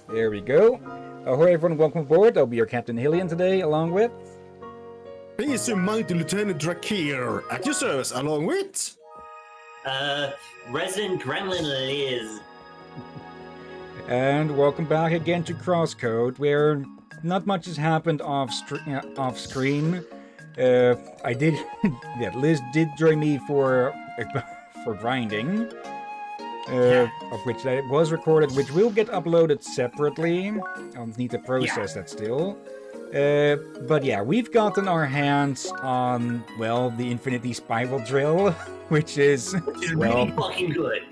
There we go. Ahoy everyone, welcome aboard. I'll be your Captain Hillyan today, along with... Peace and mighty Lieutenant Drakir at your service, along with... Resident Gremlin Liz. And welcome back again to CrossCode, where not much has happened off screen. I did... yeah, Liz did join me for grinding. Of which that was recorded, which will get uploaded separately. I'll need to process that still. But yeah, we've gotten our hands on, well, the Infinity Spiral Drill, which is, well... really fucking good.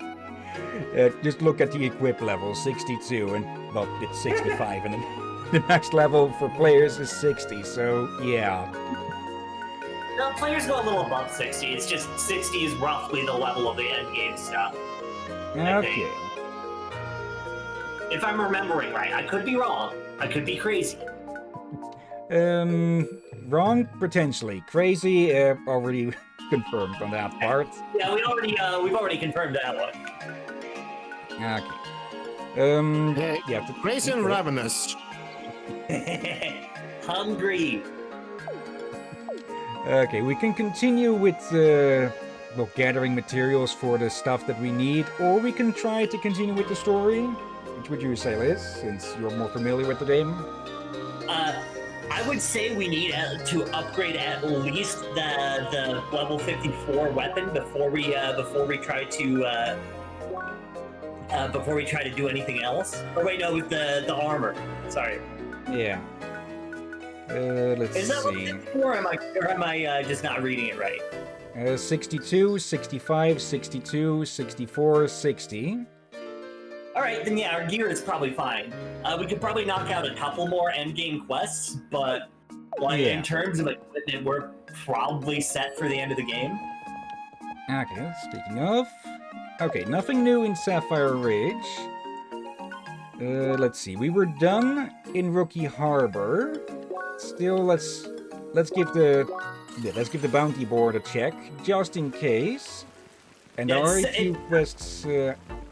Just look at the equip level, 62, and, well, it's 65, and the max level for players is 60, so, yeah. No, players go a little above 60, it's just 60 is roughly the level of the endgame stuff. Okay. If I'm remembering right, I could be wrong. I could be crazy. Wrong potentially. Crazy, already confirmed on that part. Yeah, we've already confirmed that one. Okay. Yeah. Crazy and ravenous. Hungry. Okay, we can continue with well, gathering materials for the stuff that we need, or we can try to continue with the story. Which would you say, Liz, since you're more familiar with the game? I would say we need to upgrade at least the level 54 weapon before we try to do anything else. Or wait, no, with the armor. Sorry. Yeah. Let's see. Is that level 54, or am I just not reading it right? 62, 65, 62, 64, 60. Alright, then yeah, our gear is probably fine. We could probably knock out a couple more endgame quests, but like in terms of equipment, we're probably set for the end of the game. Okay, speaking of... Okay, nothing new in Sapphire Ridge. Let's see, we were done in Rookie Harbor. Still, let's give the bounty board a check, just in case. And there are a few quests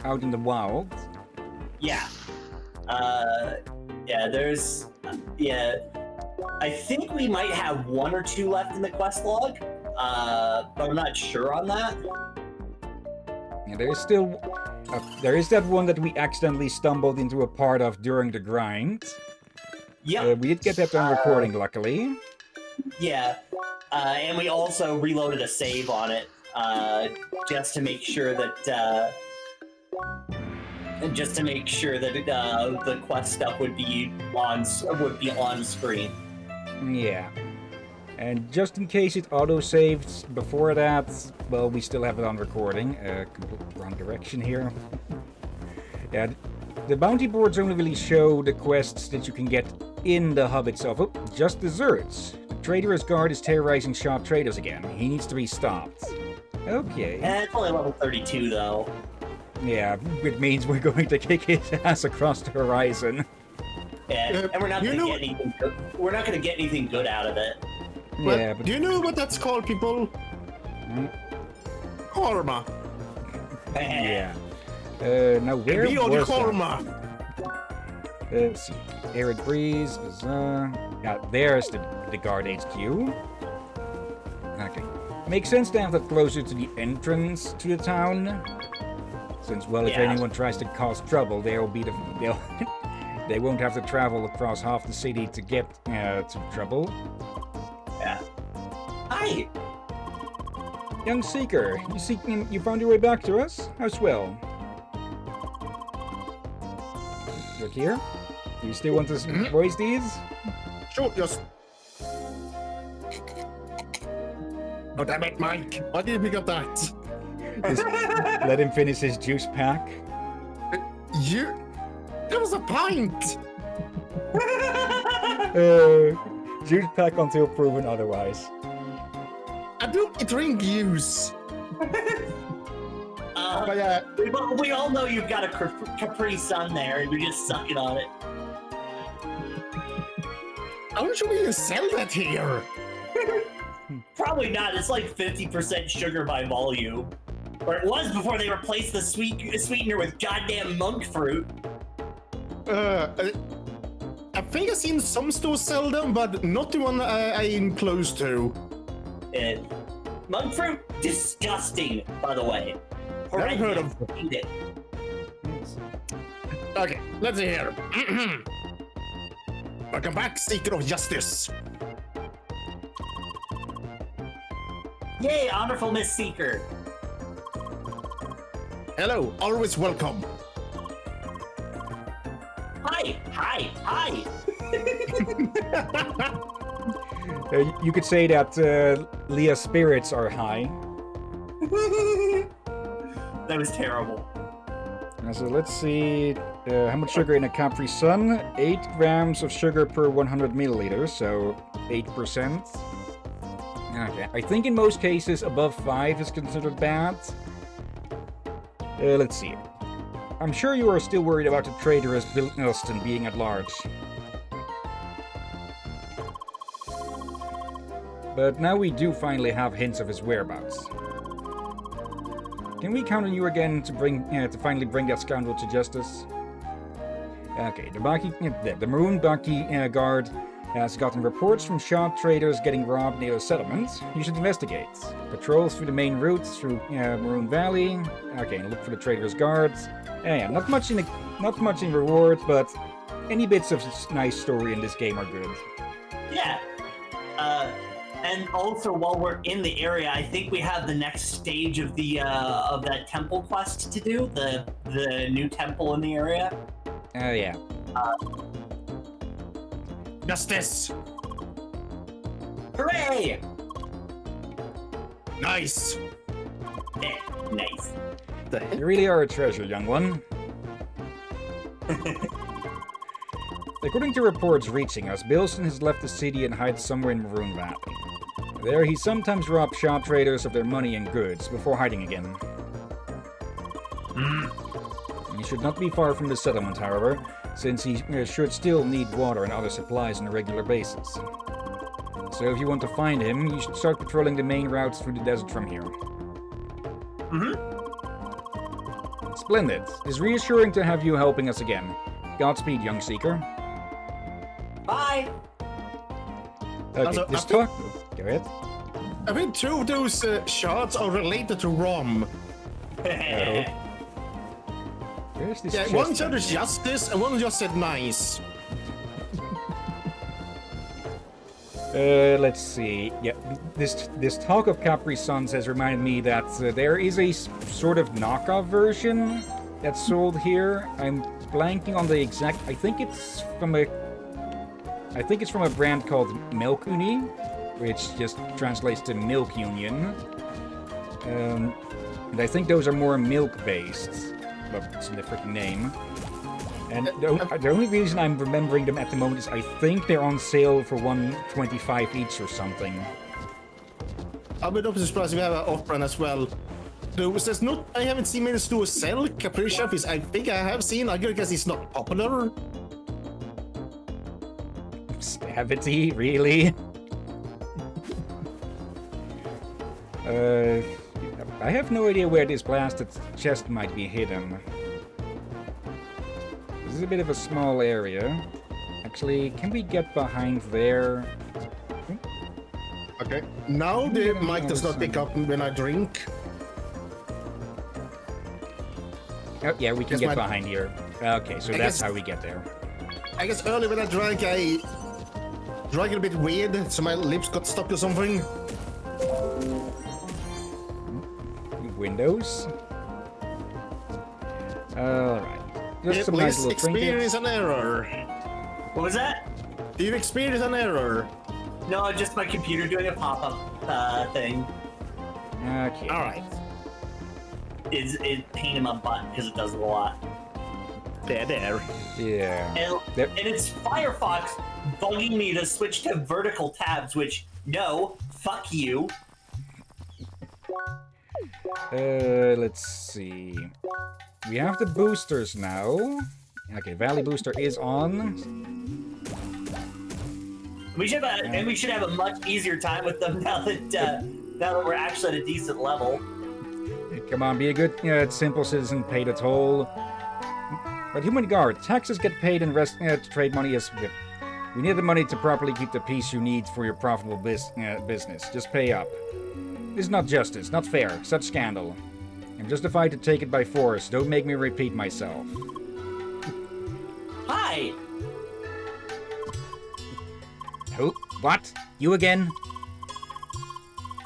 out in the wild. Yeah. I think we might have one or two left in the quest log, but I'm not sure on that. Yeah, there is still... there is that one that we accidentally stumbled into a part of during the grind. Yeah. We did get that on recording, luckily. Yeah. And we also reloaded a save on it, just to make sure that the quest stuff would be on screen. Yeah. And just in case it auto-saved before that, well, we still have it on recording. Wrong direction here. Yeah, the bounty boards only really show the quests that you can get in the hub itself. Oh, just desserts. The Traitorous Guard is terrorizing shop traders again. He needs to be stopped. Okay. It's only level 32, though. Yeah, it means we're going to kick his ass across the horizon. Yeah, and we're not going to get anything good. We're not going to get anything good out of it. Well, yeah, but... Do you know what that's called, people? Karma. Yeah. Now where Be on was karma. that? Let's see. Arid Breeze, Bazaar. Yeah, there's the guard HQ. Okay. Makes sense to have that closer to the entrance to the town. Since, well, if anyone tries to cause trouble, they won't have to travel across half the city to get to trouble. Yeah. Hi! Young Seeker, you found your way back to us? How swell. Look here. Do you still want to voice these? Sure, just... Oh, damn it, Mike. Why did you pick up that? Just let him finish his juice pack. There was a pint! Juice pack until proven otherwise. I don't drink juice. But yeah. We all know you've got a Capri Sun there, and you're just sucking on it. How should we sell that here? Probably not. It's like 50% sugar by volume. Or it was before they replaced the sweetener with goddamn monk fruit. I think I've seen some stores sell them, but not the one I'm close to. Monk fruit? Disgusting, by the way. Never heard of. Eat it. Okay, let's see here. Welcome back, Seeker of Justice. Yay, honorable Miss Seeker. Hello, always welcome. Hi. You could say that Leah's spirits are high. That was terrible. So let's see, how much sugar in a Capri Sun? 8 grams of sugar per 100 milliliters, so 8%. Okay, I think in most cases above 5 is considered bad. Let's see. I'm sure you are still worried about the traitorous Bill Elston being at large. But now we do finally have hints of his whereabouts. Can we count on you again to finally bring that scoundrel to justice? Okay, the Maroon Bucky guard has gotten reports from shop traders getting robbed near the settlement. You should investigate. Patrol through the main routes through Maroon Valley. Okay, and look for the traders' guards. Yeah, not much in rewards, but any bits of nice story in this game are good. Yeah. And also, while we're in the area, I think we have the next stage of the of that temple quest to do. The new temple in the area. Oh yeah. Justice. Hooray! Nice. Yeah, nice. You really are a treasure, young one. According to reports reaching us, Bilston has left the city and hides somewhere in Maroon Valley. There, he sometimes robs shop traders of their money and goods before hiding again. He should not be far from the settlement, however, since he should still need water and other supplies on a regular basis. So if you want to find him, you should start patrolling the main routes through the desert from here. Splendid. It's reassuring to have you helping us again. Godspeed, young seeker. Bye! Okay, Also, just talk... Go ahead. I think 2 of those shots are related to Rom. Where's this Yeah, chest one said then? justice and one just said nice. Let's see. Yeah, this talk of Capri Suns has reminded me that there is a sort of knockoff version that's sold here. I'm blanking on the exact. I think it's from a brand called Milk Uni, which just translates to Milk Union. And I think those are more milk-based, but it's in the freaking name. And the only reason I'm remembering them at the moment is I think they're on sale for $1.25 each or something. I'll be not surprised if we have an off-brand as well. There's not. I haven't seen many stores sell Capri Chef. I think I have seen. I guess it's not popular. Stavity, really? I have no idea where this blasted chest might be hidden. This is a bit of a small area. Actually, can we get behind there? Okay. Now the mic does not pick up when I drink. Oh, yeah, we can Yes, get behind here. Okay, so that's guess- how we get there. I guess earlier when I drank a bit weird, so my lips got stuck or something. Windows. Alright. Just some nice Please little experience trinkets. an error. What was that? Do you experience an error? No, just my computer doing a pop-up thing. Okay. Alright. It's pain in my butt because it does it a lot. There. Yeah. And There- it's Firefox bugging me to switch to vertical tabs, which, no, fuck you. Let's see. We have the boosters now. Okay, Valley Booster is on. We should have a much easier time with them now that we're actually at a decent level. Come on, be a good, simple citizen, pay the toll. But human guard, taxes get paid and rest trade money is... We need the money to properly keep the peace you need for your profitable business. Just pay up. This is not justice, not fair, such scandal. I'm justified to take it by force. Don't make me repeat myself. Hi! Who? What? You again?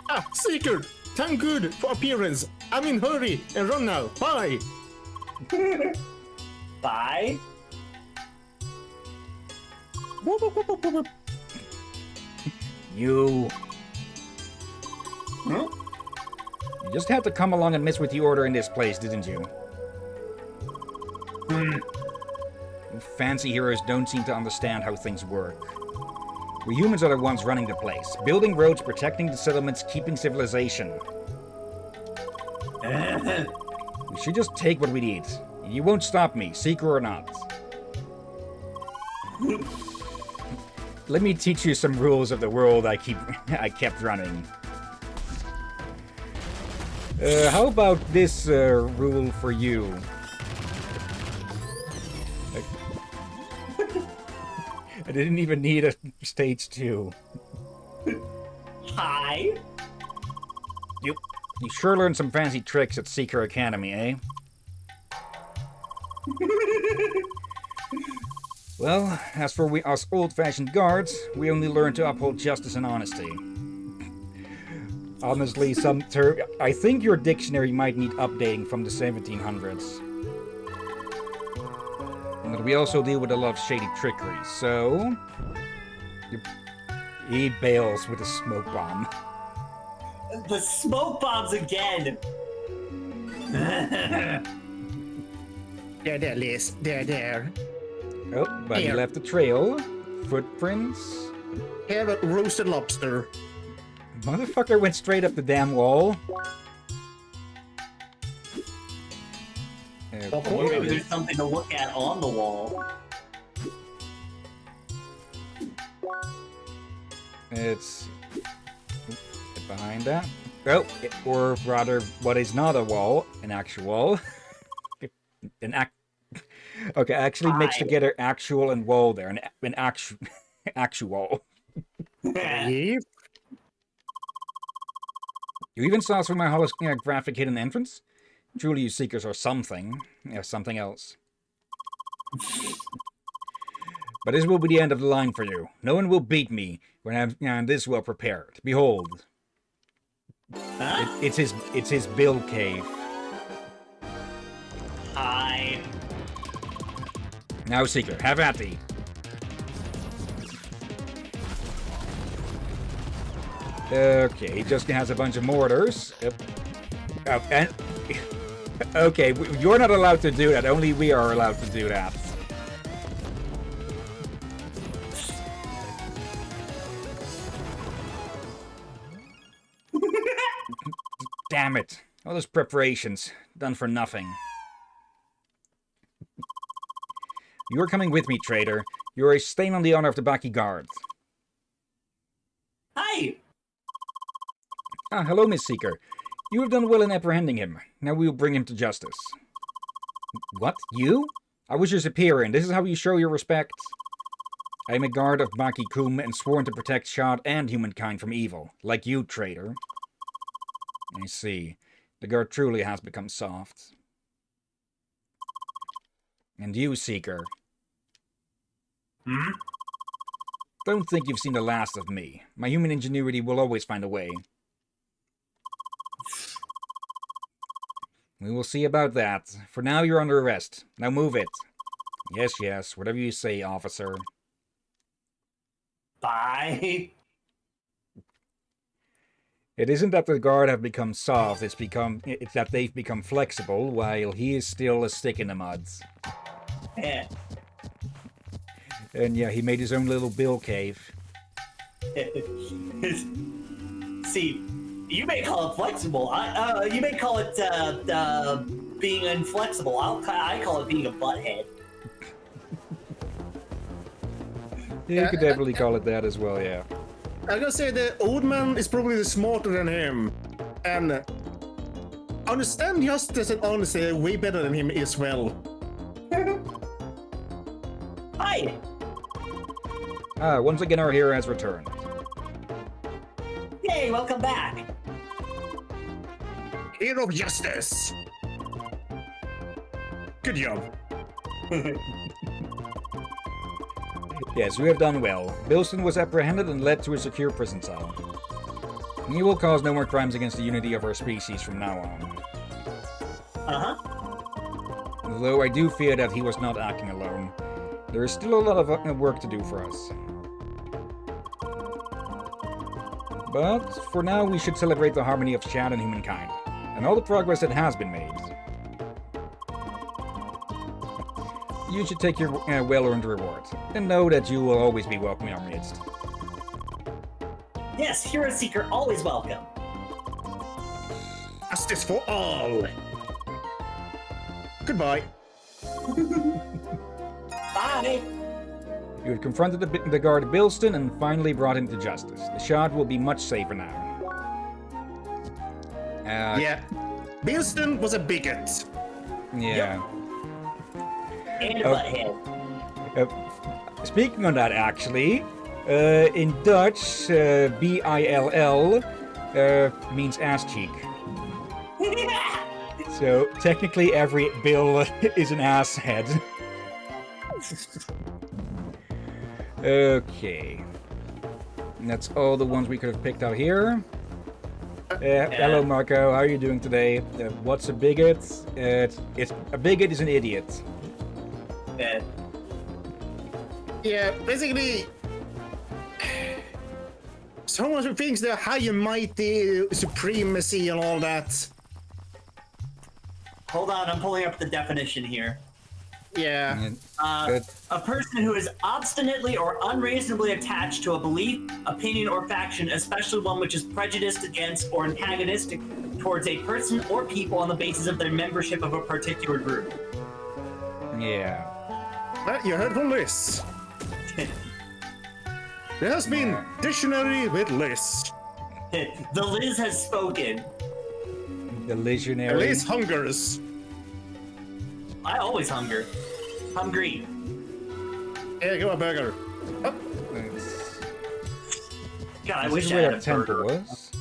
Ah, Seeker! Thank good for appearance. I'm in hurry and run now. Bye! Bye? You... Huh? You just had to come along and mess with the order in this place, didn't you? You fancy heroes don't seem to understand how things work. We humans are the ones running the place. Building roads, protecting the settlements, keeping civilization. We should just take what we need. You won't stop me, Seeker or not. Let me teach you some rules of the world I kept running. How about this rule for you? I didn't even need a stage 2. Hi? You sure learned some fancy tricks at Seeker Academy, eh? Well, as for us old-fashioned guards, we only learn to uphold justice and honesty. Honestly, I think your dictionary might need updating from the 1700s. But we also deal with a lot of shady trickery, so... He bails with a smoke bomb. The smoke bombs again! There, Liz. There. Oh, but he left a trail. Footprints. Have a roasted lobster. Motherfucker went straight up the damn wall. Or maybe there's something to look at on the wall. It's behind that. Oh, or rather, what is not a wall, an actual. Okay, actually mix together actual and wall there. An actual. Yep. You even saw through my holographic hidden entrance? Truly, you seekers are something. Yeah, something else. But this will be the end of the line for you. No one will beat me when I'm this well prepared. Behold. Huh? It's his bill cave. Hi. Now, Seeker, have at thee. Okay, he just has a bunch of mortars. Oh, and... Okay, you're not allowed to do that. Only we are allowed to do that. Damn it. All those preparations. Done for nothing. You're coming with me, traitor. You're a stain on the honor of the Baki Guard. Hi. Ah, hello, Miss Seeker. You have done well in apprehending him. Now we will bring him to justice. What? You? I was your superior, and this is how you show your respect? I am a guard of Baki Kum and sworn to protect Shad and humankind from evil. Like you, traitor. I see. The guard truly has become soft. And you, Seeker. Hmm? Don't think you've seen the last of me. My human ingenuity will always find a way. We will see about that. For now, you're under arrest. Now move it. Yes, yes. Whatever you say, officer. Bye. It isn't that the guard have become soft. It's that they've become flexible, while he is still a stick in the mud. Yeah. And yeah, he made his own little bill cave. See, you may call it flexible. You may call it being inflexible. I call it being a butthead. Yeah, you could definitely call it that as well, yeah. I gotta say the old man is probably smarter than him, and understand justice and honesty are way better than him as well. Hi. Once again, our hero has returned. Yay, welcome back. Hero of justice. Good job. Yes, we have done well. Bilston was apprehended and led to a secure prison cell. He will cause no more crimes against the unity of our species from now on. Uh-huh. Although I do fear that he was not acting alone. There is still a lot of work to do for us. But for now, we should celebrate the harmony of Shad and humankind, and all the progress that has been made. You should take your well-earned reward, and know that you will always be welcome in our midst. Yes, Hero Seeker always welcome. Justice for all. Goodbye. Bye. You had confronted the guard Bilston and finally brought him to justice. The Shard will be much safer now. Yeah. Bilston was a bigot. Yeah. And a butthead. Speaking on that, actually, in Dutch, B-I-L-L means ass cheek. So technically, every Bill is an ass head. Okay. And that's all the ones we could have picked out here. Hello, Marco. How are you doing today? What's a bigot? A bigot is an idiot. Yeah, basically, so much of things, the high and mighty, supremacy and all that. Hold on, I'm pulling up the definition here. Yeah. A person who is obstinately or unreasonably attached to a belief, opinion, or faction, especially one which is prejudiced against or antagonistic towards a person or people on the basis of their membership of a particular group. Yeah. Well, you heard from Liz. There has been Dictionary with Liz. The Liz has spoken. The Legionary. Liz hungers. I always hunger. Hungry. Here, go a burger. Up. God, I This wish is I where had our a temple burger. was.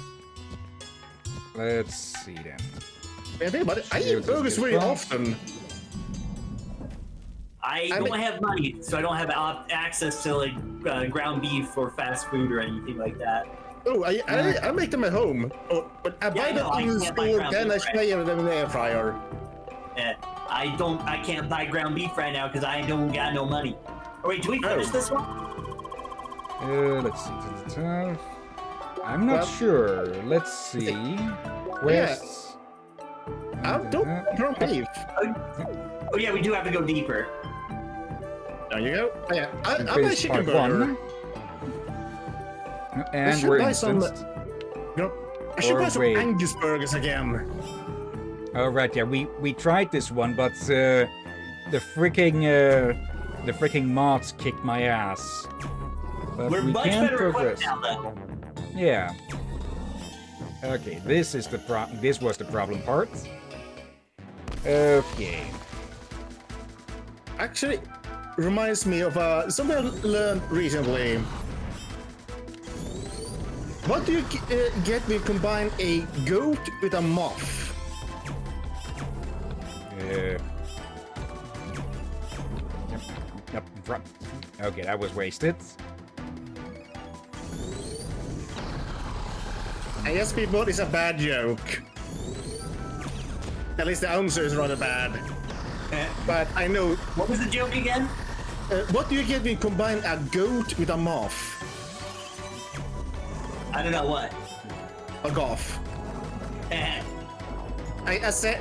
Let's see then. Yeah, think about it. I eat burgers very often. I don't have money, so I don't have access to like ground beef or fast food or anything like that. Oh, I make them at home. Oh, but I buy them in the store, then I fry them in the air fryer. I can't buy ground beef right now because I don't got no money. Oh, wait, do we finish this one? Let's see. I'm not sure. Let's see. Quests. Don't beef. Oh yeah, we do have to go deeper. There you go. Oh, yeah, I buy Finish chicken part burger. one. And we're instanced. I should Or buy some wait. Angus burgers again. Oh right, yeah, we tried this one, but the freaking mods kicked my ass. But We're we much can better progress. equipped now, though. Yeah. Okay, this was the problem part. Okay. Actually, reminds me of something I learned recently. What do you get when you combine a goat with a moth? Okay, that was wasted. I guess people, it's a bad joke. At least the answer is rather bad. But I know. What was the joke again? What do you get when you combine a goat with a moth? I don't know what. A goth. I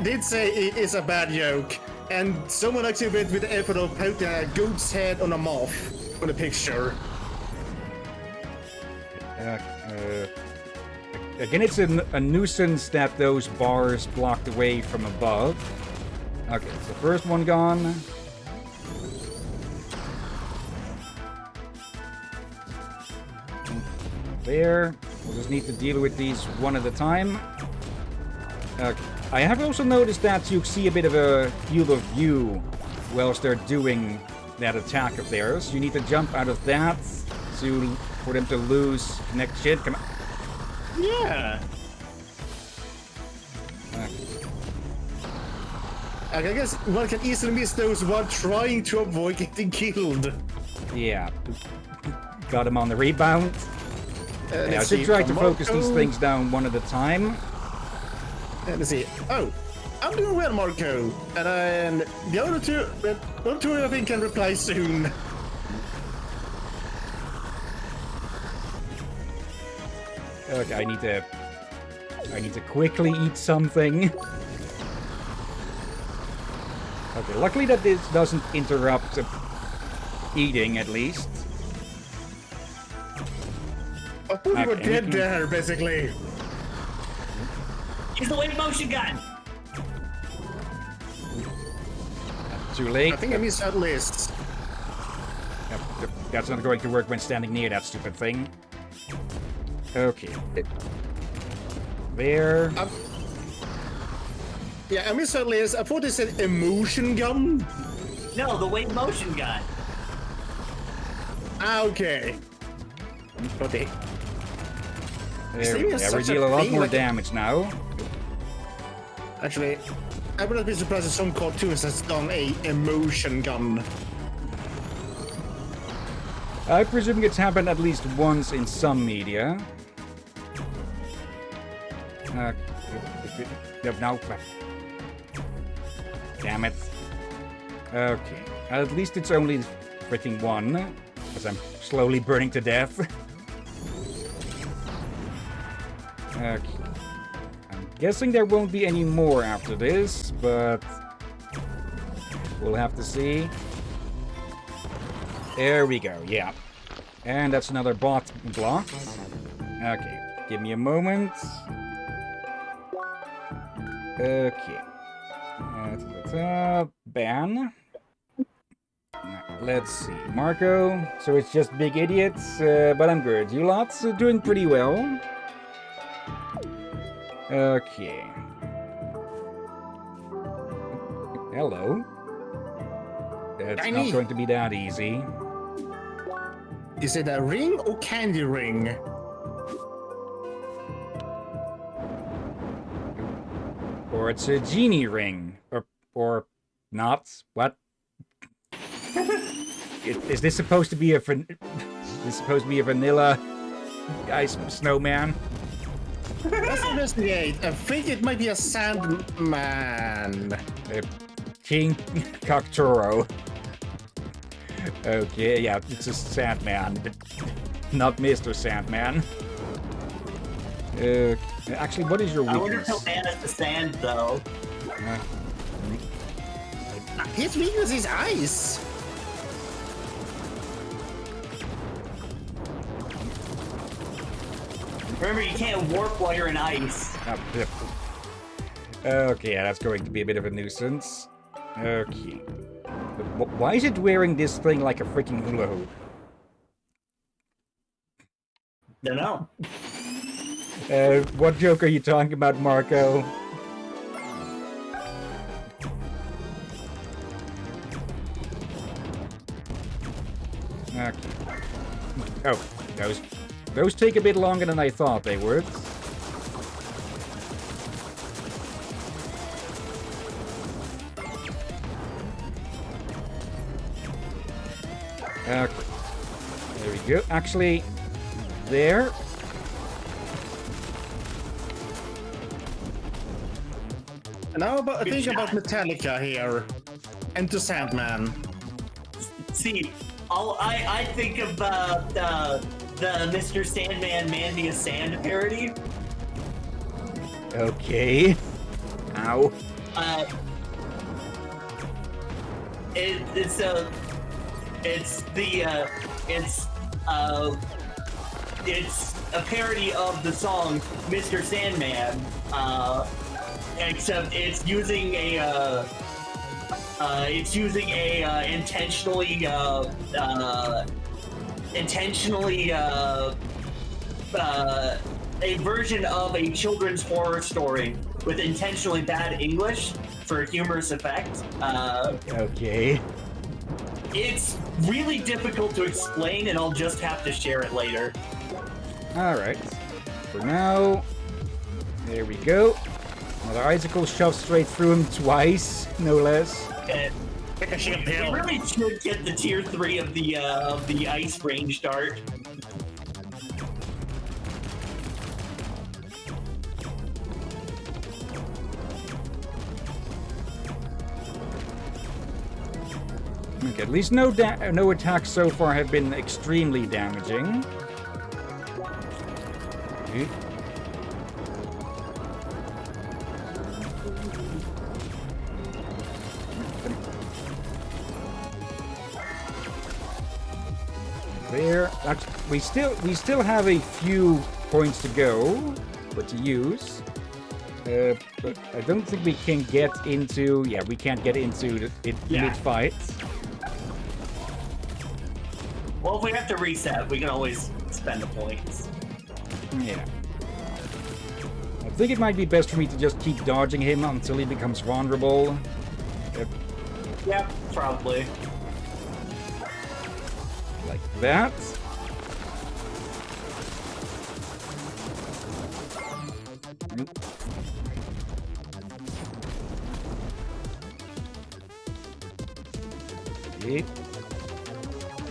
did say it is a bad joke, and someone actually went with the effort of putting a goat's head on a moth on the picture. Again, it's a nuisance that those bars blocked away from above. Okay, so first one gone. There. We'll just need to deal with these one at a time. Okay. I have also noticed that you see a bit of a field of view whilst they're doing that attack of theirs. You need to jump out of that for them to lose connection. Come on. Yeah. I guess one can easily miss those while trying to avoid getting killed. Yeah. Got him on the rebound. I should try to focus these things down one at a time. Let's see. Oh, I'm doing well, Marco. And then the other two I think can reply soon. Okay, I need to quickly eat something. Okay, luckily that this doesn't interrupt eating, at least. I thought you were dead there, basically. Use the wave motion gun. Too late. I think I missed that list. Yep, that's not going to work when standing near that stupid thing. Okay. There. Yeah, I missed that list. I thought they said emotion gun. No, the wave motion gun. Okay. Okay. There we go. Yeah, we deal a lot more damage now. Actually, I would not be surprised if some cartoons has done a emotion gun. I presume it's happened at least once in some media. No. Damn it. Okay. At least it's only freaking one, because I'm slowly burning to death. Okay. I'm guessing there won't be any more after this, but we'll have to see. There we go, yeah. And that's another bot block. Okay, give me a moment. Okay. Ban. Let's see. Marco. So it's just big idiots, but I'm good. You lots are doing pretty well. Okay. Hello. It's not going to be that easy. Is it a ring or candy ring? Or it's a genie ring. Or not. What? Is this supposed to be a vanilla ice snowman? Let's investigate. I think it might be a sandman. King Cocktoro. Okay, yeah, it's a Sandman. Not Mr. Sandman. Actually, what is your weakness? I wonder if he'll ban us the sand, though. His weakness is ice. Remember, you can't warp while you're in ice. Okay, yeah, that's going to be a bit of a nuisance. Okay. But why is it wearing this thing like a freaking hula hoop? Don't know. What joke are you talking about, Marco? Okay. Oh, those take a bit longer than I thought they would. Okay. There we go. Actually, there. Now think about Metallica here. Enter Sandman. See, I think of the Mr. Sandman Man Me a Sand parody. Okay. Ow. It's a parody of the song Mr. Sandman, except it's using a intentionally a version of a children's horror story with intentionally bad English for humorous effect. Okay. It's really difficult to explain, and I'll just have to share it later. Alright. For now, there we go. Another icicle shoved straight through him twice, no less. Take a shield We hill. really should get the tier 3 of the ice range dart. Okay, at least no attacks so far have been extremely damaging. Okay. There. We still have a few points to go, but to use. But I don't think we can get into. Yeah, we can't get into it mid-fight. Well, if we have to reset, we can always spend the points. Yeah. I think it might be best for me to just keep dodging him until he becomes vulnerable. Yeah, probably. Like that. Okay.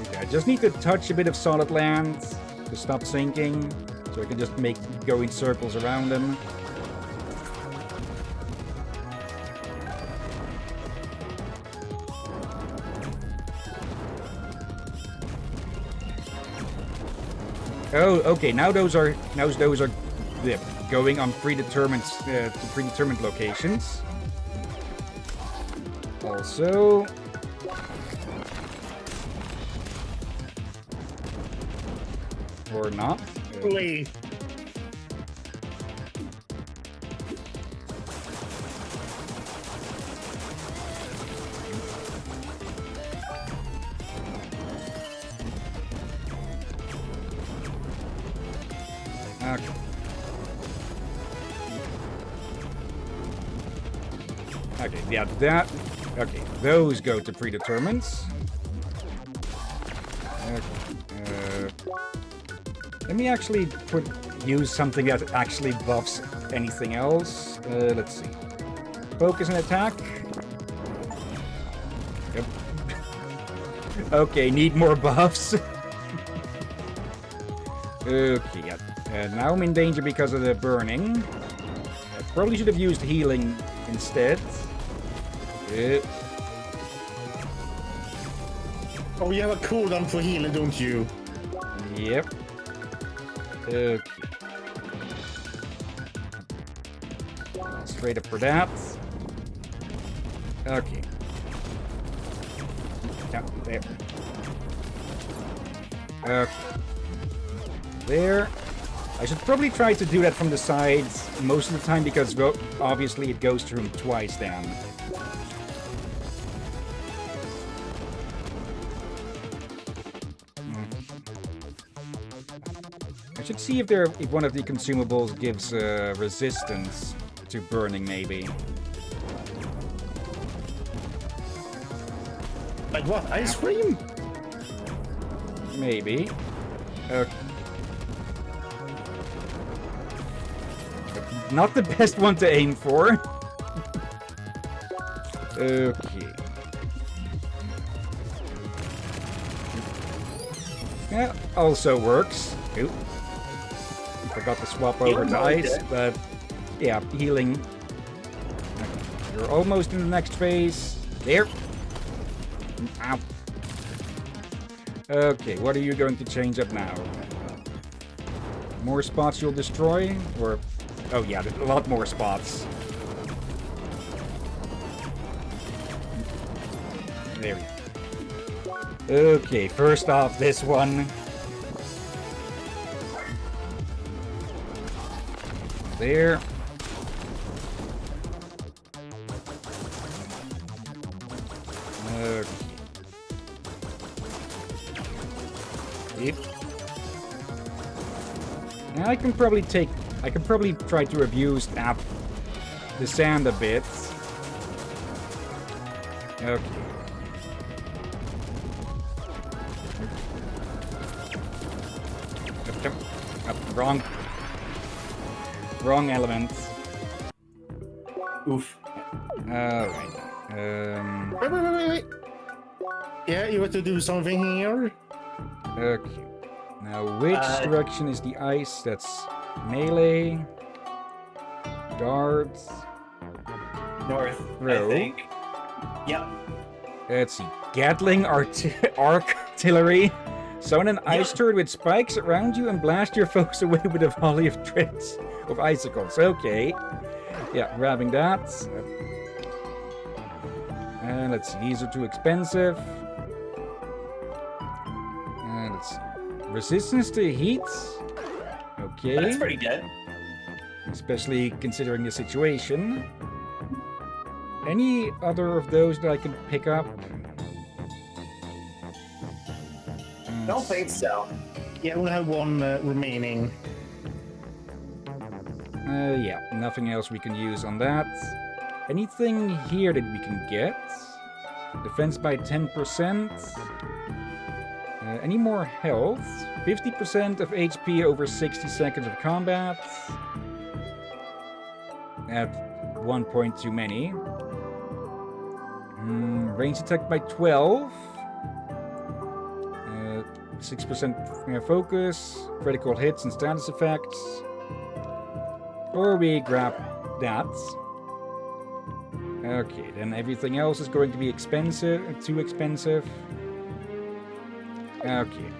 Okay, I just need to touch a bit of solid land to stop sinking, so I can just go in circles around him. Oh, okay. Now those are going on predetermined locations. Also, or not. Please. Okay. Okay, yeah, that. Okay, those go to predetermineds. Okay. Let me actually use something that actually buffs anything else. Let's see. Focus and attack. Yep. Okay, need more buffs. Okay, yeah. Now I'm in danger because of the burning. I probably should have used healing instead. Oh, you have a cooldown for healing, don't you? Yep. Okay. Straight up for that. Okay. Down there. Okay. There. I should probably try to do that from the sides most of the time because obviously it goes through him twice then. I should see if one of the consumables gives resistance to burning, maybe. Like what? Ice cream? Maybe. Not the best one to aim for. Okay. Yeah, also works. Oop. Forgot to swap over to ice, but yeah, healing. You're almost in the next phase. There. Ow. Okay, what are you going to change up now? More spots you'll destroy? Or... Oh yeah, there's a lot more spots. There we go. Okay, first off, this one. There. Okay. Yep. Now I can probably try to abuse that the sand a bit. Okay. Wrong element. Oof. Alright. Wait. Yeah, you have to do something here. Okay. Now, which direction is the ice? That's melee. Guards. North, Row. I think. Yep. Let's see. Gatling artillery. Summon an ice turret with spikes around you and blast your foes away with a volley of threats of icicles. Okay. Yeah, grabbing that. And let's see. These are too expensive. And let's see. Resistance to heat. Okay. That's pretty good. Especially considering the situation. Any other of those that I can pick up? Don't think so. Yeah, we have one remaining. Yeah, nothing else we can use on that. Anything here that we can get? Defense by 10%. Any more health? 50% of HP over 60 seconds of combat. At 1 point too many. Range attack by 12. 6% focus. Critical hits and status effects. Or we grab that. Okay, then everything else is going to be expensive. Too expensive. Okay.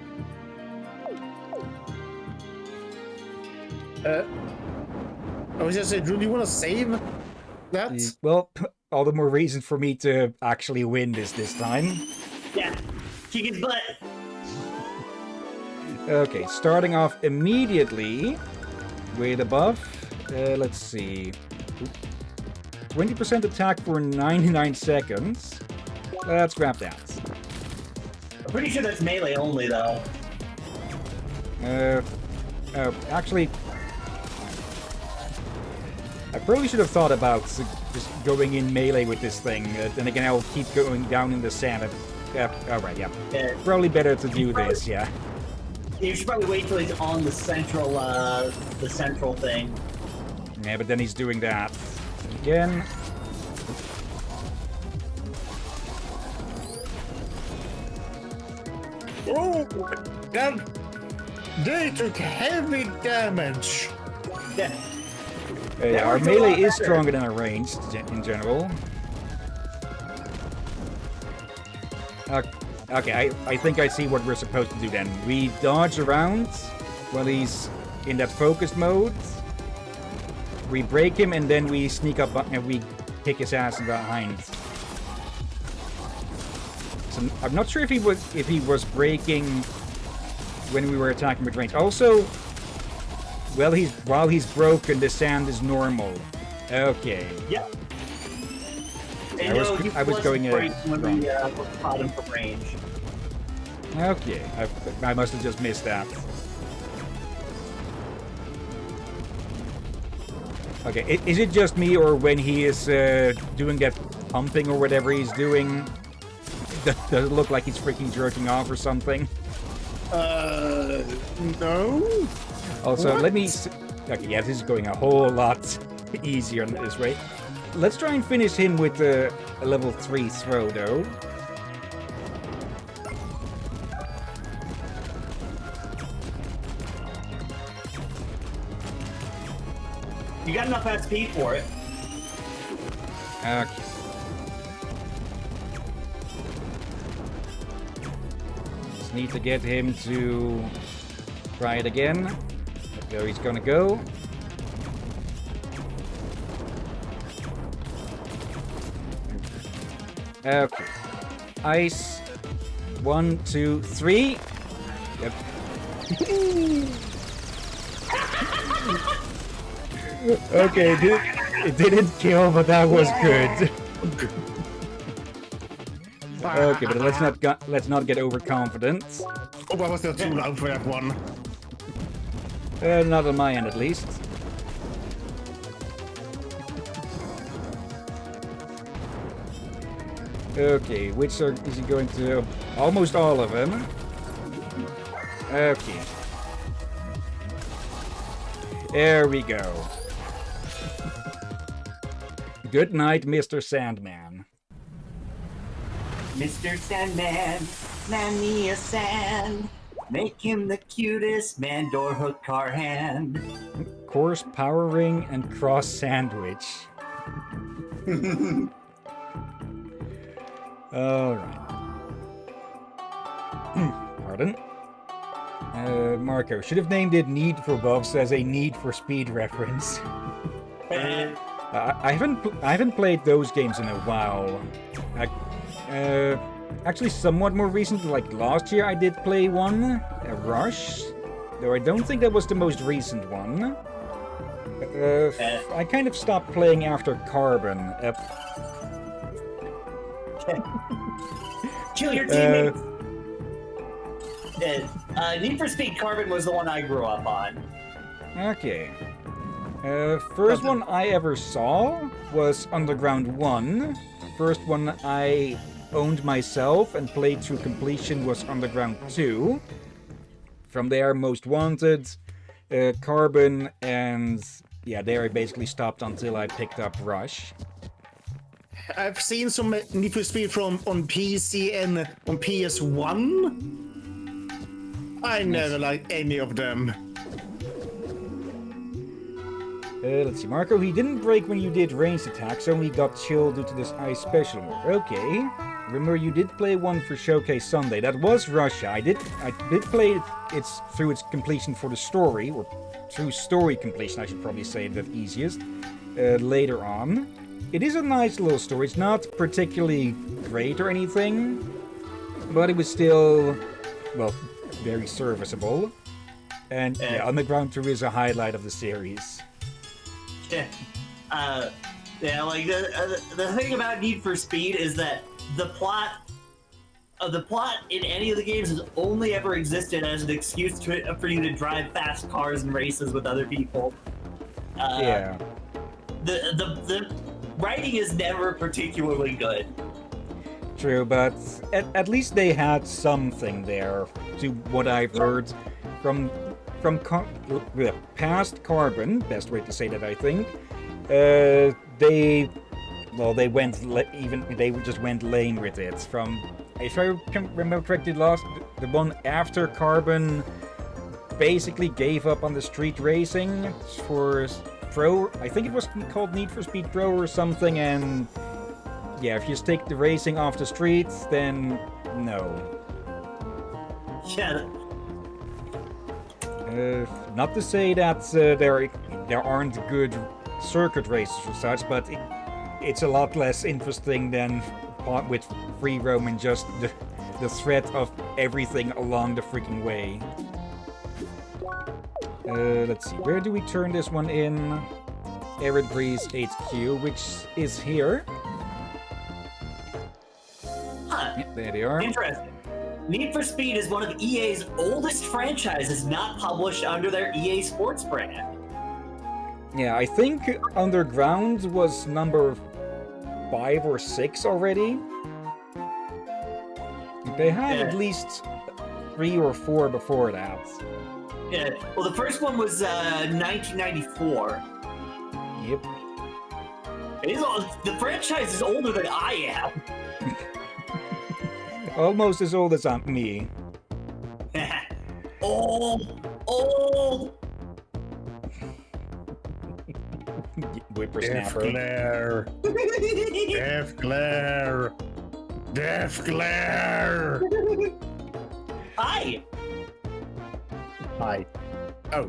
I was just saying, do you want to save that? Well, all the more reason for me to actually win this time. Yeah. Kick his butt. Okay, starting off immediately with a buff. Let's see. 20% attack for 99 seconds. Let's grab that. I'm pretty sure that's melee only, though. Actually, I probably should have thought about just going in melee with this thing. Then again, I'll keep going down in the sand. Alright, yeah. Probably better to do this, yeah. You should probably wait till he's on the central thing. Yeah, but then he's doing that again. Oh, that they took heavy damage. Yeah. Yeah, our melee is stronger than our ranged in general. Okay, I think I see what we're supposed to do then. We dodge around while he's in that focused mode. We break him and then we sneak up and we kick his ass behind. So I'm not sure if he was breaking when we were attacking with range. Also, while he's broken, the sand is normal. Okay. Yeah. I was going when we caught him from range. Okay, I must have just missed that. Okay, is it just me, or when he is doing that pumping or whatever he's doing, does it look like he's freaking jerking off or something? No. Also, What? let me... Okay, yeah, this is going a whole lot easier on this rate. Let's try and finish him with a level 3 throw, though. You got enough SP for it. Okay. Just need to get him to try it again. There he's gonna go. Okay. Ice. 1, 2, 3. Yep. Okay, it didn't kill, but that was good. Okay, but let's not get overconfident. Oh, I was not too loud for that one. Not on my end, at least. Okay, which is he going to? Almost all of them. Okay. There we go. Good night, Mr. Sandman. Mr. Sandman, man me a sand. Make him the cutest man door hook car hand. Course power ring and cross sandwich. Alright. Pardon? Marco, should have named it Need for Buffs as a Need for Speed reference. I haven't played those games in a while. Actually, somewhat more recent, like last year I did play one, Rush, though I don't think that was the most recent one. I kind of stopped playing after Carbon. Kill your teammates! Need for Speed Carbon was the one I grew up on. Okay. First one I ever saw was Underground 1. First one I owned myself and played through completion was Underground 2. From there, Most Wanted, Carbon, and yeah, there I basically stopped until I picked up Rush. I've seen some Need for Speed from on PC and on PS1. I never liked any of them. Let's see, Marco, he didn't break when you did ranged attacks, only got chilled due to this ice special move. Okay. Remember, you did play one for Showcase Sunday. That was Russia. I did play it through its completion for the story, or through story completion, I should probably say that easiest, later on. It is a nice little story. It's not particularly great or anything, but it was still, well, very serviceable. And yeah, Underground 2 is a highlight of the series. Yeah, like the thing about Need for Speed is that the plot in any of the games has only ever existed as an excuse for you to drive fast cars and races with other people. Yeah. The writing is never particularly good. True, but at least they had something there, to what I've heard from past Carbon, best way to say that, I think. They just went lame with it. From, if I can remember correctly, the one after Carbon basically gave up on the street racing for Pro. I think it was called Need for Speed Pro or something, and yeah, if you just take the racing off the streets, then no. Yeah. Not to say that there aren't good circuit races or such, but it's a lot less interesting than with free roam and just the threat of everything along the freaking way. Let's see, where do we turn this one in? Arid Breeze HQ, which is here. Huh. Yeah, there they are. Interesting. Need for Speed is one of EA's oldest franchises not published under their EA Sports brand. Yeah, I think Underground was number 5 or 6 already. They had at least 3 or 4 before that. Yeah, well, the first one was 1994. Yep. The franchise is older than I am. Almost as old as me. Old. Whippersnapper. Death glare. Death glare. Hi. Hi. Oh.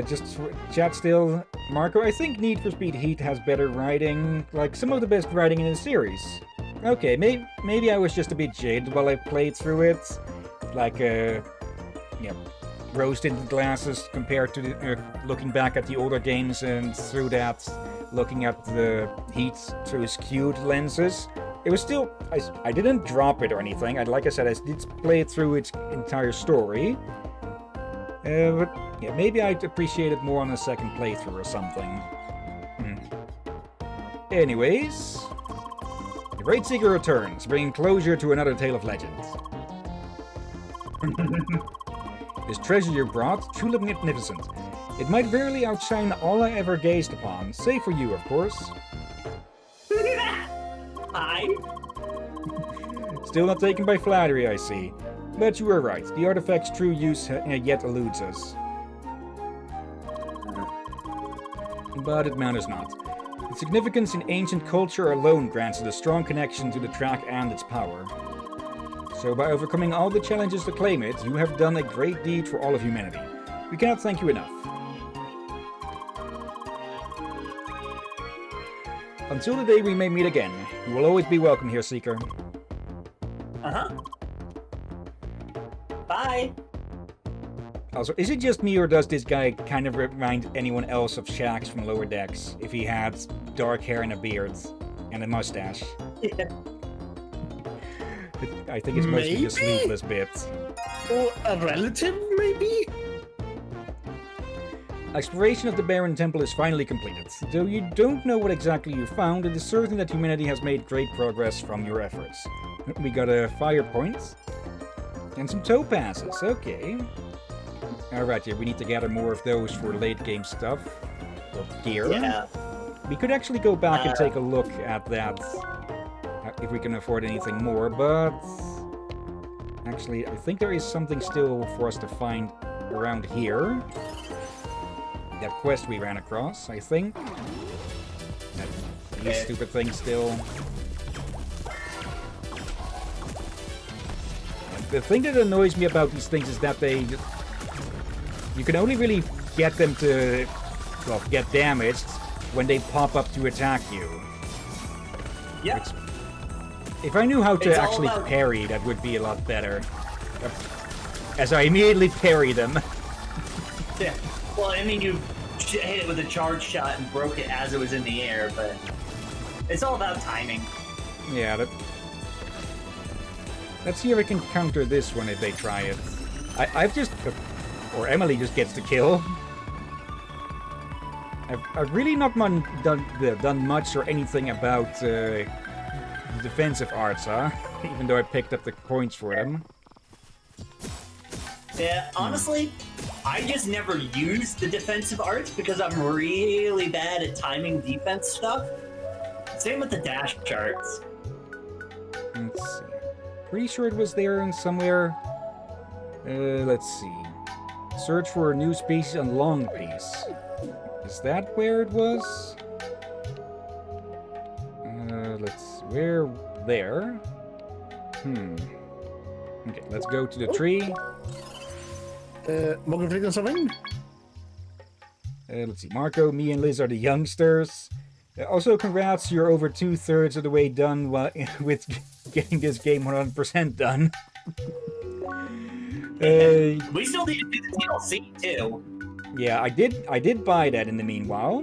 Just chat still. Marco, I think Need for Speed Heat has better writing, like some of the best writing in the series. Okay, maybe I was just a bit jaded while I played through it. Like, rose-tinted glasses compared to looking back at the older games, and through that, looking at the Heat through skewed lenses. It was still, I didn't drop it or anything. Like I said, I did play it through its entire story. But yeah, maybe I'd appreciate it more on a second playthrough or something. Anyways, the Great Seeker returns, bringing closure to another tale of legends. This treasure you brought, truly magnificent. It might verily outshine all I ever gazed upon, save for you, of course. Hi. Still not taken by flattery, I see. But you were right, the artifact's true use yet eludes us. But it matters not. Its significance in ancient culture alone grants it a strong connection to the track and its power. So by overcoming all the challenges to claim it, you have done a great deed for all of humanity. We cannot thank you enough. Until the day we may meet again, you will always be welcome here, Seeker. Uh-huh. Bye. Also, is it just me or does this guy kind of remind anyone else of Shax from Lower Decks if he had dark hair and a beard and a mustache? Yeah. I think it's mostly the sleeveless bits. Or a relative, maybe? Exploration of the Barren Temple is finally completed. Though you don't know what exactly you found, it is certain that humanity has made great progress from your efforts. We got a fire point and some topazes, okay. Alright, yeah, we need to gather more of those for late game stuff. Or gear. Yeah. We could actually go back and take a look at that. If we can afford anything more, but... Actually, I think there is something still for us to find around here. That quest we ran across, I think. These stupid things still... The thing that annoys me about these things is that they... You can only really get them to... well, get damaged when they pop up to attack you. Yeah. If I knew how to It's all actually about- parry, that would be a lot better. As I immediately parry them. Yeah. Well, I mean, you hit it with a charge shot and broke it as it was in the air, but it's all about timing. Yeah, that... Let's see if I can counter this one if they try it. I've just... Or Emily just gets the kill. I've really not done much or anything about defensive arts, huh? Even though I picked up the points for them. Yeah, honestly, I just never use the defensive arts because I'm really bad at timing defense stuff. Same with the dash charts. Let's see. Pretty sure it was there in somewhere. Let's see. Search for a new species on long piece. Is that where it was? Where? There? Okay, let's go to the tree. Morgan Fleet and something? Let's see. Marco, me, and Liz are the youngsters. Also, congrats, you're over 2/3 of the way done with getting this game 100% done. We still need to do the DLC too. Yeah, I did buy that in the meanwhile.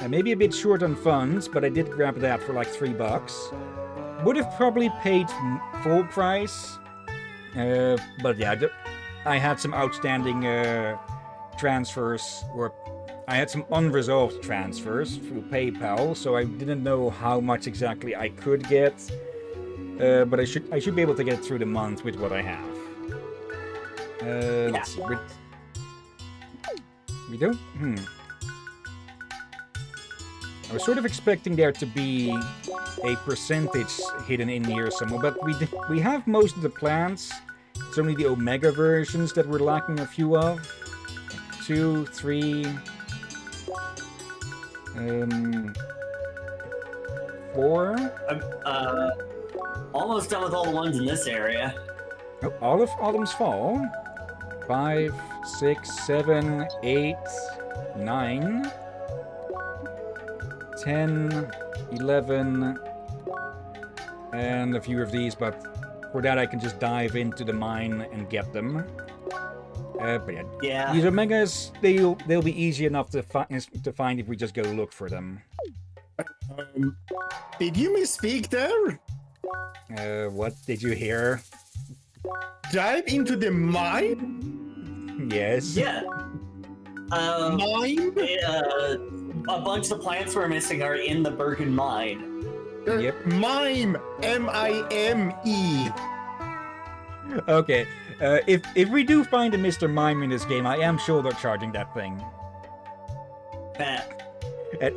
Maybe a bit short on funds, but I did grab that for like $3. Would have probably paid full price. But yeah, I had some outstanding transfers, or I had some unresolved transfers through PayPal, so I didn't know how much exactly I could get. But I should be able to get through the month with what I have. Let's see. We don't. I was sort of expecting there to be a percentage hidden in here somewhere, but we have most of the plants. It's only the Omega versions that we're lacking a few of. 2, 3, 4. I'm almost done with all the ones in this area. Oh, all of Autumn's Fall. 5, 6, 7, 8, 9, 10, 11, and a few of these, but for that I can just dive into the mine and get them. But Yeah. these Omegas, they'll be easy enough to find if we just go look for them. Did you misspeak there? What did you hear? Dive into the mine? Yes. Yeah. Mine? a bunch of the plants we're missing are in the Bergen mine. Yep. Mime. M-I-M-E. Okay, if we do find a Mr. Mime in this game, I am sure they're charging that thing.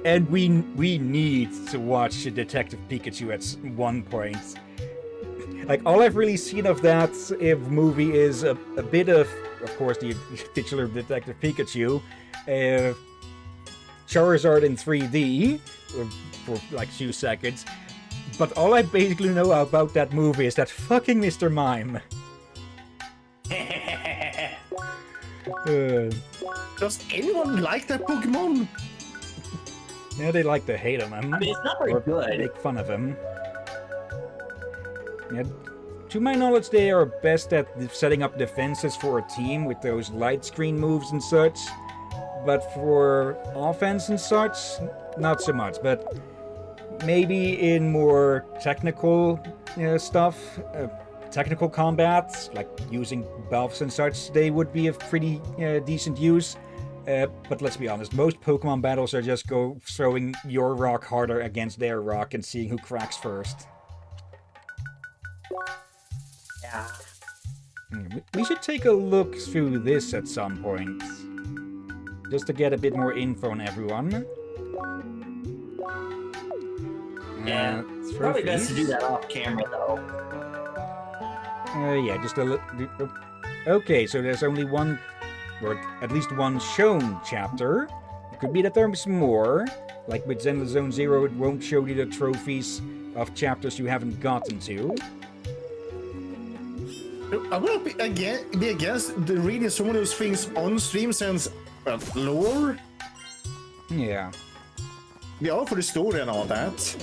And we need to watch Detective Pikachu at one point. Like, all I've really seen of that movie is a bit of course, the titular Detective Pikachu, Charizard in 3D for like 2 seconds. But all I basically know about that movie is that fucking Mr. Mime. Does anyone like that Pokemon? Yeah, they like to hate on him. I mean, it's not very or good. Make fun of him. Yeah, to my knowledge, they are best at setting up defenses for a team with those light screen moves and such. But for offense and such, not so much. But maybe in more technical stuff, technical combats, like using buffs and such, they would be of pretty decent use. But let's be honest, most Pokemon battles are just throwing your rock harder against their rock and seeing who cracks first. Yeah. We should take a look through this at some point. Just to get a bit more info on everyone. Yeah, it's probably best to do that off camera, though. Yeah, just a little... Okay, so there's only one, or at least one shown chapter. It could be that there's more. Like with Zenless Zone Zero, it won't show you the trophies of chapters you haven't gotten to. I will be against the reading some of those things on stream since lore. Yeah. We are for the story and all that.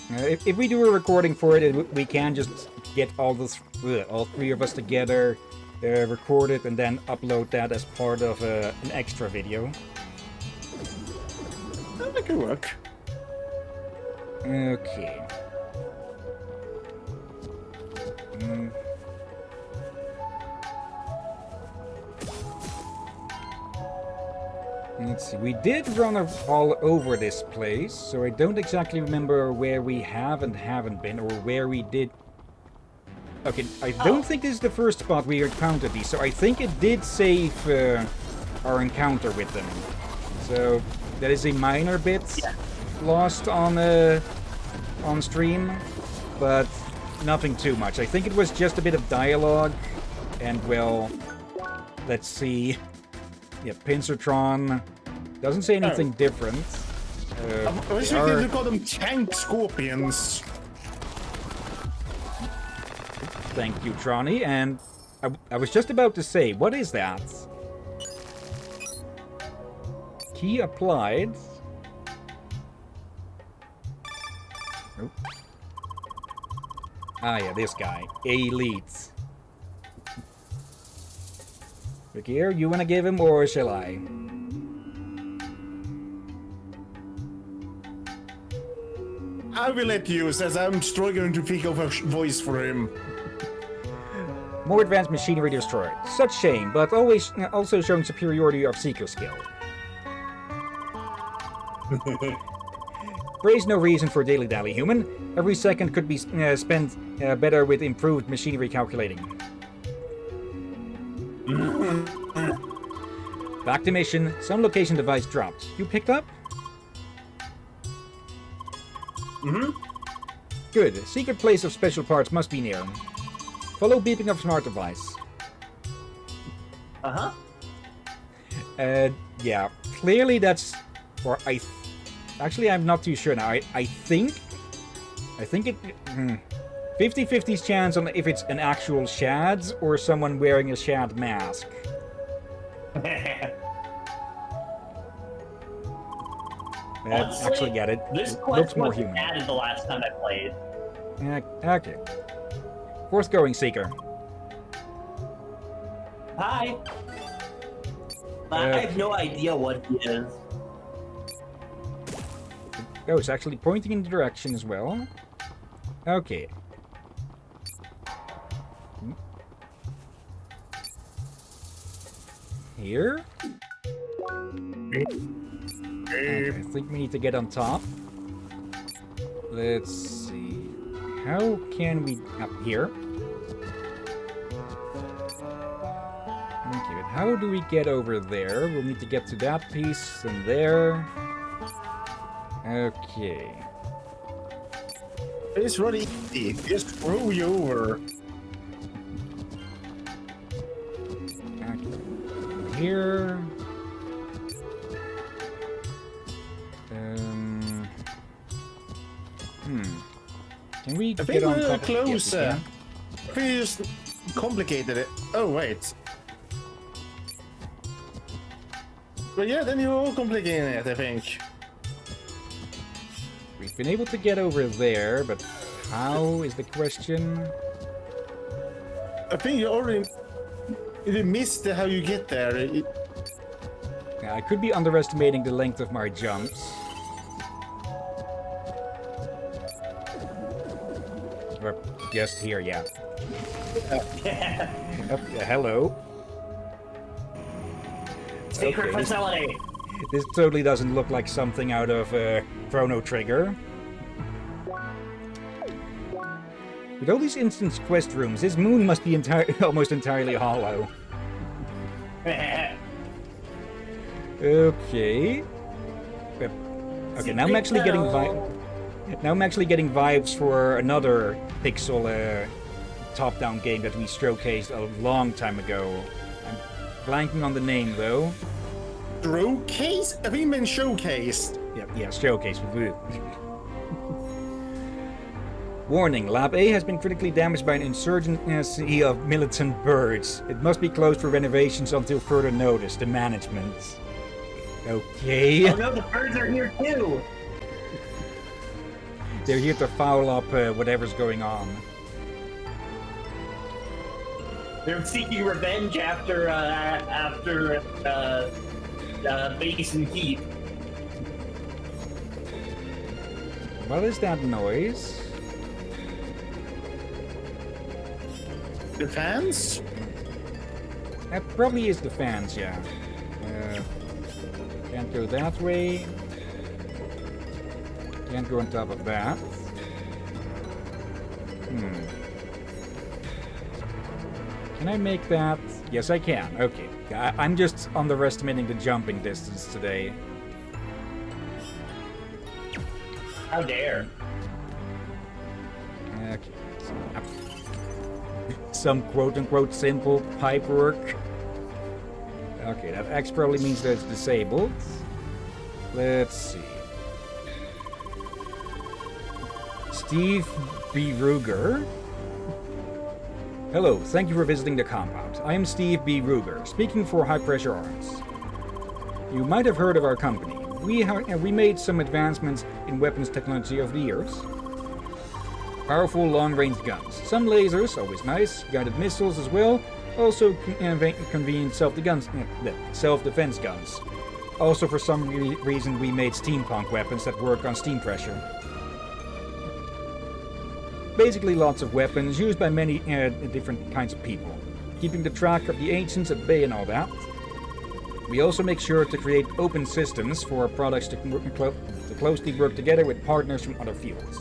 If we do a recording for it, we can just get all 3 of us together, record it, and then upload that as part of an extra video. That could work. Okay. Let's see, we did run all over this place, so I don't exactly remember where we have and haven't been, or where we did... Okay, I don't think this is the first spot we encountered these, so I think it did save our encounter with them. So, that is a minor bit lost on stream, but nothing too much. I think it was just a bit of dialogue, and well, let's see... Yeah, Pinsirtron doesn't say anything different. I wish we could call them tank scorpions. Thank you, Tronny. And I was just about to say, what is that? Key applied. Oh. Ah, yeah, this guy. Elite. Look here, you wanna give him, or shall I? I will let you, as I'm struggling to pick up a voice for him. More advanced machinery destroyed. Such shame, but always also showing superiority of seeker skill. Praise no reason for dilly-dally, human. Every second could be spent better with improved machinery calculating. Back to mission. Some location device dropped. You picked up? Good. Secret place of special parts must be near. Follow beeping of smart device. Yeah. Clearly that's... Or actually, I'm not too sure now. I think it... 50-50's chance on if it's an actual Shad or someone wearing a Shad mask. Honestly, actually get it. This Looks quest more was human. added the last time I played. Okay. Forthgoing Seeker. Hi. I have no idea what he is. Oh, it's actually pointing in the direction as well. Okay. Here? Okay, I think we need to get on top. Let's see. How can we... Up here. Okay, but how do we get over there? We'll need to get to that piece and there. Okay. It's really easy. Just throw you over. Okay. Here. Can we I get think on we're top? close. Yes, we can. I think you just complicated it. Oh, wait. But yeah, then you're all complicating it, I think. We've been able to get over there, but how is the question? I think you missed how you get there. Yeah, I could be underestimating the length of my jumps. Or just here, yeah. Hello. Secret Okay. facility. This totally doesn't look like something out of Chrono Trigger. With all these instance quest rooms, this moon must be almost entirely hollow. Okay. Okay, now I'm actually getting vibes for another pixel top-down game that we showcased a long time ago. I'm blanking on the name though. Showcase? I think you meant showcased. Yeah, showcase. Warning, Lab A has been critically damaged by an insurgency of militant birds. It must be closed for renovations until further notice. The management. Okay. Oh no, the birds are here too. They're here to foul up whatever's going on. They're seeking revenge after Base and Keep. What is that noise? The fans? That probably is the fans, yeah. Can't go that way. Can't go on top of that. Can I make that? Yes, I can. Okay. I'm just underestimating the jumping distance today. How dare. Okay. Some quote-unquote simple pipe work. Okay, that X probably means that it's disabled. Let's see. Steve B. Ruger. Hello, thank you for visiting the compound. I am Steve B. Ruger, speaking for High Pressure Arms. You might have heard of our company. We made some advancements in weapons technology over the years. Powerful long-range guns. Some lasers, always nice. Guided missiles as well. Also convenient self-defense guns. Also, for some reason, we made steampunk weapons that work on steam pressure. Basically, lots of weapons used by many different kinds of people, keeping the track of the ancients at bay and all that. We also make sure to create open systems for our products to closely work together with partners from other fields.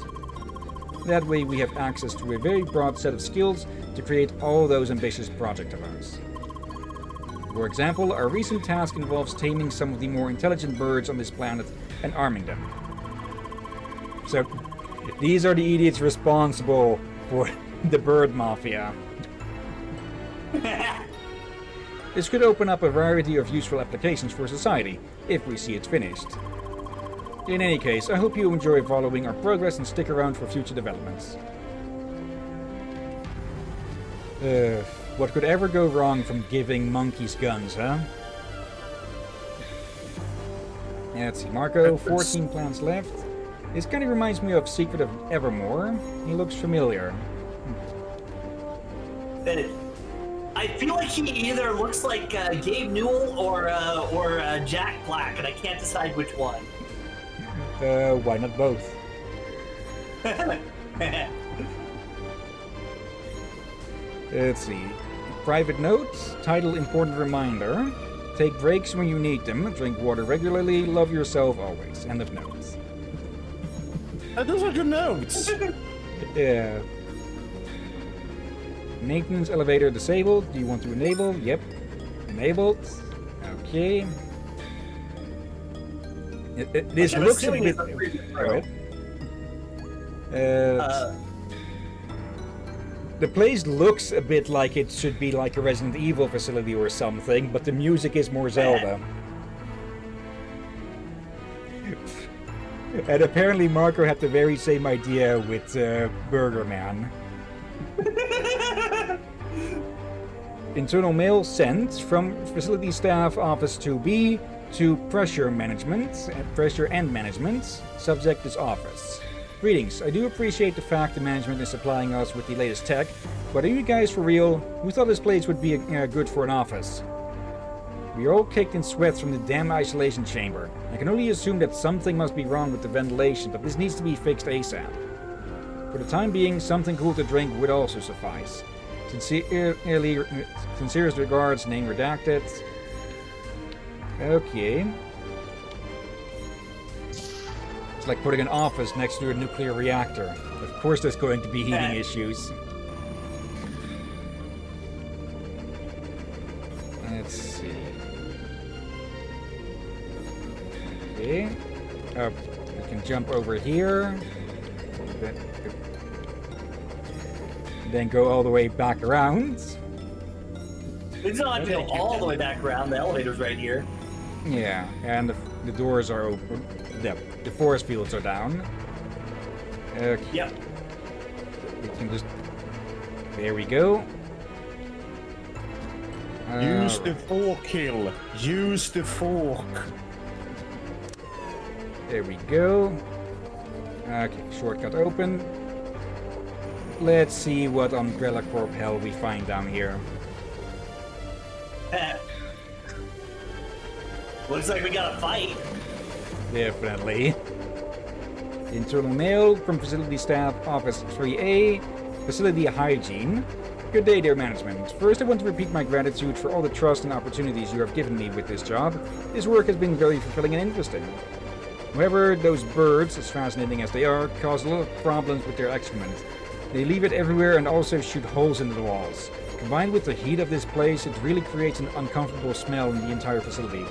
That way, we have access to a very broad set of skills to create all those ambitious projects of ours. For example, our recent task involves taming some of the more intelligent birds on this planet and arming them. So, these are the idiots responsible for the bird mafia. This could open up a variety of useful applications for society, if we see it finished. In any case, I hope you enjoy following our progress and stick around for future developments. What could ever go wrong from giving monkeys guns, huh? Let's see, Marco, 14 plans left. This kind of reminds me of Secret of Evermore. He looks familiar. I feel like he either looks like Gabe Newell or Jack Black, and I can't decide which one. Why not both? Let's see. Private note, title important reminder. Take breaks when you need them. Drink water regularly. Love yourself always. End of notes. Those are good notes. Yeah. Maintenance elevator disabled. Do you want to enable? Yep. Enabled. Okay. This I'm looks a assuming bit... it's a previous Go row. ahead. The place looks a bit like it should be like a Resident Evil facility or something, but the music is more Zelda. And apparently Marco had the very same idea with Burger Man. Internal mail sent from facility staff office 2B to pressure and management. Subject is office. Greetings. I do appreciate the fact the management is supplying us with the latest tech, but are you guys for real? We thought this place would be good for an office. We are all kicked in sweats from the damn isolation chamber. I can only assume that something must be wrong with the ventilation, but this needs to be fixed ASAP. For the time being, something cool to drink would also suffice. Sincerest regards, name redacted. Okay. It's like putting an office next to a nuclear reactor. Of course there's going to be heating issues. Let's see. Okay. We can jump over here. Then go all the way back around. It's not have to go all the way back around. The elevator's right here. Yeah, and the doors are open. The force fields are down. Okay. Yep. We can just... There we go. Use the fork, Hill. Use the fork. There we go. Okay, shortcut open. Let's see what Umbrella Corp hell we find down here. Looks like we got a fight. Definitely. Internal mail from facility staff, office 3A, facility hygiene. Good day, dear management. First, I want to repeat my gratitude for all the trust and opportunities you have given me with this job. This work has been very fulfilling and interesting. However, those birds, as fascinating as they are, cause a lot of problems with their excrement. They leave it everywhere and also shoot holes into the walls. Combined with the heat of this place, it really creates an uncomfortable smell in the entire facility.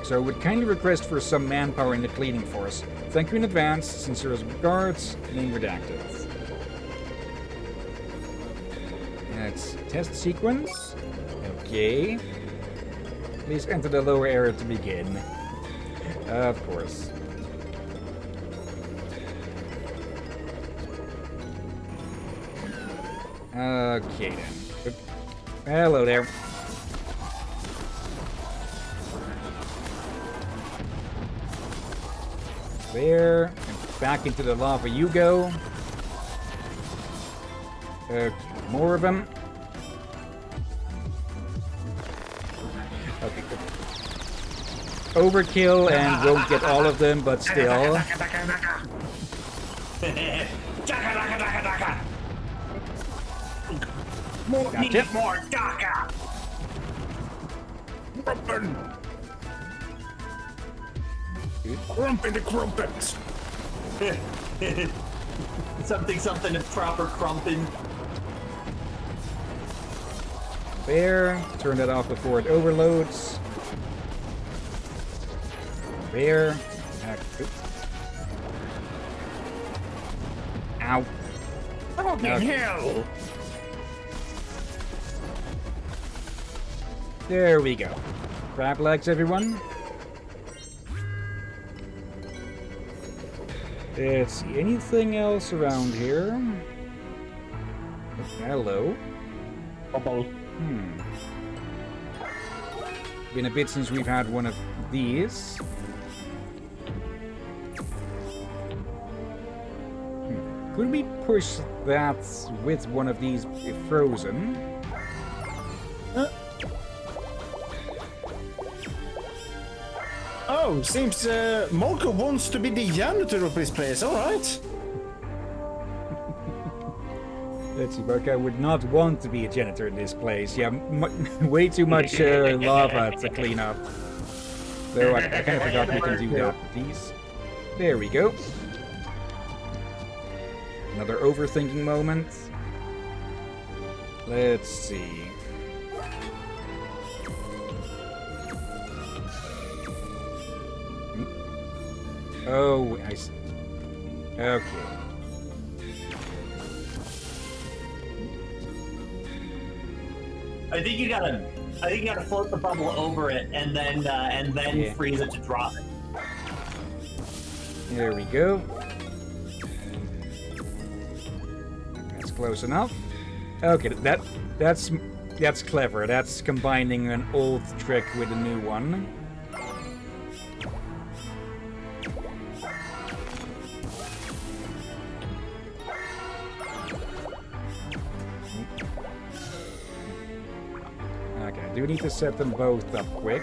So I would kindly request for some manpower in the cleaning force. Thank you in advance. Sincerest regards, name redacted. That's test sequence. Okay. Please enter the lower area to begin. Of course. Okay then. Hello there. There, and back into the lava you go. More of them. Okay, good. Overkill and won't get all of them, but still. Gotcha. More DACA! Crump in the crumpets. Something is proper crumping. There. Turn that off before it overloads. There. Ow. Oh, the Okay. hell! There we go. Crab legs, everyone. Let's see, anything else around here? Hello. Bubble. Been a bit since we've had one of these. Could we push that with one of these frozen? Oh, seems Marco wants to be the janitor of this place. All right. Let's see, Burke, I would not want to be a janitor in this place. Yeah, way too much lava to clean up. Though I kind of forgot we can do that with these. There we go. Another overthinking moment. Let's see. Oh, I see. Okay. I think you gotta float the bubble over it and then Yeah. freeze it to drop it. There we go. That's close enough. Okay, that's clever. That's combining an old trick with a new one. Okay, I do need to set them both up quick.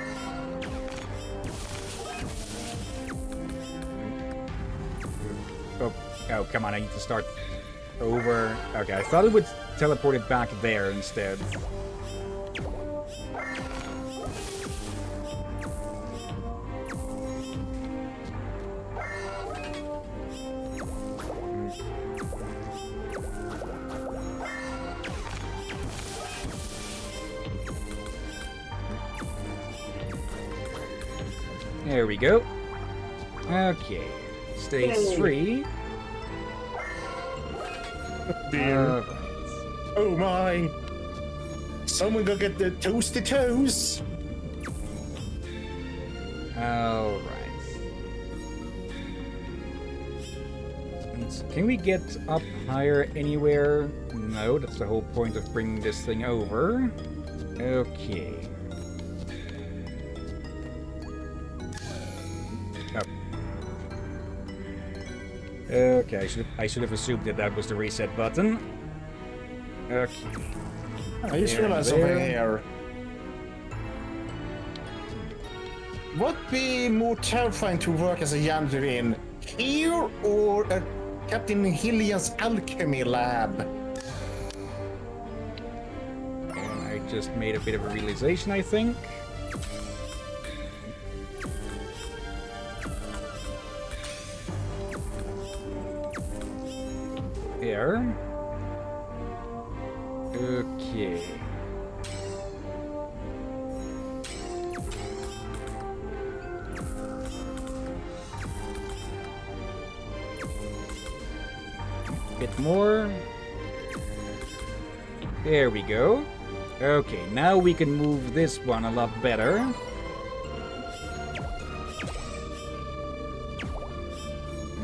Oh, come on, I need to start over. Okay, I thought it would teleport it back there instead. There we go. Okay, stage 3. Beer. Oh my! Someone go get the toasty toes. Alright. Can we get up higher anywhere? No, that's the whole point of bringing this thing over. Okay. Okay, I should have assumed that that was the reset button. Okay. I just There, realized something there. here. What be more terrifying to work as a janitor in? Here or at Captain Hillyan's alchemy lab? And I just made a bit of a realization, I think. There. Okay. Bit more. There we go. Okay, now we can move this one a lot better.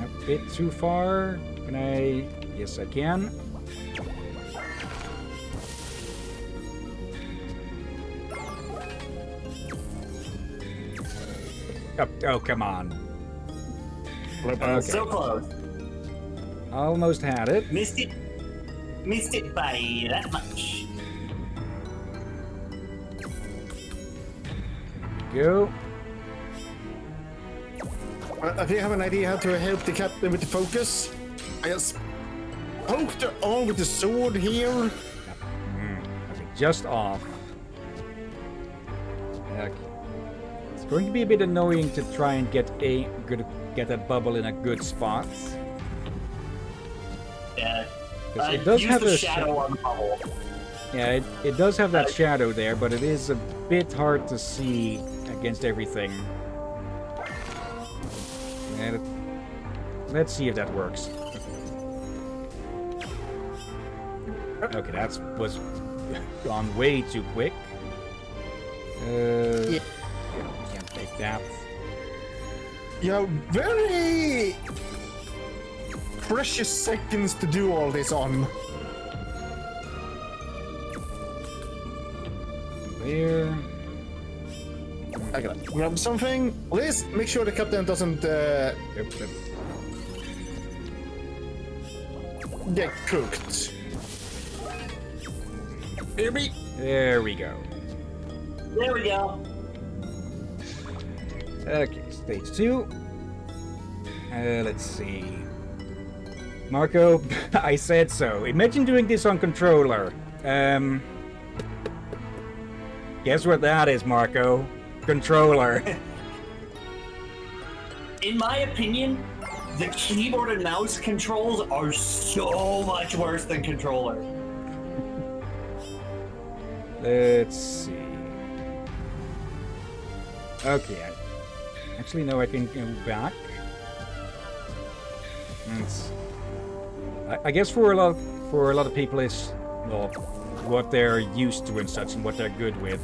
A bit too far. Can I? Yes, I can. Oh, come on. Okay. So close. Almost had it. Missed it by that much. Go. If you have an idea how to help the captain with the focus, I just poked her on with the sword here. Okay, just off. Okay. It's going to be a bit annoying to try and get that bubble in a good spot. Yeah. 'Cause it does use have the a shadow on the bubble. Yeah, it does have that shadow there, but it is a bit hard to see against everything. And let's see if that works. Okay, that was gone way too quick. Yeah. Can't take that. Yeah, very precious seconds to do all this on. There. I gotta grab something. Please make sure the captain doesn't Yep. get cooked. Hear me? There we go. There we go. Okay, stage 2. Let's see. Marco, I said so. Imagine doing this on controller. Guess what that is, Marco? Controller. In my opinion, the keyboard and mouse controls are so much worse than controller. Let's see. Okay. Actually, no, I can go back. I guess for a lot of people, it's well, what they're used to and such, and what they're good with.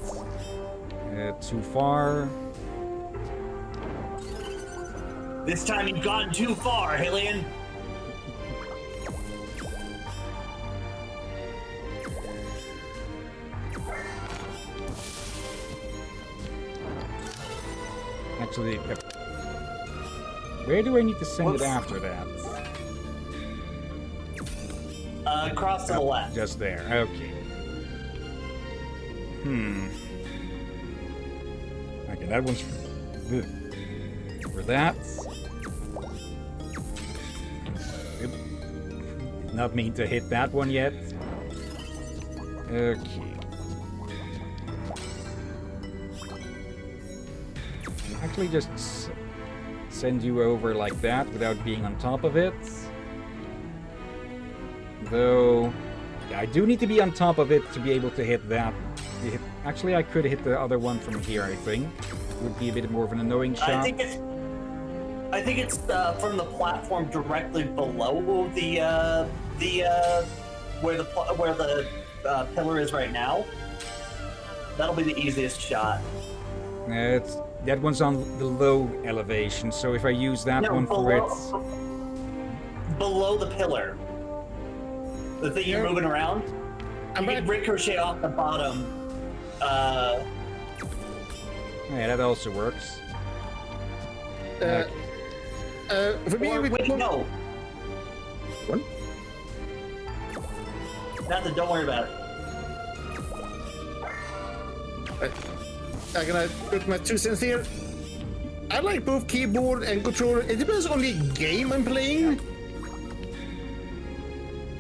Too far. This time you've gotten too far, Hillyan. Actually, where do I need to send it after that? Across to the left. Just there. Okay. Okay, that one's for that. Did not mean to hit that one yet. Okay. Actually, just send you over like that without being on top of it. Though, yeah, I do need to be on top of it to be able to hit that. Actually, I could hit the other one from here, I think. Would be a bit more of an annoying shot. I think it's from the platform directly below the where the pillar is right now. That'll be the easiest shot. That one's on the low elevation, so if I use that one for it... Below the pillar. The thing you're moving around. You can ricochet off the bottom. Yeah, that also works. For me, wait, no. What? Nothing, don't worry about it. I'm gonna put my 2 cents here. I like both keyboard and controller. It depends on the game I'm playing.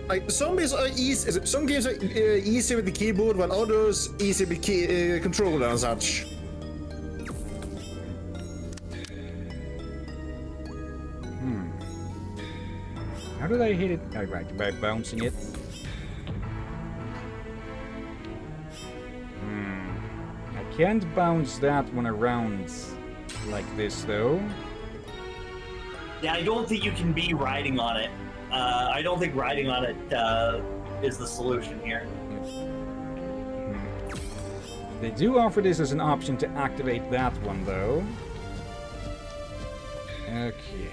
Like zombies are easy. Some games are easy with the keyboard, while others easy with controller and such. How did I hit it? Oh, right, by bouncing it. I can't bounce that one around like this, though. Yeah, I don't think you can be riding on it. I don't think riding on it is the solution here. They do offer this as an option to activate that one, though. Okay.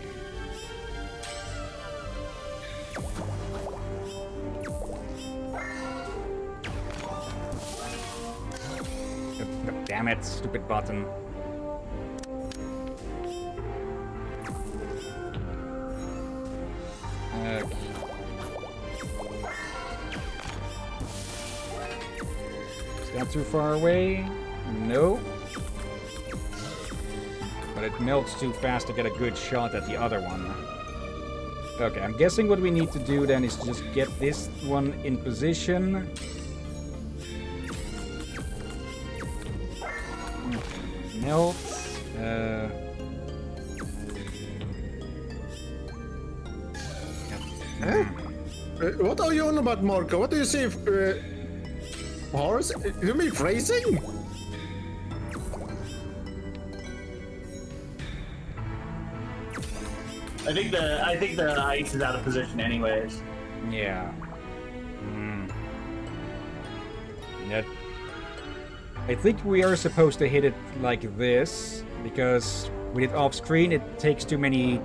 Oh, damn it, stupid button. Okay. Is that too far away? No. But it melts too fast to get a good shot at the other one. Okay, I'm guessing what we need to do then is just get this one in position. Melts. What are you on about, Marco? What do you say? Horse? You mean phrasing? I think the ice is out of position anyways. Yeah. That. I think we are supposed to hit it like this, because with it off screen, it takes too many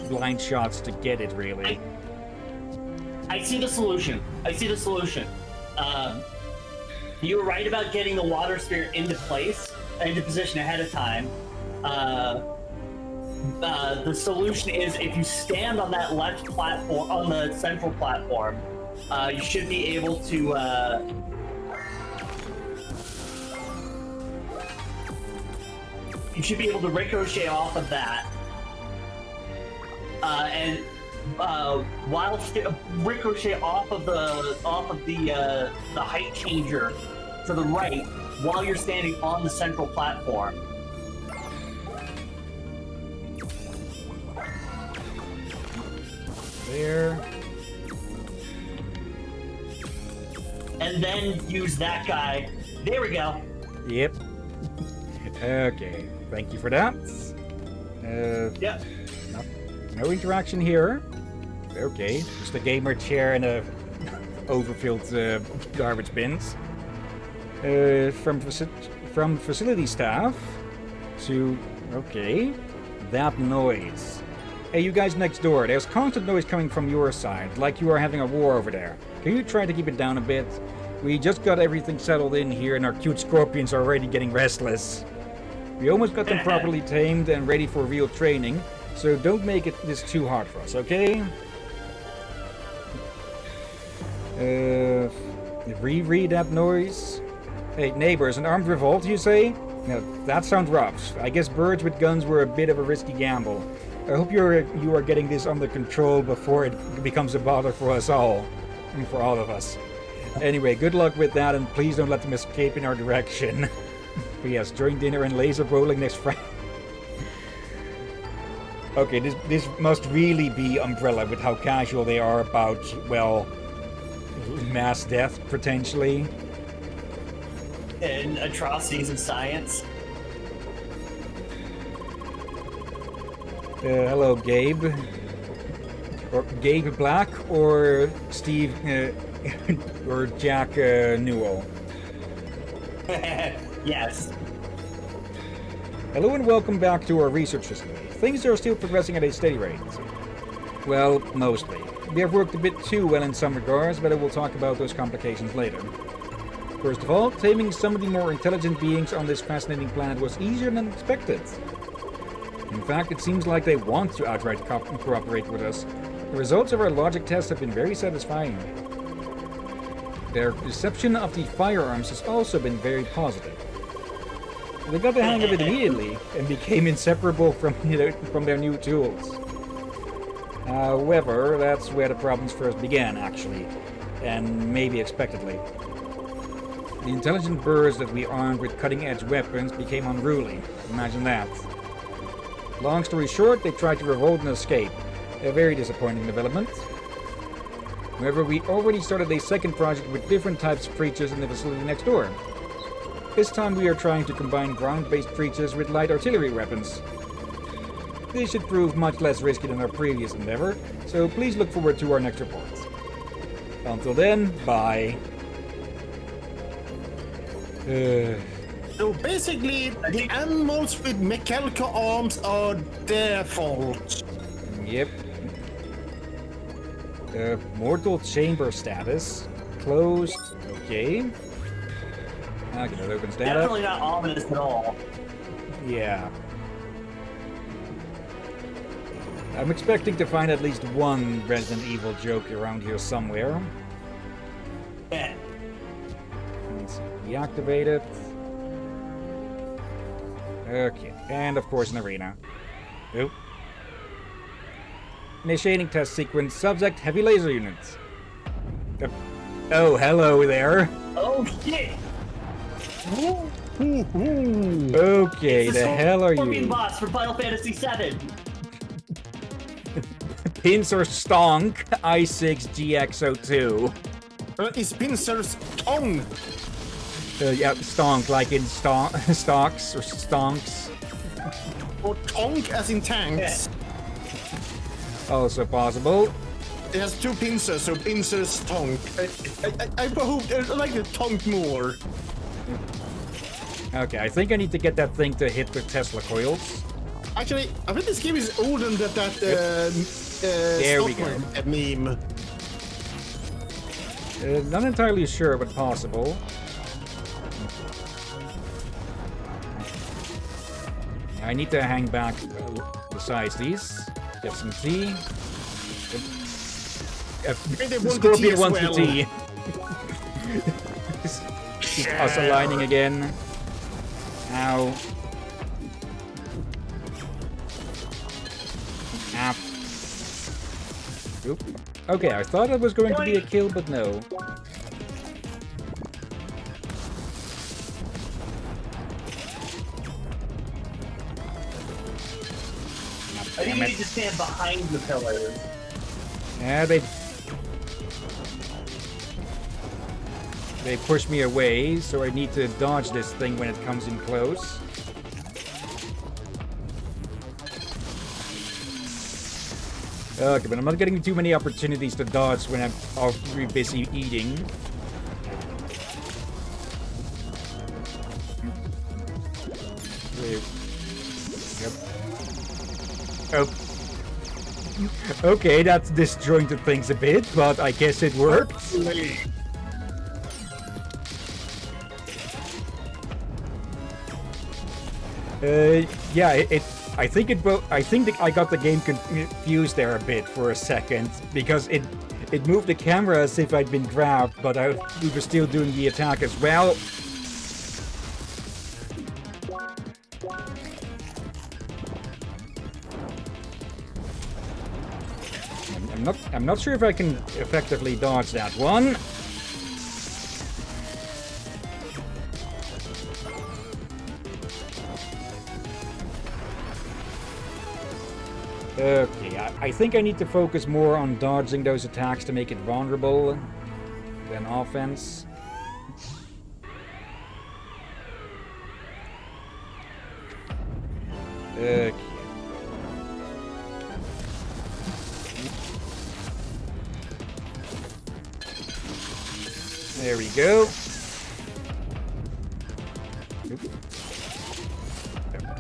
blind shots to get it, really. I see the solution. You were right about getting the water sphere into position ahead of time. The solution is if you stand on that left platform, on the central platform, you should be able to. You should be able to ricochet off of that, and ricochet off of the height changer to the right while you're standing on the central platform. There. And then use that guy. There we go. Yep. Okay. Thank you for that. Yep. No interaction here. Okay. Just a gamer chair and a overfilled garbage bins. From facility staff to... Okay. That noise. Hey, you guys next door. There's constant noise coming from your side, like you are having a war over there. Can you try to keep it down a bit? We just got everything settled in here and our cute scorpions are already getting restless. We almost got them properly tamed and ready for real training, so don't make this too hard for us, okay? Reread that noise. Hey, neighbors, an armed revolt, you say? Now, that sounds rough. I guess birds with guns were a bit of a risky gamble. I hope you are getting this under control before it becomes a bother for us all. And for all of us. Anyway, good luck with that, and please don't let them escape in our direction. But yes, during dinner and laser bowling next Friday. Okay, this must really be Umbrella with how casual they are about, well, mass death, potentially. And atrocities in science. Hello, Gabe. Or Gabe Black, or Steve, or Jack Newell. Yes. Hello and welcome back to our research facility. Things are still progressing at a steady rate. Well, mostly. We have worked a bit too well in some regards, but I will talk about those complications later. First of all, taming some of the more intelligent beings on this fascinating planet was easier than expected. In fact, it seems like they want to outright cooperate with us. The results of our logic tests have been very satisfying. Their reception of the firearms has also been very positive. They got the hang of it immediately and became inseparable from their new tools. However, that's where the problems first began, actually, and maybe expectedly. The intelligent birds that we armed with cutting-edge weapons became unruly. Imagine that. Long story short, they tried to revolt and escape. A very disappointing development. However, we already started a second project with different types of creatures in the facility next door. This time we are trying to combine ground-based creatures with light artillery weapons. This should prove much less risky than our previous endeavor, so please look forward to our next report. Until then, bye. So basically, the animals with mechanical arms are their fault. Yep. Mortal chamber status. Closed. Okay. Okay, that opens that Definitely up. not ominous at all. Yeah. I'm expecting to find at least one Resident Evil joke around here somewhere. Yeah. Let's deactivate it. Okay, and of course an arena. Oop. Initiating test sequence. Subject heavy laser units. Oh, hello there. Oh shit! Okay, the hell are Scorpion you? boss for Final Fantasy VII. Pincer Stonk i6 GX02. It's Pincer's tongue. Yeah, stonk, like in stalks or stonks. Or tonk as in tanks. Also possible. It has two pincers, so Pincer's tongue. I like the tongue more. Okay, I think I need to get that thing to hit the Tesla coils. Actually, I think this game is older than that There we go. meme. Not entirely sure, but possible. I need to hang back besides these. Get some tea. They want the tea Scorpion as wants well. the tea. Us aligning again. Ow. Ow. Oop. Okay, I thought it was going to be a kill, but no. I think you need to stand behind the pillars. Yeah, they push me away, so I need to dodge this thing when it comes in close. Okay, but I'm not getting too many opportunities to dodge when I'm already busy eating. Yep. Oh. Okay, that's disjointed things a bit, but I guess it worked. Yeah, I think I got the game confused there a bit for a second because it moved the camera as if I'd been grabbed, but we were still doing the attack as well. I'm not sure if I can effectively dodge that one. Okay, I think I need to focus more on dodging those attacks to make it vulnerable than offense. Okay. There we go.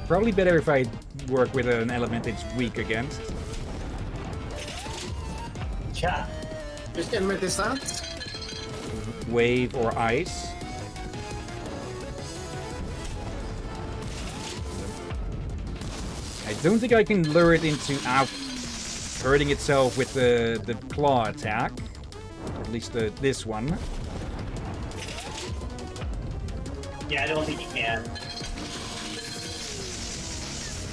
Probably better if I work with an element it's weak against. Yeah. Which element is that? Wave or ice. I don't think I can lure it into hurting itself with the claw attack. At least this one. Yeah, I don't think you can.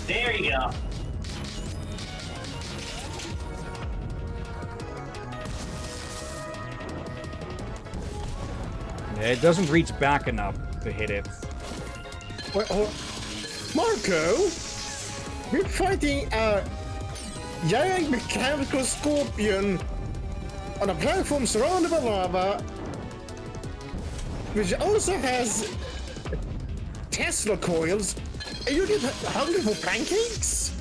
There you go. Yeah, it doesn't reach back enough to hit it. Wait, Marco, we're fighting a giant mechanical scorpion on a platform surrounded by lava, which also has Tesla coils. Are you get hungry for pancakes?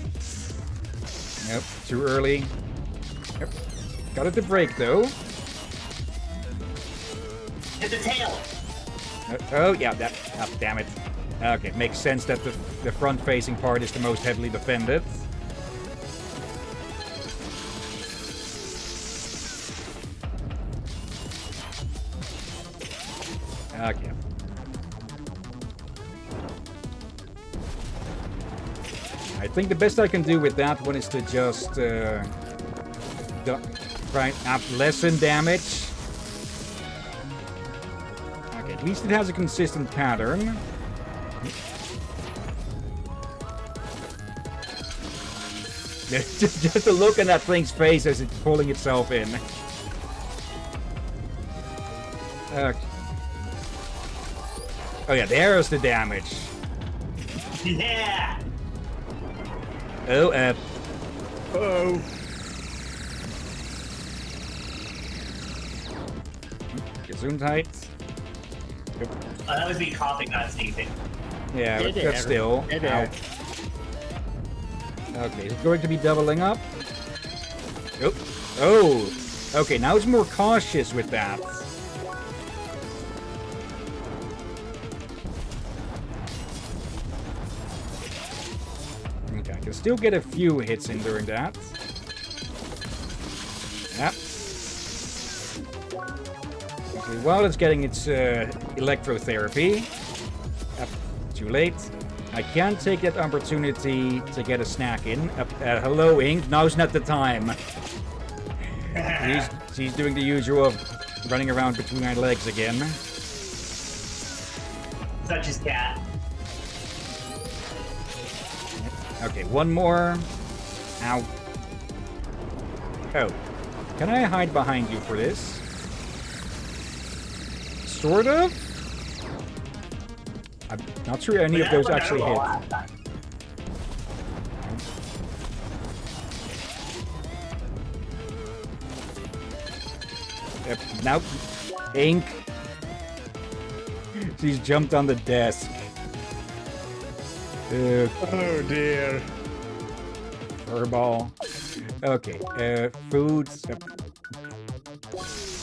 Yep, too early. Yep. Got it to break though. Hit the tail. Oh yeah, that. Oh, damn it. Okay, makes sense that the front-facing part is the most heavily defended. Okay. I think the best I can do with that one is to just try up lessen damage. Okay, at least it has a consistent pattern. just a look at that thing's face as it's pulling itself in. Oh yeah, there's the damage. Yeah. Oh, Oh. Gesundheit. Yep. That was me coughing, not sneezing. Yeah, but still. Ow. Okay, it's going to be doubling up. Oh. Oh. Okay, now it's more cautious with that. Okay, I can still get a few hits in during that. Yep. Okay, while it's getting its electrotherapy. Yep, too late. I can't take that opportunity to get a snack in. Hello, Ink. Now's not the time. She's doing the usual of running around between my legs again. Such as cat. Okay, one more. Ow. Oh. Can I hide behind you for this? Sort of? I'm not sure any of those actually hit. Yep, now, ink. She's jumped on the desk. Oh dear. Furball. Okay, food.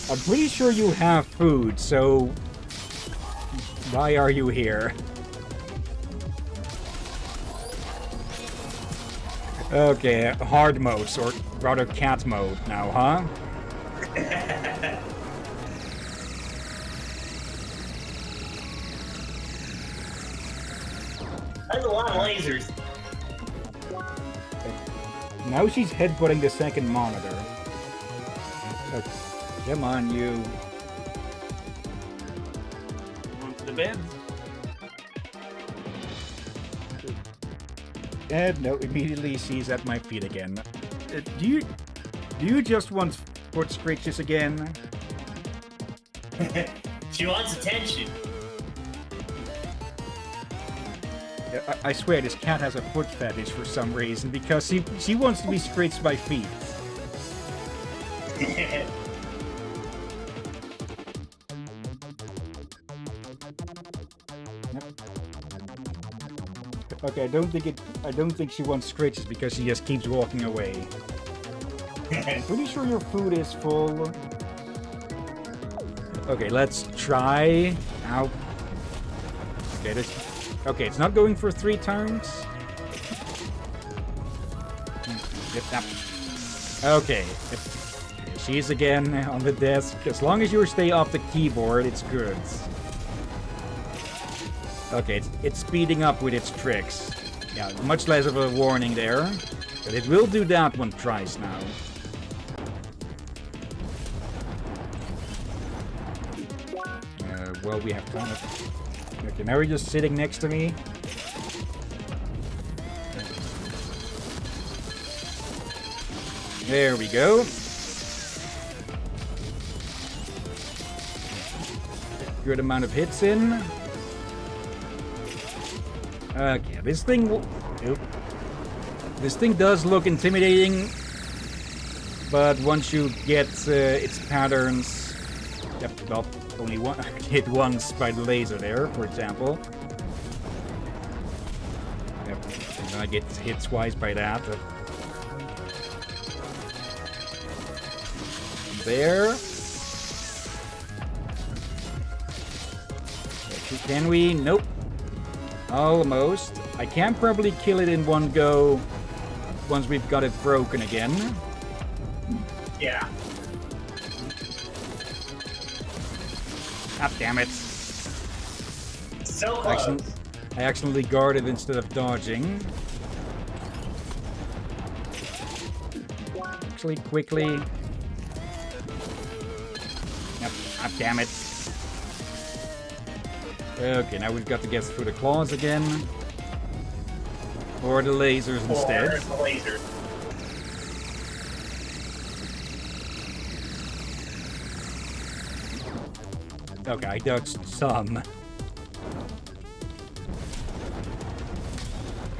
I'm pretty sure you have food, so why are you here? Okay, hard mode, or rather cat mode now, huh? That's a lot of lasers. Now she's headbutting the second monitor. Okay, come on, you. To the bed. And no, immediately she's at my feet again. Do you just want foot scratches again? She wants attention. I swear this cat has a foot fetish for some reason because she wants to be scratched by feet. Okay, I don't think she wants scratches because she just keeps walking away. I'm pretty sure your food is full. Okay, let's try. Ow. Okay, it's not going for 3 turns. Yep. Okay. She's again on the desk. As long as you stay off the keyboard, it's good. Okay, it's speeding up with its tricks. Yeah, much less of a warning there. But it will do that one twice now. Well, we have kind of... Okay, now you're just sitting next to me. There we go. Good amount of hits in. Okay, this thing does look intimidating, but once you get its patterns, yep, well, only one hit once by the laser there, for example. Yep, and I get hit twice by that. There. Can we? Nope. Almost. I can probably kill it in one go once we've got it broken again. Yeah. Ah, damn it. So close. I accidentally guarded instead of dodging. Actually, quickly. Yep. Ah, damn it. Okay, now we've got to get through the claws again. Or the lasers instead. Or the laser. Okay, I dodged some.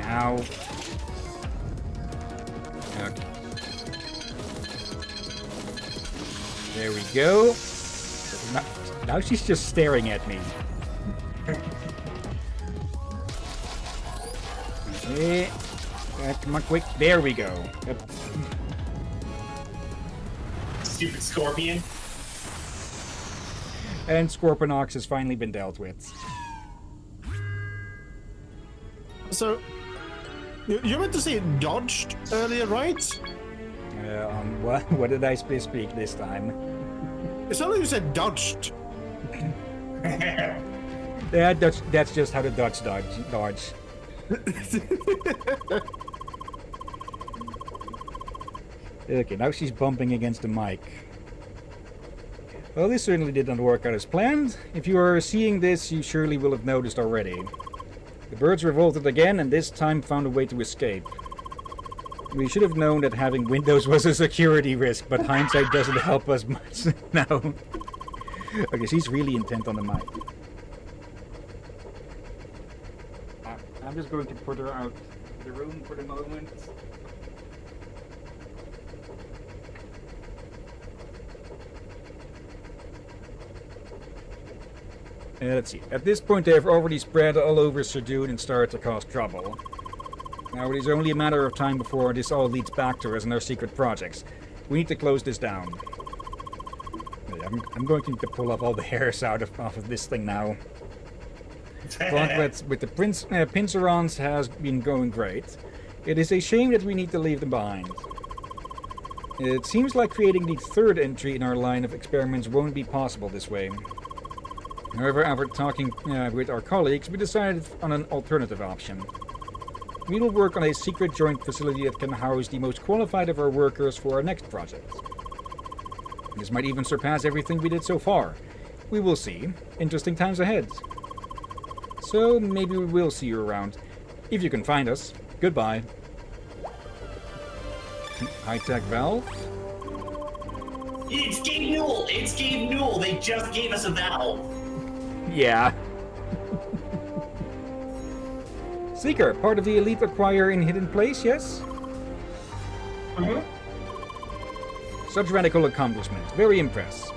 Ow. Okay. There we go. Now she's just staring at me. Okay. Come on, quick. There we go. Yep. Stupid scorpion. And Scorpionox has finally been dealt with. So, you meant to say dodged earlier, right? What did I speak this time? It sounded like you said dodged. Yeah, that's just how to dodge. Okay, now she's bumping against the mic. Well, this certainly did not work out as planned. If you are seeing this, you surely will have noticed already. The birds revolted again, and this time found a way to escape. We should have known that having windows was a security risk, but hindsight doesn't help us much now. Okay, she's really intent on the mic. I'm just going to put her out of the room for the moment. Let's see. At this point, they have already spread all over Serdoon and started to cause trouble. Now, it is only a matter of time before this all leads back to us and our secret projects. We need to close this down. I'm going to need to pull up all the hairs off of this thing now. Progress with the Pincerons has been going great. It is a shame that we need to leave them behind. It seems like creating the third entry in our line of experiments won't be possible this way. However, after talking with our colleagues, we decided on an alternative option. We will work on a secret joint facility that can house the most qualified of our workers for our next project. This might even surpass everything we did so far. We will see. Interesting times ahead. So maybe we will see you around. If you can find us. Goodbye. High-tech valve? It's Gabe Newell! It's Gabe Newell! They just gave us a valve! Yeah. Seeker, part of the elite acquire in hidden place, yes? Mm-hmm. Such radical accomplishment. Very impressed.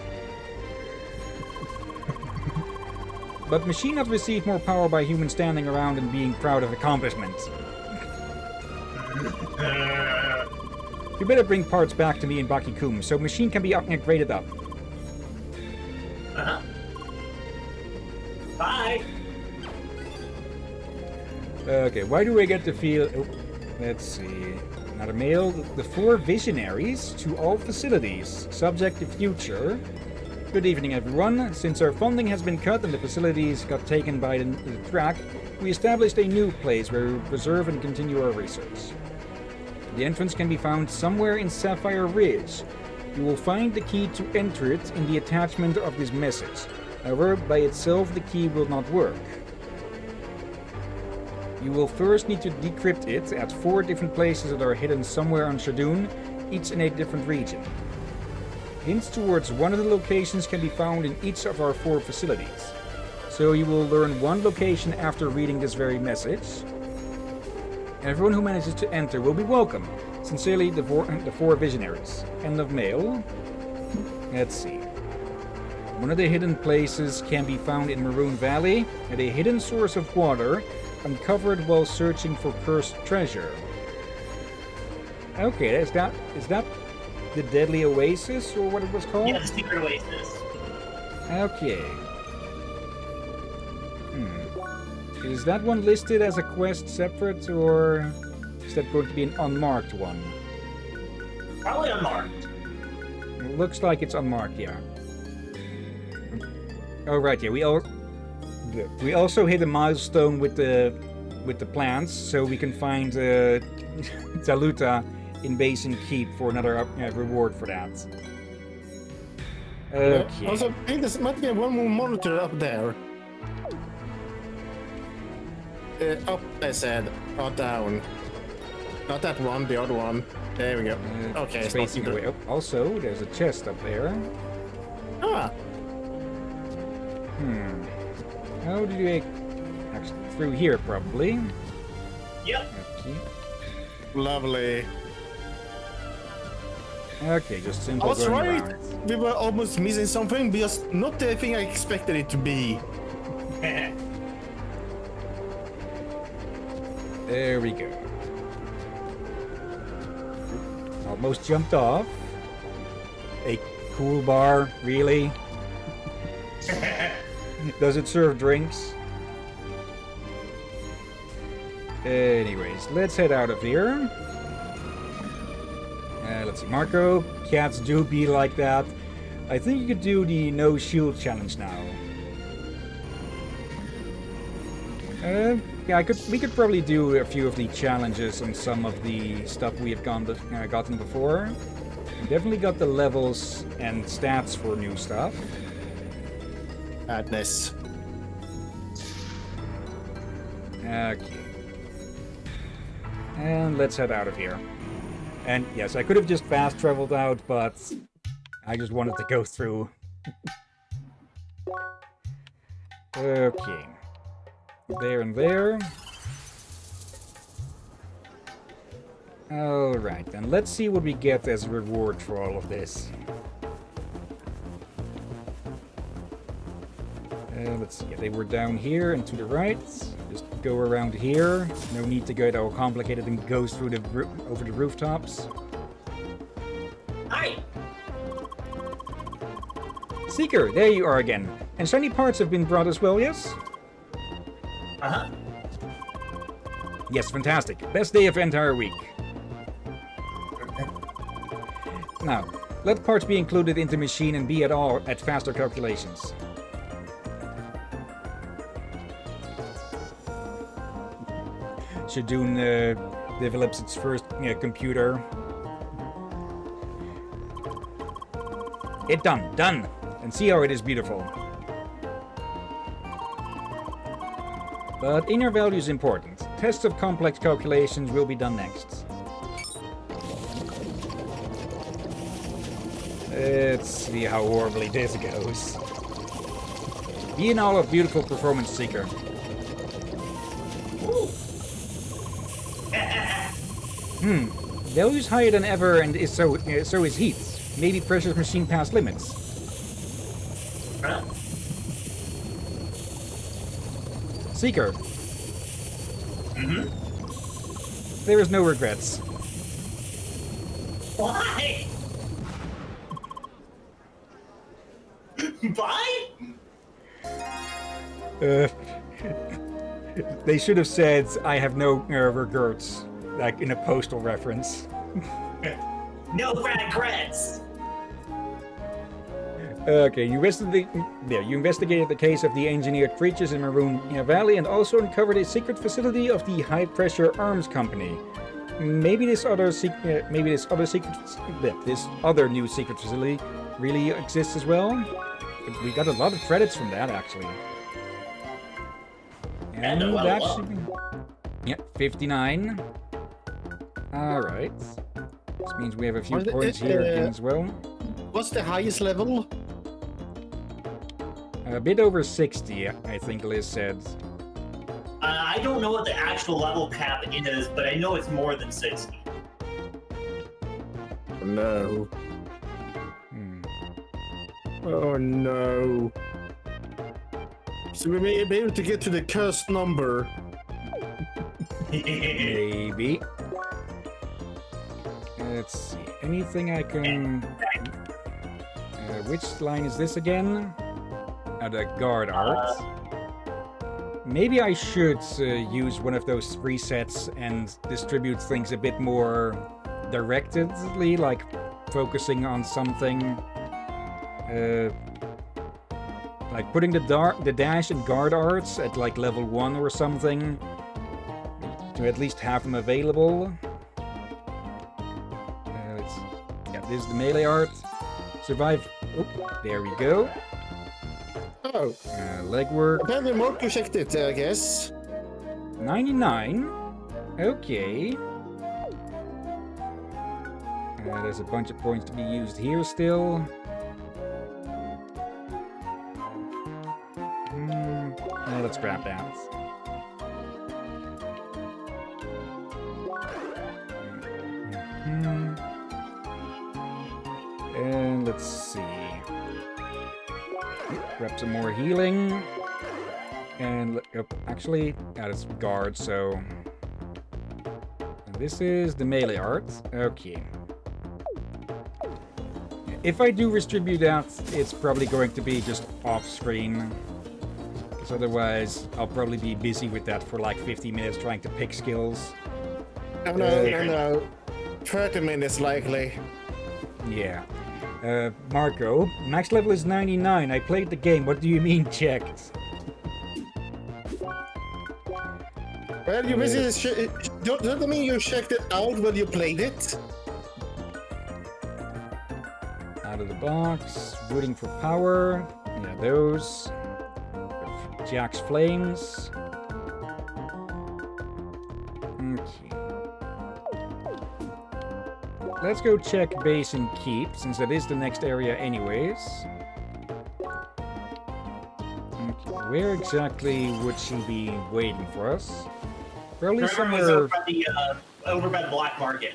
But machine not receive more power by humans standing around and being proud of accomplishments. You better bring parts back to me in Bakikum, so machine can be upgraded up. Uh-huh. Bye! Okay, why do I get the feel... Oh, let's see... Another mail. The 4 visionaries to all facilities. Subject to future. Good evening, everyone. Since our funding has been cut and the facilities got taken by the track, we established a new place where we preserve and continue our research. The entrance can be found somewhere in Sapphire Ridge. You will find the key to enter it in the attachment of this message. However, by itself the key will not work. You will first need to decrypt it at 4 different places that are hidden somewhere on Serdoon, each in a different region. Hints towards one of the locations can be found in each of our 4 facilities. So you will learn one location after reading this very message. Everyone who manages to enter will be welcome. Sincerely, the 4 visionaries. End of mail. Let's see. One of the hidden places can be found in Maroon Valley, at a hidden source of water, uncovered while searching for cursed treasure. Okay, is that the Deadly Oasis, or what it was called? Yeah, the Secret Oasis. Okay. Is that one listed as a quest separate, or is that going to be an unmarked one? Probably unmarked. It looks like it's unmarked, yeah. Oh right, yeah. We also hit a milestone with the plants, so we can find Taluta in Basin Keep for another reward for that. Okay. Also, I think there might be one more monitor up there. Up, I said, not down. Not that one, the other one. There we go. Okay, it's facing not away. Oh, also, there's a chest up there. Ah. How do you actually through here? Probably. Yep. Okay. Lovely. Okay, just simple. I was going right. around. We were almost missing something, because not the thing I expected it to be. There we go. Almost jumped off. A cool bar, really? Does it serve drinks? Anyways, let's head out of here. Let's see, Marco. Cats do be like that. I think you could do the no shield challenge now. Yeah, we could probably do a few of the challenges on some of the stuff we have gotten before. We definitely got the levels and stats for new stuff. Madness. Okay. And let's head out of here. And yes, I could have just fast traveled out, but I just wanted to go through. Okay. There and there. Alright, and let's see what we get as a reward for all of this. Let's see, they were down here and to the right. Just go around here. No need to get all complicated and go through the over the rooftops. Hi. Seeker, there you are again. And shiny parts have been brought as well, yes? Uh-huh. Yes, fantastic. Best day of the entire week. Now, let parts be included into machine and be at faster calculations. Shadoon develops its first computer. It done. And see how it is beautiful. But inner value is important. Tests of complex calculations will be done next. Let's see how horribly this goes. Be an all of beautiful performance seeker. Value's higher than ever and is so is heat. Maybe pressure's machine past limits. Huh? Seeker. There is no regrets. Why? Why? They should have said, I have no regrets, like in a postal reference. No regrets. Okay, you investigated the case of the engineered creatures in Maroon Valley and also uncovered a secret facility of the high-pressure arms company. Maybe this other new secret facility really exists as well. We got a lot of credits from that, actually. And that should be... Yeah, 59. Alright. This means we have a few points here again as well. What's the highest level? A bit over 60, I think Liz said. I don't know what the actual level cap is, but I know it's more than 60. No. Oh no. So we may be able to get to the cursed number. Maybe. Let's see. Anything I can... which line is this again? The guard art. Maybe I should use one of those resets and distribute things a bit more directedly, like focusing on something. Like putting the dash and guard arts at like level 1 or something. To at least have them available. This is the melee art. Survive. Oh, there we go. Oh. Legwork. Apparently Marco checked it, I guess. 99. Okay. There's a bunch of points to be used here still. Let's grab that. And let's see. Grab some more healing. And actually, that is guard, so... And this is the melee art. Okay. If I do distribute that, it's probably going to be just off-screen. Because otherwise, I'll probably be busy with that for like 50 minutes trying to pick skills. No. 30 minutes likely. Yeah. Marco, max level is 99. I played the game. What do you mean checked? Well, you basically does that mean you checked it out when you played it? Out of the box. Rooting for power. Yeah, those. Jack's flames. Okay. let's go check base and keep, since that is the next area anyways. Okay, where exactly would she be waiting for us? Probably somewhere... Over by the Black Market.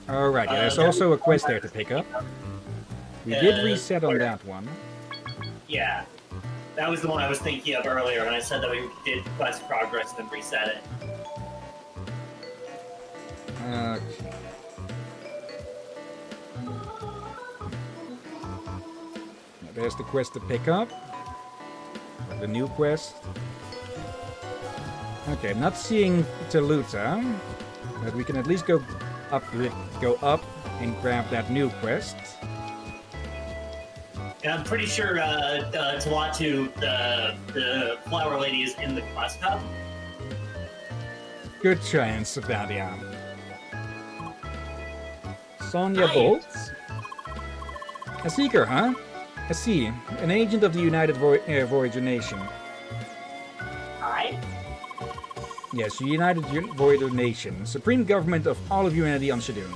Alright, yeah, there's also a quest there to pick up. We did reset on that one. Yeah. That was the one I was thinking of earlier when I said that we did quest progress and then reset it. Okay. There's the quest to pick up. The new quest. Okay, I'm not seeing Toluta, but we can at least go up and grab that new quest. And I'm pretty sure Talatu, the flower lady, is in the quest hub. Good chance of that, yeah. Sonia Hi. Bolt? A seeker, huh? I see. An agent of the United Voyager Nation. Hi. Yes, the United Voyager Nation, supreme government of all of humanity on Shadoon.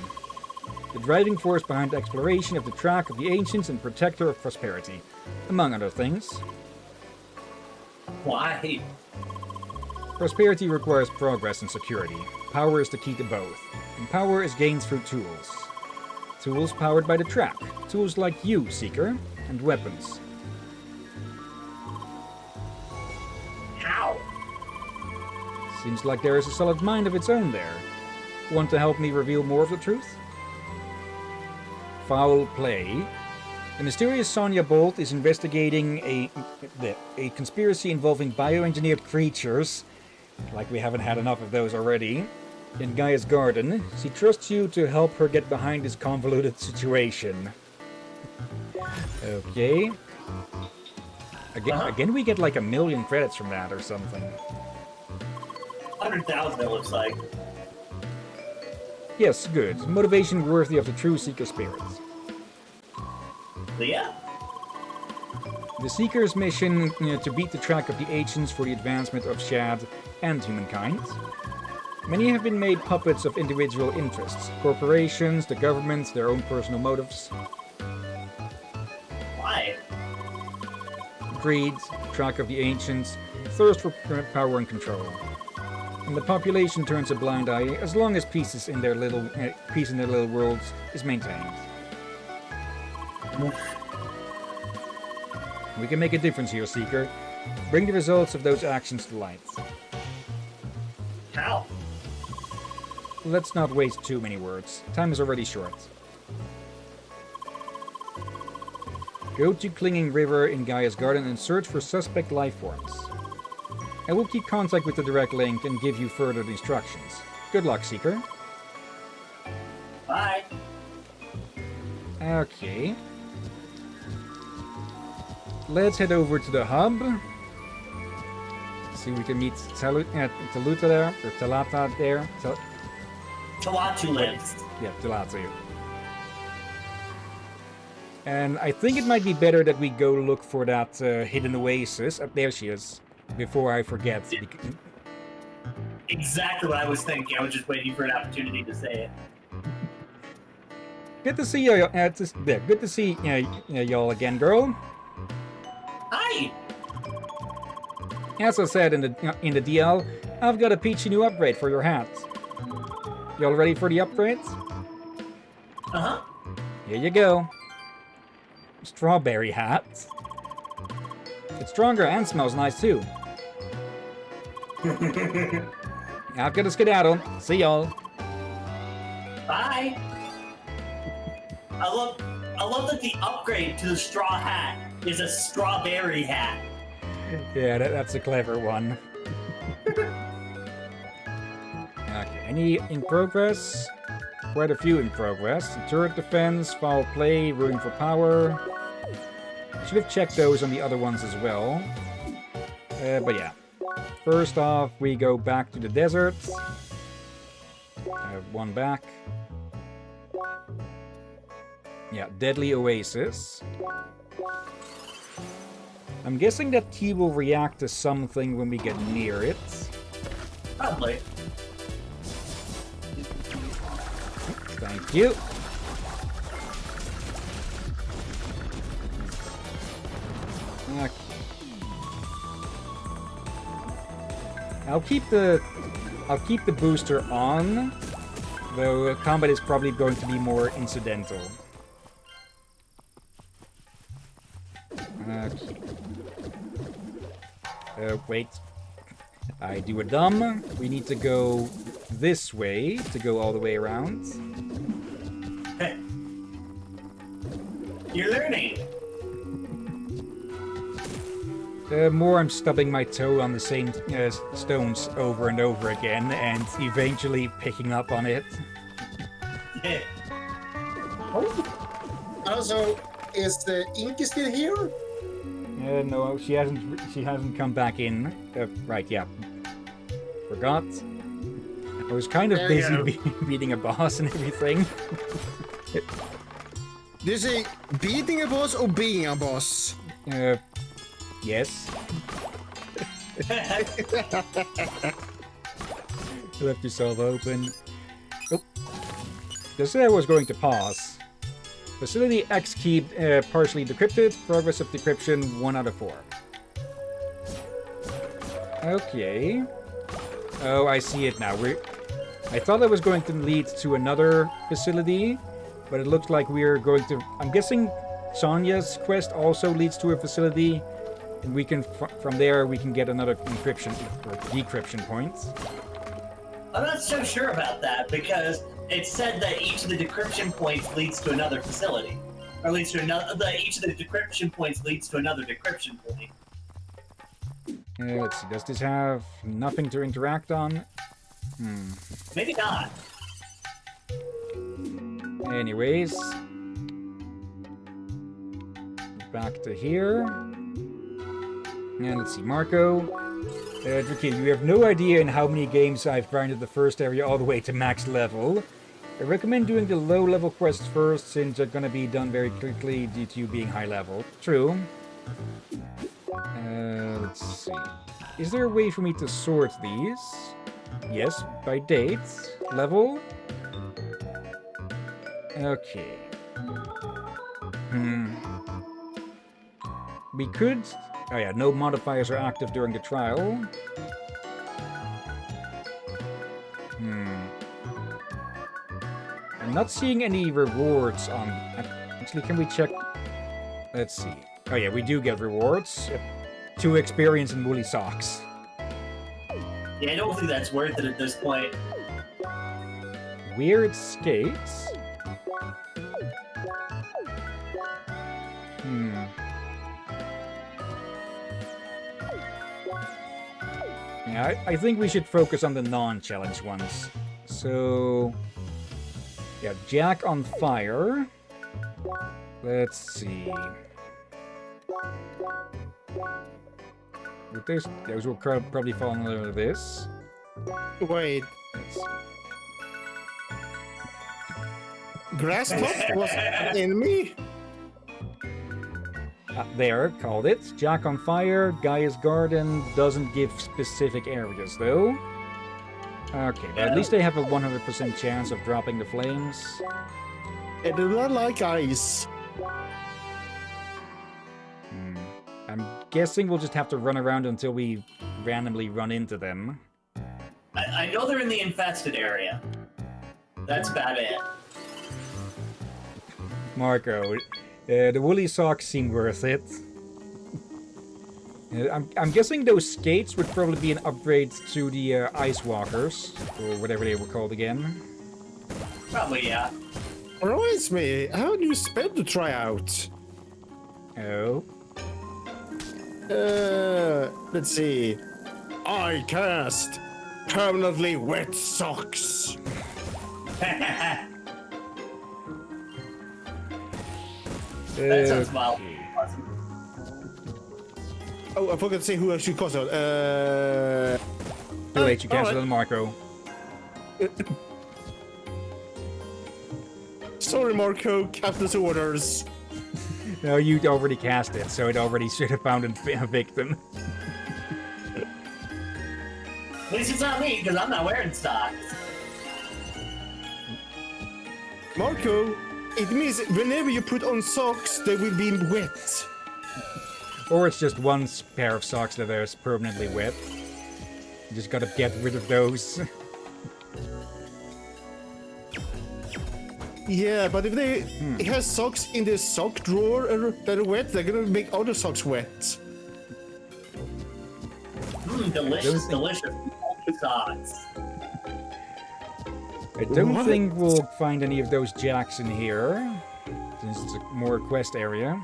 The driving force behind the exploration of the track of the ancients and protector of prosperity, among other things. Why? Prosperity requires progress and security. Power is the key to both. And power is gained through tools. Tools powered by the track. Tools like you, Seeker. And weapons. How? Seems like there is a solid mind of its own there. Want to help me reveal more of the truth? Foul play. The mysterious Sonia Bolt is investigating a conspiracy involving bioengineered creatures, like we haven't had enough of those already, in Gaia's garden. She trusts you to help her get behind this convoluted situation. Okay. Again, we get like 1 million credits from that or something. 100,000, it looks like. Yes, good. Motivation worthy of the true Seeker spirit. Leah? The Seeker's mission to beat the track of the ancients for the advancement of Shad and humankind. Many have been made puppets of individual interests. Corporations, the government, their own personal motives. Why? Greed, track of the ancients, thirst for power and control. And the population turns a blind eye as long as peace in their little worlds is maintained. We can make a difference here, Seeker. Bring the results of those actions to light. How? Let's not waste too many words. Time is already short. Go to Clinging River in Gaia's garden and search for suspect life forms. I will keep contact with the direct link and give you further instructions. Good luck, Seeker. Bye. Okay. Let's head over to the hub. See if we can meet Toluta there, or Talata there. Talatu lives. Yeah, Talatu. And I think it might be better that we go look for that hidden oasis. There she is. Before I forget. Exactly what I was thinking. I was just waiting for an opportunity to say it. Good to see you. Good to see y'all again, girl. Hi. As I said in the DL, I've got a peachy new upgrade for your hat. Y'all ready for the upgrade? Uh-huh. Here you go. Strawberry hat. It's stronger and smells nice too. I've got to skedaddle. See y'all. Bye. I love that the upgrade to the straw hat is a strawberry hat. Yeah, that's a clever one. Okay, any in progress? Quite a few in progress. Turret defense, foul play, ruin for power. I should have checked those on the other ones as well. But yeah. First off, we go back to the desert. I have one back. Yeah, Deadly Oasis. I'm guessing that key will react to something when we get near it. Probably. Thank Thank you. Okay. I'll keep the booster on, though combat is probably going to be more incidental. Okay. Wait. I do a dumb. We need to go this way to go all the way around. Hey. You're learning. More I'm stubbing my toe on the same stones over and over again, and eventually picking up on it. Yeah. Also, is the Inky still here? No, she hasn't come back in. Right, yeah. Forgot. I was kind of There you busy beating a boss and everything. Did you say beating a boss or being a boss? Yes. Left yourself open. Oh. This was going to pause. Facility X key partially decrypted. Progress of decryption 1 out of 4. Okay. Oh, I see it now. I thought that was going to lead to another facility, but it looks like we're going to... I'm guessing Sonya's quest also leads to a facility, and we can from there we can get another encryption or decryption point. I'm not so sure about that because it said that each of the decryption points leads to another facility, or leads to another. Each of the decryption points leads to another decryption point. Let's see. Does this have nothing to interact on? Maybe not. Anyways, back to here. And let's see, Marco. Drakid, you have no idea in how many games I've grinded the first area all the way to max level. I recommend doing the low-level quests first, since they're gonna be done very quickly due to you being high level. True. Let's see. Is there a way for me to sort these? Yes, by date. Level. Okay. We could... Oh yeah, no modifiers are active during the trial. I'm not seeing any rewards on... Actually, can we check... Let's see. Oh yeah, we do get rewards. 2 experience and woolly socks. Yeah, I don't think that's worth it at this point. Weird skates. Yeah, I think we should focus on the non-challenge ones. So... Yeah, Jack on fire. Let's see. With this, those will probably fall under this. Wait. Grasstop was an enemy? There, called it. Jack on fire, Gaia's garden, doesn't give specific areas though. Okay, but at least they have a 100% chance of dropping the flames. I do not like ice. I'm guessing we'll just have to run around until we randomly run into them. I know they're in the infested area. That's about it. Marco, the woolly socks seem worth it. I'm guessing those skates would probably be an upgrade to the ice walkers, or whatever they were called again. Probably, yeah. Reminds me, how do you spell the tryout? Oh. Let's see. I cast permanently wet socks. That sounds mild. Oh, I forgot to say who I should cast out. Too late, you cancelled on Marco. Sorry, Marco. Captain's orders. No, you'd already cast it, so it already should have found a victim. At least it's not me, because I'm not wearing socks. Marco, it means whenever you put on socks, they will be wet. Or it's just one pair of socks that are permanently wet. You just gotta get rid of those. Yeah, but if they it has socks in the sock drawer that are wet, they're gonna make other socks wet. Delicious, delicious socks. I don't What? think we'll find any of those jacks in here, since it's a more quest area.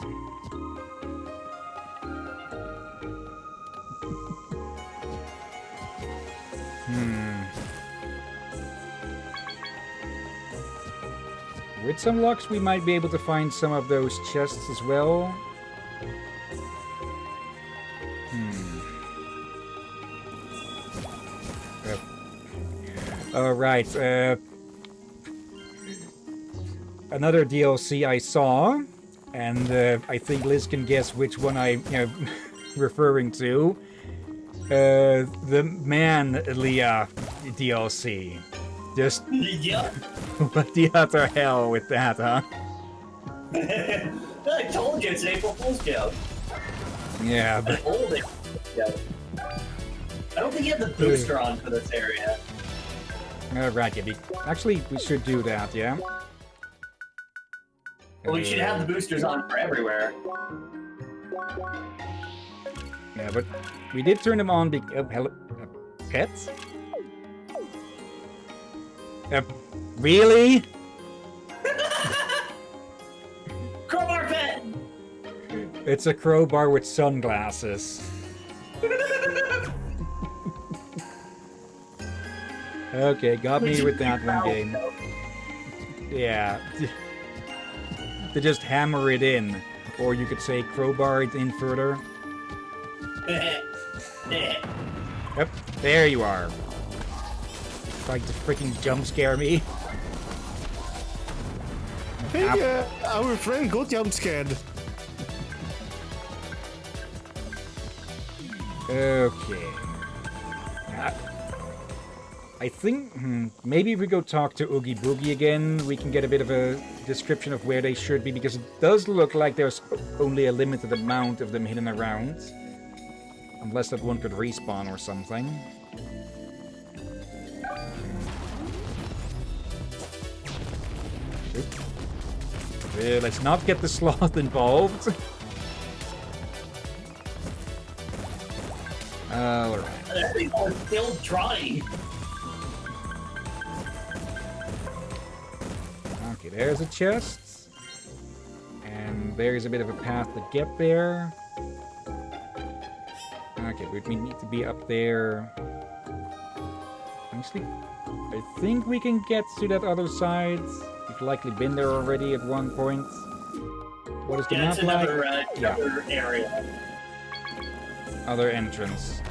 With some locks, we might be able to find some of those chests as well. Alright, another DLC I saw, and I think Liz can guess which one I'm referring to. The Man Leah DLC. Just Yeah. what the utter hell with that, huh? I told you it's an April Fool's joke. Yeah, but An old April Fool's joke. I don't think you have the booster on for this area. alright, yeah, actually we should do that, yeah. Well, we should have the boosters on for everywhere. Yeah, but we did turn them on. Hello, pets? Really? Crowbar pet! It's a crowbar with sunglasses. Okay, got me with that one game. Yeah. To just hammer it in. Or you could say crowbar it in further. Yep, there you are. Tried to freaking jump scare me. I think our friend got jump scared. Okay. I think maybe if we go talk to Oogie Boogie again, we can get a bit of a description of where they should be, because it does look like there's only a limited amount of them hidden around. Unless that one could respawn or something. Let's not get the sloth involved. Alright. That thing was still trying. Okay, there's a chest. And there's a bit of a path to get there. Okay, but we need to be up there. Actually, I think we can get to that other side. We've likely been there already at one point. What is the Yeah, map it's like? another area. Other entrance.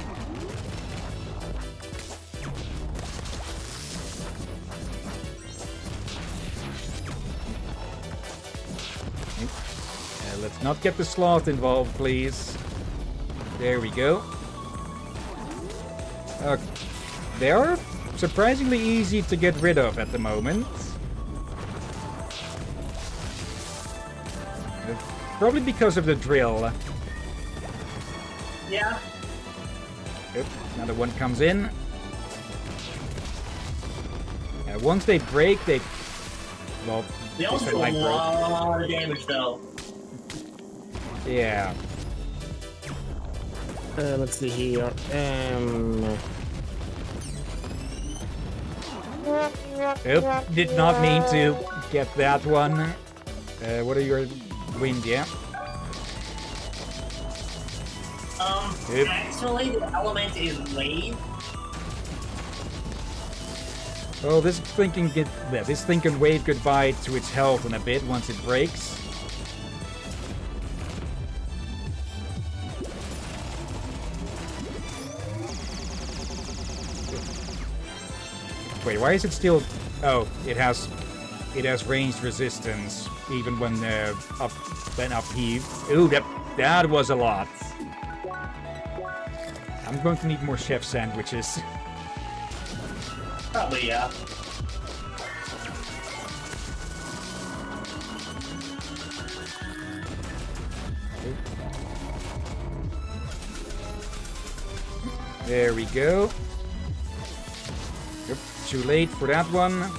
Let's not get the sloth involved, please. There we go. They are surprisingly easy to get rid of at the moment. Probably because of the drill. Yeah. Yep, another one comes in. Once they break, they... Well, They also just do a like lot of damage, though. yeah. Let's see here. Oop, did not mean to get that one. What are your wind, yeah? Yep. Actually, the element is wave. Oh, this thing can wave goodbye to its health in a bit once it breaks. Wait, why is it still... Oh, it has ranged resistance even when upheaved. Ooh, that was a lot. I'm going to need more chef sandwiches. Probably, yeah. There we go. Yep, too late for that one.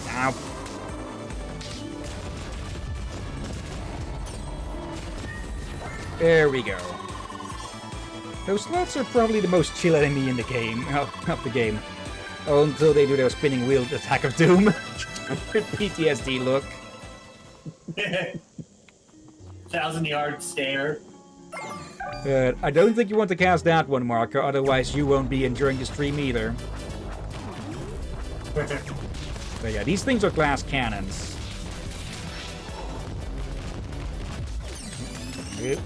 Ow. There we go. Those slots are probably the most chill enemy in the game, of the game. Oh, until they do their spinning wheel attack of doom. With PTSD look. 1,000-yard stare. I don't think you want to cast that one, Marco, otherwise you won't be enjoying the stream either. So yeah, these things are glass cannons. Yep.